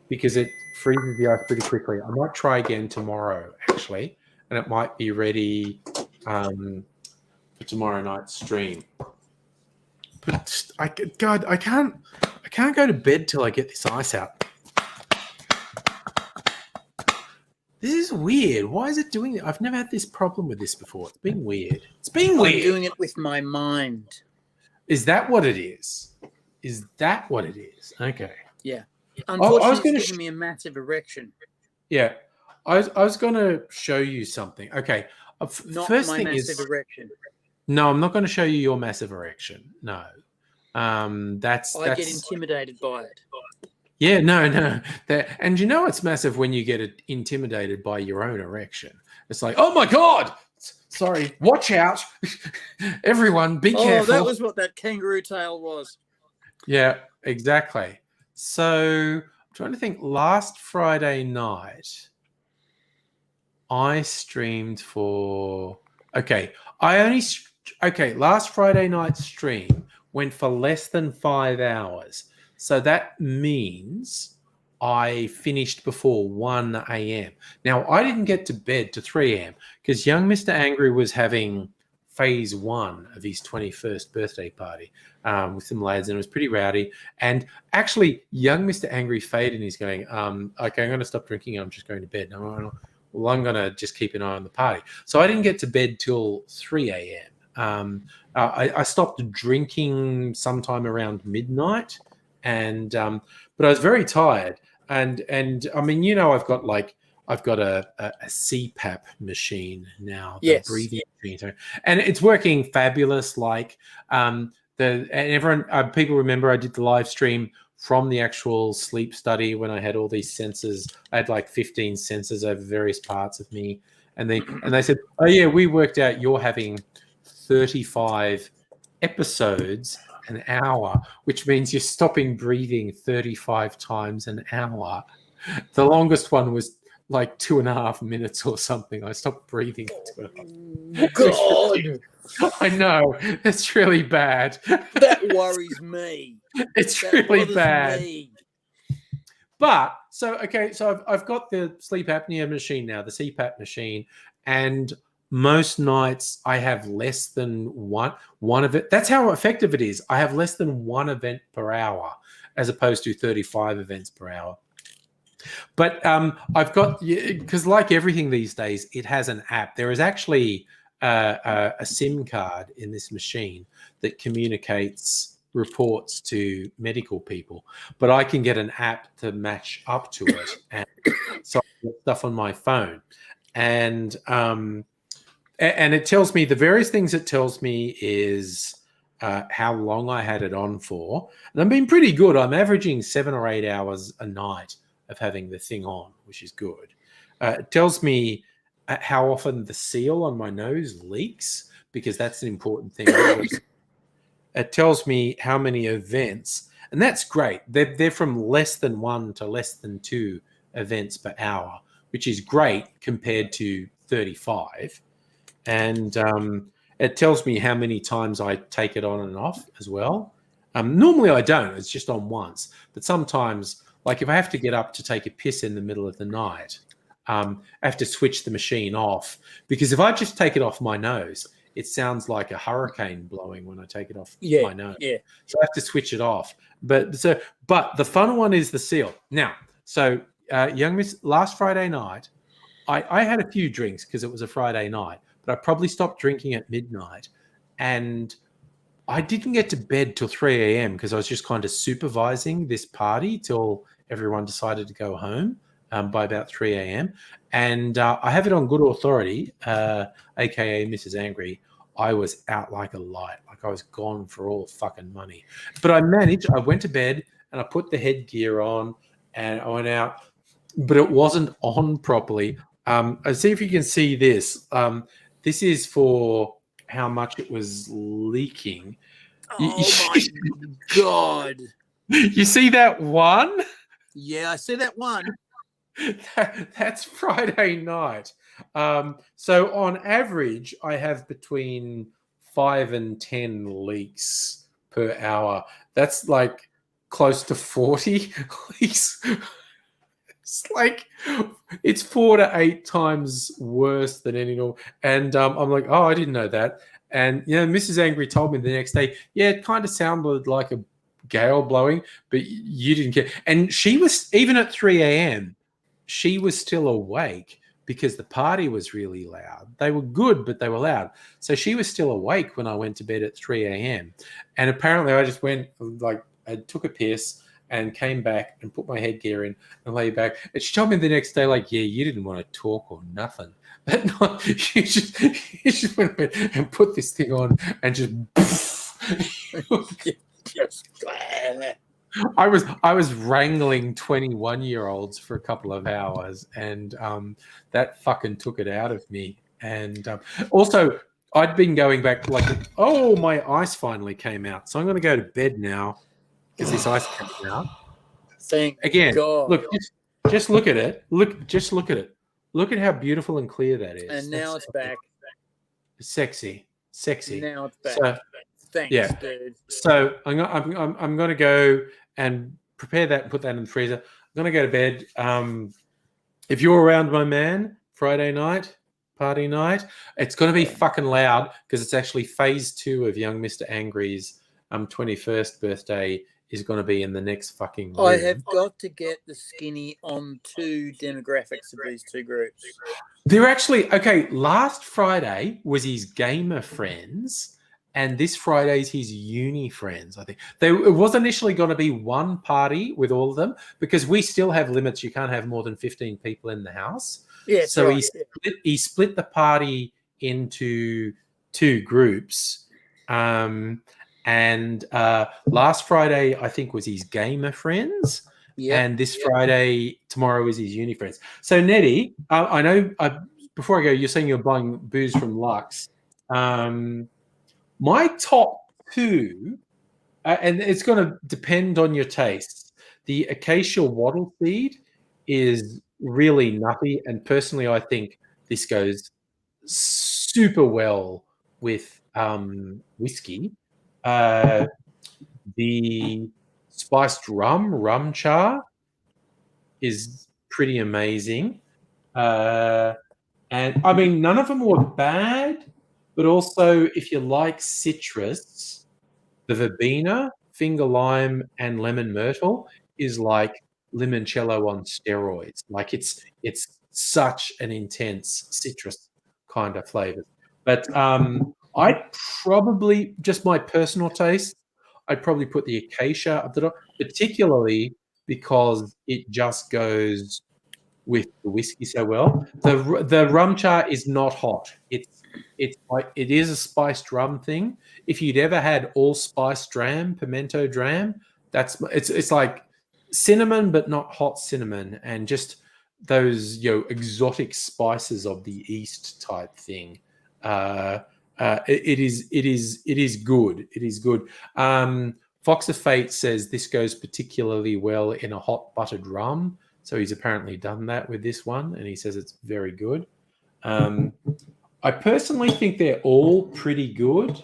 because it freezes the ice pretty quickly. I might try again tomorrow, actually, and it might be ready for tomorrow night's stream. But I can't go to bed till I get this ice out. This is weird. Why is it doing it? I've never had this problem with this before. It's been weird. I'm doing it with my mind. Is that what it is? Okay. Yeah. Unfortunately, it's giving me a massive erection. Yeah. I was going to show you something. Okay. Not first my thing massive erection. No, I'm not going to show you your massive erection. No. That's I get intimidated by it. Yeah, no. And you know it's massive when you get intimidated by your own erection. It's like, oh my God, sorry, watch out. Everyone, be careful. Oh, that was what that kangaroo tail was. Yeah, exactly. So I'm trying to think. Last Friday night, I streamed for. Last Friday night's stream went for less than 5 hours. So that means I finished before 1 a.m. Now, I didn't get to bed to 3 a.m. because young Mr. Angry was having phase 1 of his 21st birthday party with some lads, and it was pretty rowdy. And actually, young Mr. Angry faded, and he's going, okay, I'm going to stop drinking. I'm just going to bed. Well, I'm going to just keep an eye on the party. So I didn't get to bed till 3 a.m. I stopped drinking sometime around midnight, and but I was very tired. And I mean, I've got a CPAP machine now, the breathing machine, and it's working fabulous. People remember I did the live stream from the actual sleep study when I had all these sensors. I had like 15 sensors over various parts of me, and they said, oh yeah, we worked out you're having 35 episodes an hour, which means you're stopping breathing 35 times an hour. The longest one was like 2.5 minutes or something. I stopped breathing for 2.5 God. I know. It's really bad. That worries me. It's really bad. Me. But so I've got the sleep apnea machine now, the CPAP machine, and most nights I have less than one of it. That's how effective it is. I have less than 1 event per hour as opposed to 35 events per hour. But I've got, because like everything these days, it has an app. There is actually a SIM card in this machine that communicates reports to medical people, but I can get an app to match up to it. And so I get stuff on my phone. And it tells me, the various things it tells me is how long I had it on for. And I'm being pretty good. I'm averaging 7 or 8 hours a night of having the thing on, which is good. It tells me how often the seal on my nose leaks, because that's an important thing. It tells me how many events, and that's great. They're from less than 1 to less than 2 events per hour, which is great compared to 35. And it tells me how many times I take it on and off as well. Normally I don't. It's just on once. But sometimes, like if I have to get up to take a piss in the middle of the night, I have to switch the machine off, because if I just take it off my nose, it sounds like a hurricane blowing when I take it off my nose. Yeah. So I have to switch it off. But the fun one is the seal. Now, so young Miss, last Friday night, I had a few drinks because it was a Friday night, but I probably stopped drinking at midnight, and I didn't get to bed till 3 a.m. because I was just kind of supervising this party till everyone decided to go home by about 3 a.m. And I have it on good authority, aka Mrs. Angry. I was out like a light, like I was gone for all fucking money. But I managed. I went to bed and I put the headgear on and I went out, but it wasn't on properly. I see if you can see this. This is for how much it was leaking. Oh my God. You see that one? Yeah, I see that one. That's Friday night. So on average, I have between 5 and 10 leaks per hour. That's like close to 40 leaks. It's like it's 4 to 8 times worse than any normal. And I'm like, oh, I didn't know that. And Mrs. Angry told me the next day, yeah, it kind of sounded like a gale blowing, but you didn't care. And she was, even at 3 a.m., she was still awake because the party was really loud. They were good, but they were loud. So she was still awake when I went to bed at 3 a.m. And apparently I just went, like, I took a piss and came back and put my headgear in and lay back. And she told me the next day, like, yeah, you didn't want to talk or nothing. That night, you just went and put this thing on and just I was wrangling 21-year-olds for a couple of hours, and that fucking took it out of me. And also, I'd been going back my ice finally came out, so I'm going to go to bed now because this ice came out. Thank Again, God. look, just look at it. Just look at it. Look at how beautiful and clear that is. And now it's back. Sexy. Now it's back. So, thanks, dude. So I'm going to go and prepare that and put that in the freezer. I'm going to go to bed. If you're around, my man, Friday night, party night, it's going to be fucking loud because it's actually phase 2 of young Mr. Angry's 21st birthday is going to be in the next fucking room. I have got to get the skinny on 2 demographics of these 2 groups. They're actually, okay, last Friday was his gamer friends, and this Friday's his uni friends, I think. It was initially going to be one party with all of them because we still have limits. You can't have more than 15 people in the house. Yeah, so right. he split the party into 2 groups. And last Friday, I think, was his gamer friends. Yep. And this Friday, tomorrow, is his uni friends. So, Nettie, I know, before I go, you're saying you're buying booze from Lux. My top 2, and it's going to depend on your tastes. The Acacia Wattle Seed is really nutty, and personally, I think this goes super well with whiskey. The spiced rum char is pretty amazing. And I mean, none of them were bad, but also if you like citrus, the verbena, finger lime, and lemon myrtle is like limoncello on steroids. Like it's such an intense citrus kind of flavor. But I'd probably, just my personal taste, I'd probably put the Acacia up the top, particularly because it just goes with the whiskey so well. The rum char is not hot. It is a spiced rum thing. If you'd ever had allspice dram, pimento dram, it's like cinnamon but not hot cinnamon, and just those exotic spices of the East type thing. It is good. It is good. Fox of Fate says this goes particularly well in a hot buttered rum. So he's apparently done that with this one, and he says it's very good. I personally think they're all pretty good,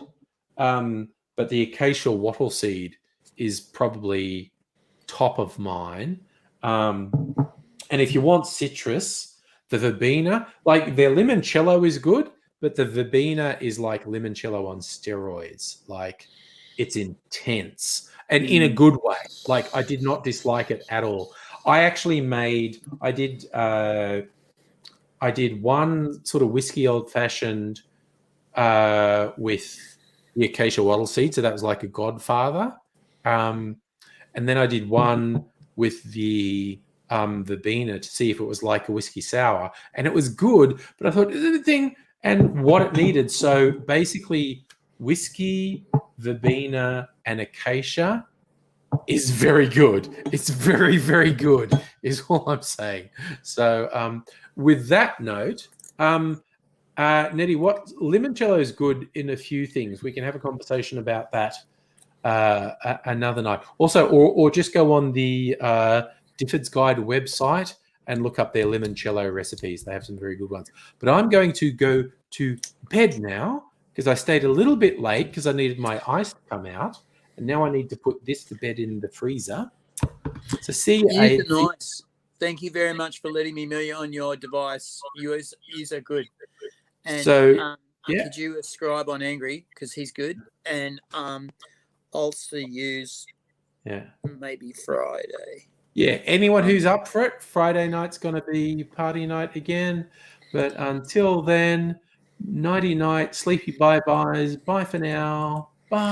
but the Acacia Wattle Seed is probably top of mine. And if you want citrus, the verbena, like their limoncello is good, but the verbena is like limoncello on steroids. Like it's intense and in a good way. Like I did not dislike it at all. I did one sort of whiskey old fashioned with the Acacia Wattle Seed. So that was like a Godfather. And then I did one with the verbena to see if it was like a whiskey sour. And it was good, but I thought, is it a thing? And what it needed. So basically whiskey, verbena, and Acacia is very good. It's very, very good is all I'm saying. So with that note, Nettie, what limoncello is good in a few things. We can have a conversation about that another night. Also, or just go on the Difford's Guide website and look up their limoncello recipes. They have some very good ones. But I'm going to go to bed now because I stayed a little bit late because I needed my ice to come out. And now I need to put this to bed in the freezer. So see you. Nice. Thank you very much for letting me know you on your device. You are good. And so, could you ascribe on Angry because he's good, and also use maybe Friday. Yeah, anyone who's up for it, Friday night's going to be party night again. But until then, nighty night, sleepy bye-byes. Bye for now. Bye.